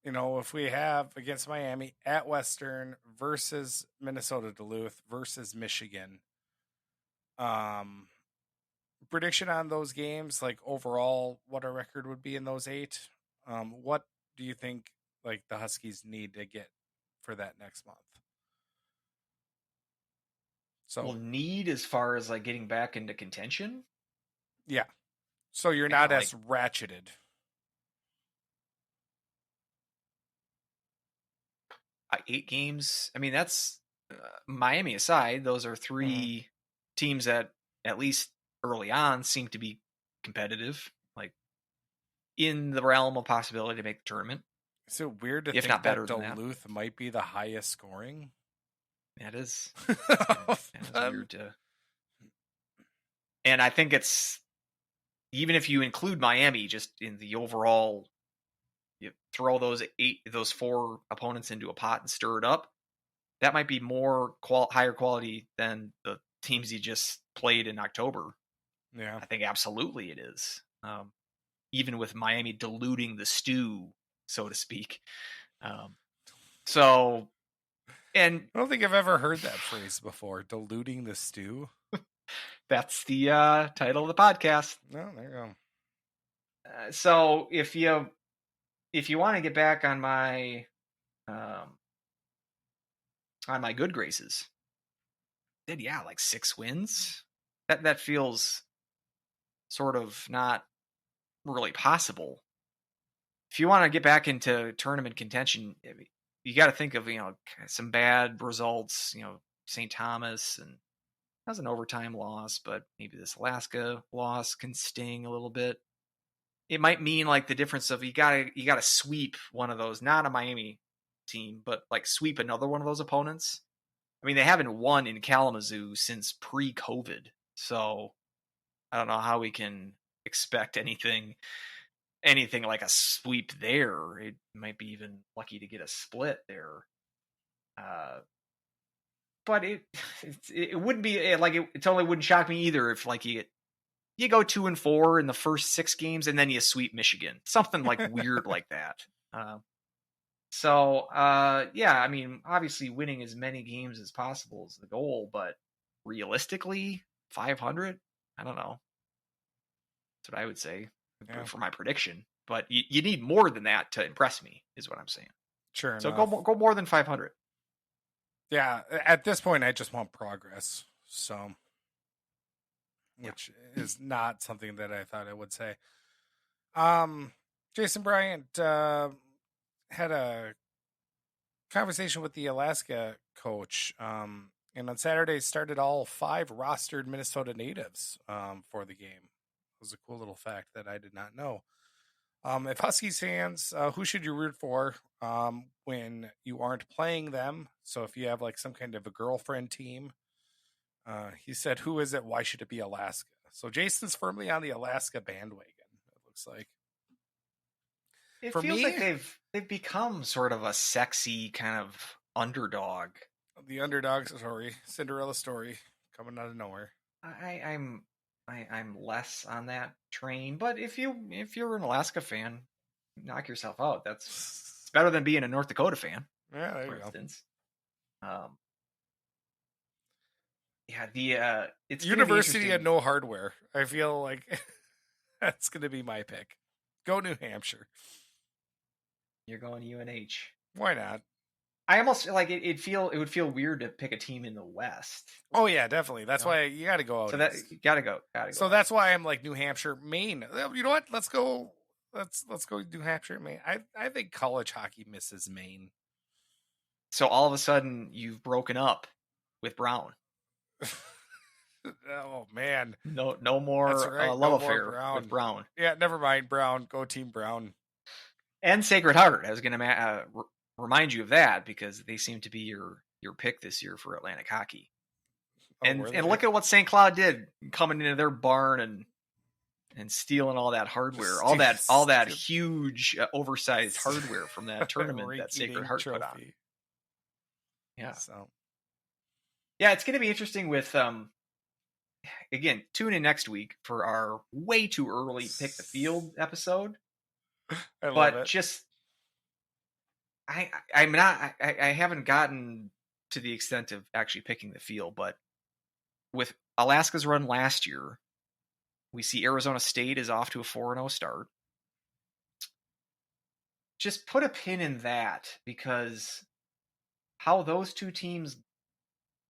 [SPEAKER 2] If we have against Miami at Western versus Minnesota Duluth versus Michigan, prediction on those games, like overall what our record would be in those 8. What do you think the Huskies need to get for that next month? So
[SPEAKER 3] need as far as getting back into contention?
[SPEAKER 2] Yeah. So you're not as ratcheted.
[SPEAKER 3] Eight games. I mean, that's Miami aside. Those are 3 teams that at least early on seem to be competitive, in the realm of possibility to make the tournament.
[SPEAKER 2] Is it weird to
[SPEAKER 3] if
[SPEAKER 2] think
[SPEAKER 3] not better
[SPEAKER 2] that Duluth might be the highest scoring?
[SPEAKER 3] That is. That is weird to. And I think it's, even if you include Miami, just in the overall, you throw those 4 opponents into a pot and stir it up, that might be more higher quality than the teams you just played in October.
[SPEAKER 2] Yeah.
[SPEAKER 3] I think absolutely it is. Even with Miami diluting the stew, so to speak. So, and
[SPEAKER 2] I don't think I've ever heard that phrase before. Diluting the stew.
[SPEAKER 3] that's the title of the podcast.
[SPEAKER 2] No, there you go.
[SPEAKER 3] So if you want to get back on my good graces, then yeah, like 6 wins. That feels sort of not really possible. If you want to get back into tournament contention, you got to think of, some bad results, St. Thomas, and that was an overtime loss, but maybe this Alaska loss can sting a little bit. It might mean like the difference of you gotta sweep one of those, not a Miami team, but like sweep another one of those opponents. I mean, they haven't won in Kalamazoo since pre-COVID, so I don't know how we can expect anything like a sweep there. It might be even lucky to get a split there. But it wouldn't be like it totally wouldn't shock me either if like you go 2-4 in the first 6 games and then you sweep Michigan, something like weird like that. Yeah, I mean, obviously winning as many games as possible is the goal, but realistically, 500, I don't know. That's what I would say for my prediction. But you need more than that to impress me, is what I'm saying.
[SPEAKER 2] Sure.
[SPEAKER 3] So
[SPEAKER 2] enough.
[SPEAKER 3] go more than 500.
[SPEAKER 2] Yeah, at this point, I just want progress. So, which is not something that I thought I would say. Jason Bryant had a conversation with the Alaska coach, and on Saturday started all 5 rostered Minnesota natives for the game. It was a cool little fact that I did not know. If Huskies fans, who should you root for when you aren't playing them? So if you have like some kind of a girlfriend team, he said, who is it? Why should it be Alaska? So Jason's firmly on the Alaska bandwagon, it looks like.
[SPEAKER 3] It feels like they've become sort of a sexy kind of underdog.
[SPEAKER 2] The underdog story, Cinderella story, coming out of nowhere.
[SPEAKER 3] I'm less on that train, but if you're an Alaska fan, knock yourself out. It's better than being a North Dakota fan.
[SPEAKER 2] Yeah, there
[SPEAKER 3] for
[SPEAKER 2] you
[SPEAKER 3] instance. Yeah, it's
[SPEAKER 2] University of No Hardware. I feel like that's going to be my pick. Go New Hampshire.
[SPEAKER 3] You're going UNH.
[SPEAKER 2] Why not?
[SPEAKER 3] I almost like it. It would feel weird to pick a team in the West.
[SPEAKER 2] Oh yeah, definitely. That's why you got to go out.
[SPEAKER 3] So that gotta go.
[SPEAKER 2] So that's why I'm like New Hampshire, Maine. You know what? Let's go. Let's go New Hampshire, Maine. I think college hockey misses Maine.
[SPEAKER 3] So all of a sudden you've broken up with Brown.
[SPEAKER 2] Oh man,
[SPEAKER 3] no more
[SPEAKER 2] right.
[SPEAKER 3] love affair with Brown.
[SPEAKER 2] Yeah, never mind. Brown, go Team Brown.
[SPEAKER 3] And Sacred Heart. I was going to remind you of that because they seem to be your pick this year for Atlantic hockey. And look at what St. Cloud did, coming into their barn and stealing all that hardware, all that huge oversized hardware from that tournament that Sacred Heart put on. Yeah.
[SPEAKER 2] So. Yeah,
[SPEAKER 3] it's going to be interesting with again, tune in next week for our way too early pick the field episode.
[SPEAKER 2] I love it.
[SPEAKER 3] Just I haven't gotten to the extent of actually picking the field, but with Alaska's run last year, we see Arizona State is off to a 4-0 start. Just put a pin in that, because how those two teams,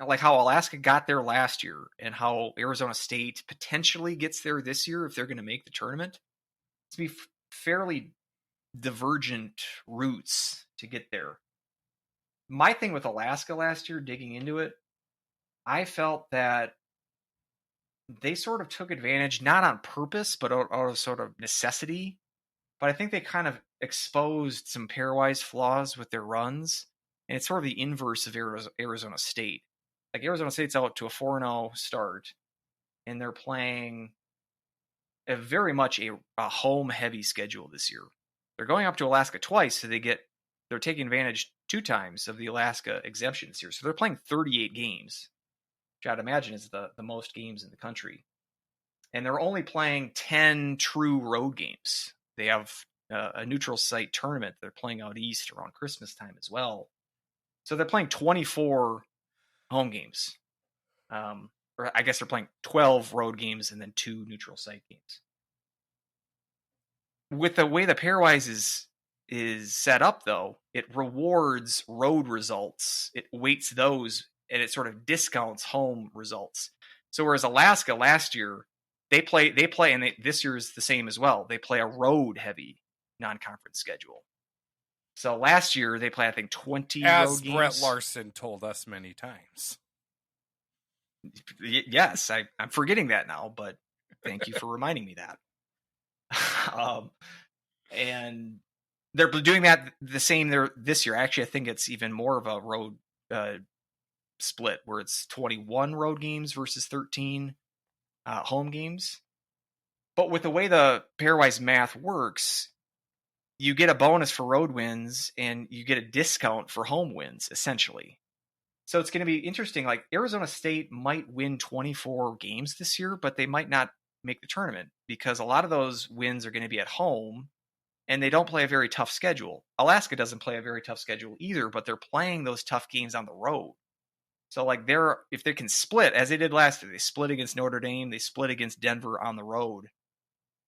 [SPEAKER 3] like how Alaska got there last year and how Arizona State potentially gets there this year if they're going to make the tournament, it's be fairly divergent routes to get there. My thing with Alaska last year, digging into it, I felt that they sort of took advantage, not on purpose, but out of sort of necessity. But I think they kind of exposed some pairwise flaws with their runs. And it's sort of the inverse of Arizona State. Like Arizona State's out to a 4-0 start, and they're playing very much a home-heavy schedule this year. They're going up to Alaska twice, so they're taking advantage 2 times of the Alaska exemption this year. So they're playing 38 games, which I'd imagine is the most games in the country. And they're only playing 10 true road games. They have a neutral site tournament they're playing out east around Christmas time as well. So they're playing 24 home games. Or I guess they're playing 12 road games and then 2 neutral site games. With the way the pairwise is set up, though, it rewards road results. It weights those, and it sort of discounts home results. So whereas Alaska last year, they play, and this year is the same as well. They play a road-heavy non-conference schedule. So last year they play, I think, 20
[SPEAKER 2] As
[SPEAKER 3] road games.
[SPEAKER 2] Brett Larson told us many times.
[SPEAKER 3] Yes, I'm forgetting that now, but thank you for reminding me that. And they're doing that the same there this year. Actually, I think it's even more of a road split where it's 21 road games versus 13 home games. But with the way the pairwise math works, you get a bonus for road wins and you get a discount for home wins, essentially. So it's going to be interesting. Like Arizona State might win 24 games this year, but they might not make the tournament because a lot of those wins are going to be at home and they don't play a very tough schedule. Alaska doesn't play a very tough schedule either, but they're playing those tough games on the road. So like if they can split as they did last year, they split against Notre Dame, they split against Denver on the road.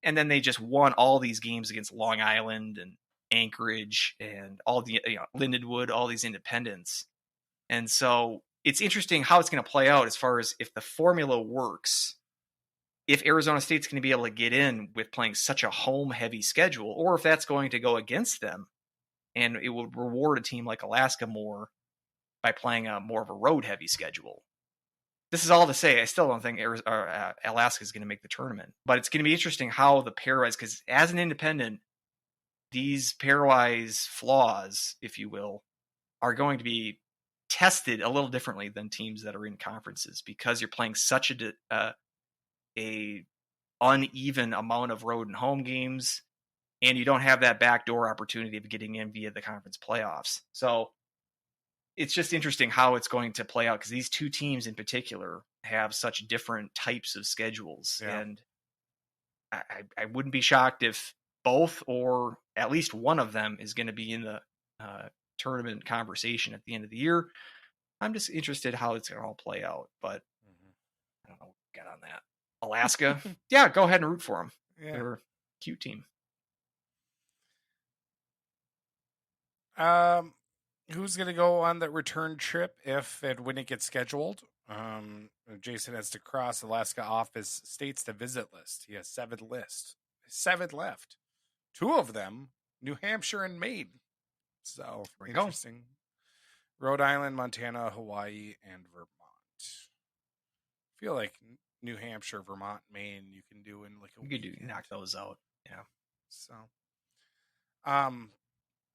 [SPEAKER 3] And then they just won all these games against Long Island and Anchorage and all the Lindenwood, all these independents. And so it's interesting how it's going to play out as far as if the formula works, if Arizona State's going to be able to get in with playing such a home-heavy schedule, or if that's going to go against them and it will reward a team like Alaska more by playing a more of a road-heavy schedule. This is all to say, I still don't think Alaska is going to make the tournament. But it's going to be interesting how the pairwise, because as an independent, these pairwise flaws, if you will, are going to be tested a little differently than teams that are in conferences because you're playing such a uneven amount of road and home games, and you don't have that backdoor opportunity of getting in via the conference playoffs. So it's just interesting how it's going to play out because these two teams in particular have such different types of schedules. Yeah. And I wouldn't be shocked if both or at least one of them is going to be in the tournament conversation at the end of the year. I'm just interested how it's going to all play out, but I don't know what we got on that. Alaska, yeah, go ahead and root for them. Yeah. They're a cute team.
[SPEAKER 2] Who's going to go on that return trip if and when it gets scheduled? Jason has to cross Alaska off his states to visit list. He has 7 left. 2 of them, New Hampshire and Maine. So interesting. Rhode Island, Montana, Hawaii, and Vermont. I feel like New Hampshire, Vermont, Maine, you can do in like a week.
[SPEAKER 3] You knock those out. Yeah.
[SPEAKER 2] So, I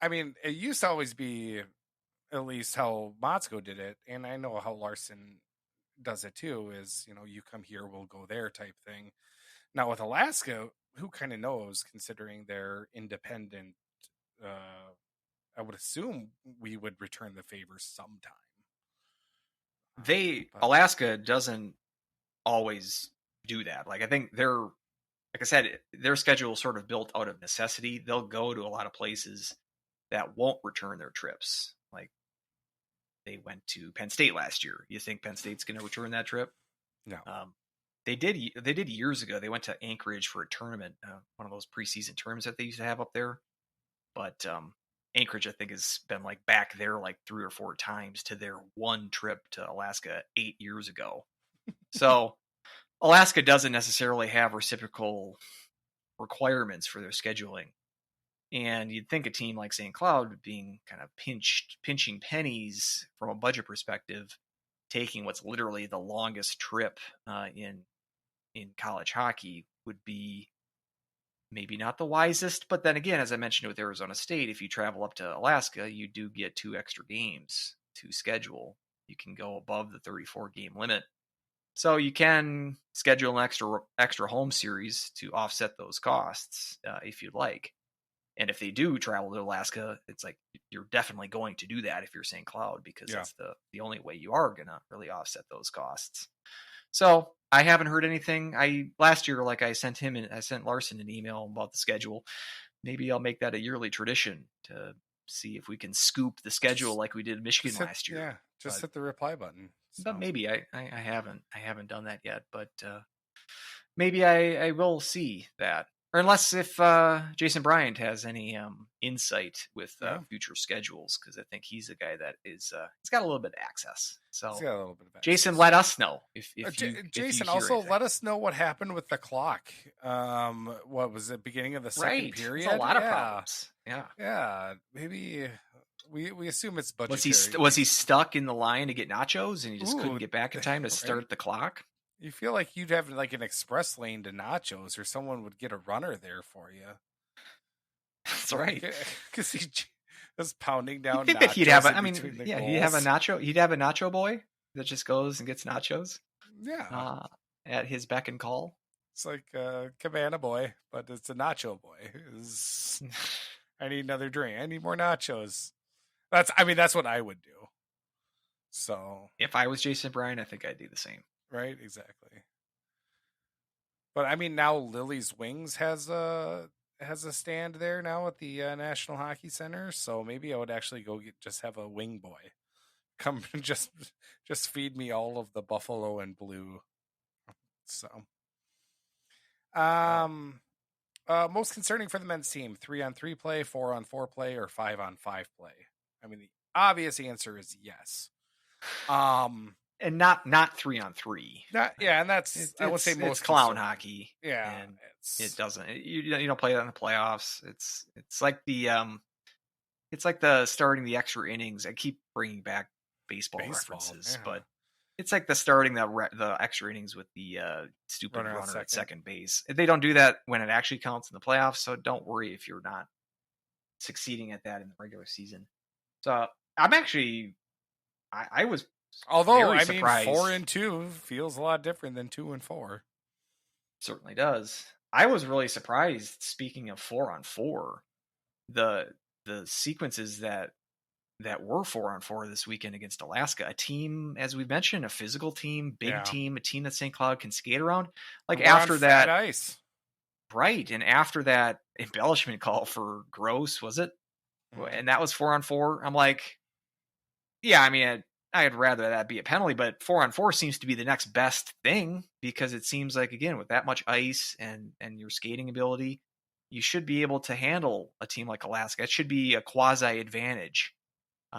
[SPEAKER 2] mean, it used to always be at least how Motzko did it, and I know how Larson does it too, is, you come here, we'll go there type thing. Now with Alaska, who kind of knows, considering they're independent, I would assume we would return the favor sometime.
[SPEAKER 3] Alaska doesn't always do that. Like I think like I said, their schedule is sort of built out of necessity. They'll go to a lot of places that won't return their trips. Like they went to Penn State last year. You think Penn State's going to return that trip?
[SPEAKER 2] No.
[SPEAKER 3] They did years ago. They went to Anchorage for a tournament, one of those preseason tournaments that they used to have up there. But Anchorage, I think, has been like back there like 3 or 4 times to their one trip to Alaska 8 years ago. So Alaska doesn't necessarily have reciprocal requirements for their scheduling. And you'd think a team like St. Cloud being kind of pinching pennies from a budget perspective, taking what's literally the longest trip in college hockey would be maybe not the wisest. But then again, as I mentioned with Arizona State, if you travel up to Alaska, you do get 2 extra games to schedule. You can go above the 34 game limit. So you can schedule an extra home series to offset those costs if you'd like. And if they do travel to Alaska, it's like you're definitely going to do that if you're St. Cloud, because that's the only way you are gonna really offset those costs. So I haven't heard anything. Last year, like I sent Larson an email about the schedule. Maybe I'll make that a yearly tradition to see if we can scoop the schedule like we did Michigan last year.
[SPEAKER 2] Yeah, just hit the reply button. So.
[SPEAKER 3] But maybe I haven't done that yet. But maybe I will see that. Or unless if Jason Bryant has any insight with future schedules, because I think he's a guy that is he's got a little bit of access. So
[SPEAKER 2] he's got a little bit of access.
[SPEAKER 3] Jason, let us know if
[SPEAKER 2] Jason
[SPEAKER 3] you
[SPEAKER 2] also
[SPEAKER 3] anything.
[SPEAKER 2] Let us know what happened with the clock. What was it? Beginning of the second period.
[SPEAKER 3] There's a lot of problems.
[SPEAKER 2] Yeah. Maybe we assume it's budgetary.
[SPEAKER 3] Was he stuck in the line to get nachos and he just couldn't get back in time to start the clock?
[SPEAKER 2] You feel like you'd have like an express lane to nachos, or someone would get a runner there for you.
[SPEAKER 3] That's right.
[SPEAKER 2] Because he was pounding down.
[SPEAKER 3] You think that he'd have a nacho. He'd have a nacho boy that just goes and gets nachos.
[SPEAKER 2] Yeah.
[SPEAKER 3] At his beck and call.
[SPEAKER 2] It's like a cabana boy, but it's a nacho boy. I need another drink. I need more nachos. That's what I would do. So
[SPEAKER 3] if I was Jason Bryant, I think I'd do the same.
[SPEAKER 2] Right, exactly. But I mean, now Lily's Wings has a stand there now at the National Hockey Center, so maybe I would actually go just have a wing boy come just feed me all of the buffalo and blue. So, most concerning for the men's team: 3-on-3 play, 4-on-4 play, or 5-on-5 play. I mean, the obvious answer is yes.
[SPEAKER 3] And not 3-on-3.
[SPEAKER 2] And that's I would say most
[SPEAKER 3] clown hockey.
[SPEAKER 2] Yeah,
[SPEAKER 3] and it doesn't. You don't play that in the playoffs. It's like the starting the extra innings. I keep bringing back baseball references, but it's like the starting the extra innings with the stupid runner at second base. They don't do that when it actually counts in the playoffs, so don't worry if you're not succeeding at that in the regular season. So I'm actually, I was.
[SPEAKER 2] Although, I mean, 4-2 feels a lot different than 2-4.
[SPEAKER 3] Certainly does. I was really surprised, speaking of 4-on-4, the sequences that were 4-on-4 this weekend against Alaska. A team, as we mentioned, a physical team, big team, a team that St. Cloud can skate around. Like after that,
[SPEAKER 2] ice.
[SPEAKER 3] Right, and after that embellishment call for Gross, was it? And that was 4-on-4. I'm like, yeah, I mean, I'd rather that be a penalty, but 4-on-4 seems to be the next best thing, because it seems like, again, with that much ice and your skating ability, you should be able to handle a team like Alaska. It should be a quasi advantage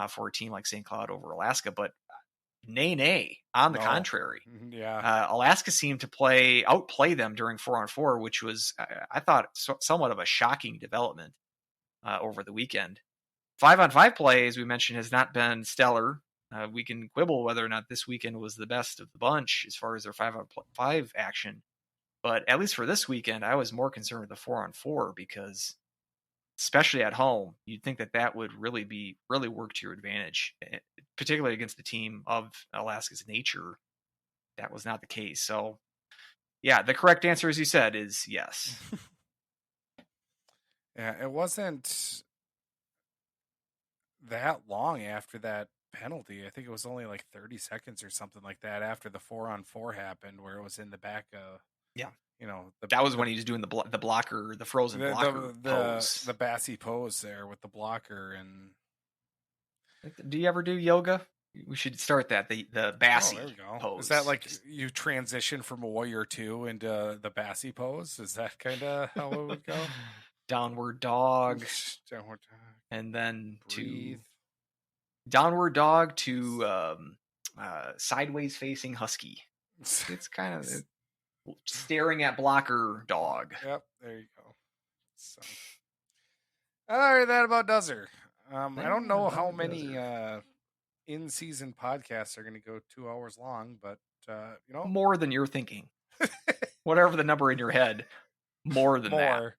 [SPEAKER 3] for a team like St. Cloud over Alaska, but nay. On the contrary, Alaska seemed to outplay them during 4-on-4, which was, I thought, somewhat of a shocking development over the weekend. 5-on-5 play, as we mentioned, has not been stellar. We can quibble whether or not this weekend was the best of the bunch as far as their 5-on-5 action. But at least for this weekend, I was more concerned with the 4-on-4, because especially at home, you'd think that would really work to your advantage, particularly against a team of Alaska's nature. That was not the case. So, yeah, the correct answer, as you said, is yes.
[SPEAKER 2] Yeah, it wasn't that long after that penalty. I think it was only like 30 seconds or something like that after the 4-on-4 happened, where it was in the back of
[SPEAKER 3] that was when he was doing the blocker, the frozen blocker pose,
[SPEAKER 2] the Bassy pose there with the blocker. And
[SPEAKER 3] do you ever do yoga? We should start that the Bassy pose.
[SPEAKER 2] Is that like you transition from Warrior 2 into the Bassy pose? Is that kind of how it would go?
[SPEAKER 3] Downward dog, and then
[SPEAKER 2] breathe.
[SPEAKER 3] To downward dog to sideways facing husky. It's kind of staring at blocker dog.
[SPEAKER 2] Yep, there you go. So, all right, that about does her. I don't know how many in-season podcasts are going to go 2 hours long, but
[SPEAKER 3] more than you're thinking. Whatever the number in your head, more than that.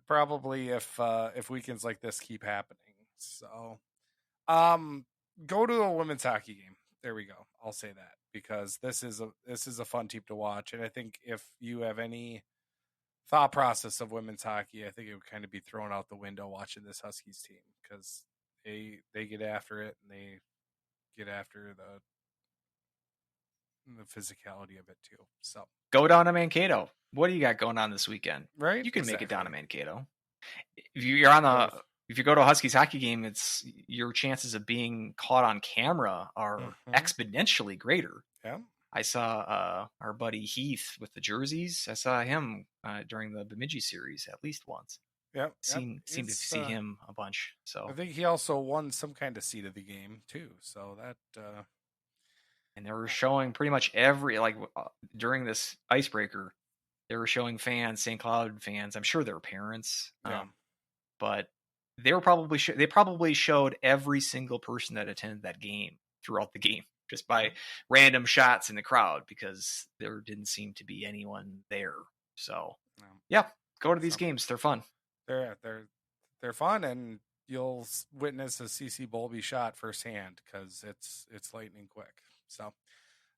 [SPEAKER 2] Probably if weekends like this keep happening. So, go to a women's hockey game. There we go. I'll say that, because this is a fun team to watch, and I think if you have any thought process of women's hockey, I think it would kind of be thrown out the window watching this Huskies team, because they get after it, and they get after the physicality of it too. So
[SPEAKER 3] Go down to Mankato. What do you got going on this weekend?
[SPEAKER 2] right,
[SPEAKER 3] You can make
[SPEAKER 2] exactly.
[SPEAKER 3] it down to Mankato. If you're on the if you go to a Huskies hockey game, it's your chances of being caught on camera are exponentially greater.
[SPEAKER 2] Yeah.
[SPEAKER 3] I saw our buddy Heath with the jerseys. I saw him during the Bemidji series at least once.
[SPEAKER 2] Yep.
[SPEAKER 3] Seemed to see him a bunch. So
[SPEAKER 2] I think he also won some kind of seat of the game too. So that
[SPEAKER 3] and they were showing pretty much during this icebreaker, they were showing fans, St. Cloud fans. I'm sure their parents, but they were they probably showed every single person that attended that game throughout the game, just by random shots in the crowd, because there didn't seem to be anyone there. So yeah, go to these games. They're fun.
[SPEAKER 2] They're fun, and you'll witness a CC Bowlby shot firsthand, because it's lightning quick. So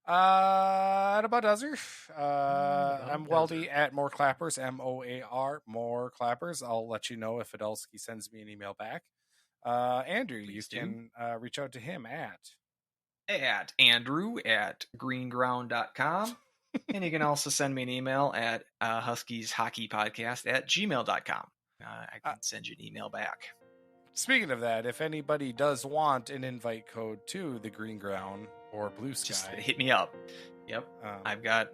[SPEAKER 2] that about does her. I'm Weldie at More Clappers, MOAR, More Clappers. I'll let you know if Adelsky sends me an email back. Andrew,
[SPEAKER 3] Please
[SPEAKER 2] you can reach out to him at
[SPEAKER 3] Andrew at greenground.com. And you can also send me an email at huskieshockeypodcast@gmail.com. I can send you an email back.
[SPEAKER 2] Speaking of that, if anybody does want an invite code to the Green Ground or Blue Sky,
[SPEAKER 3] just hit me up. Yep, I've got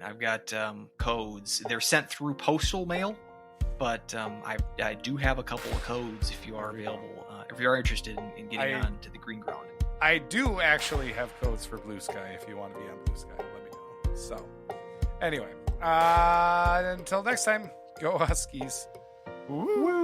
[SPEAKER 3] codes. They're sent through postal mail, but I do have a couple of codes if you are available. If you are interested in getting on to the Green Ground.
[SPEAKER 2] I do actually have codes for Blue Sky. If you want to be on Blue Sky, let me know. So, anyway, until next time, go Huskies. Woo!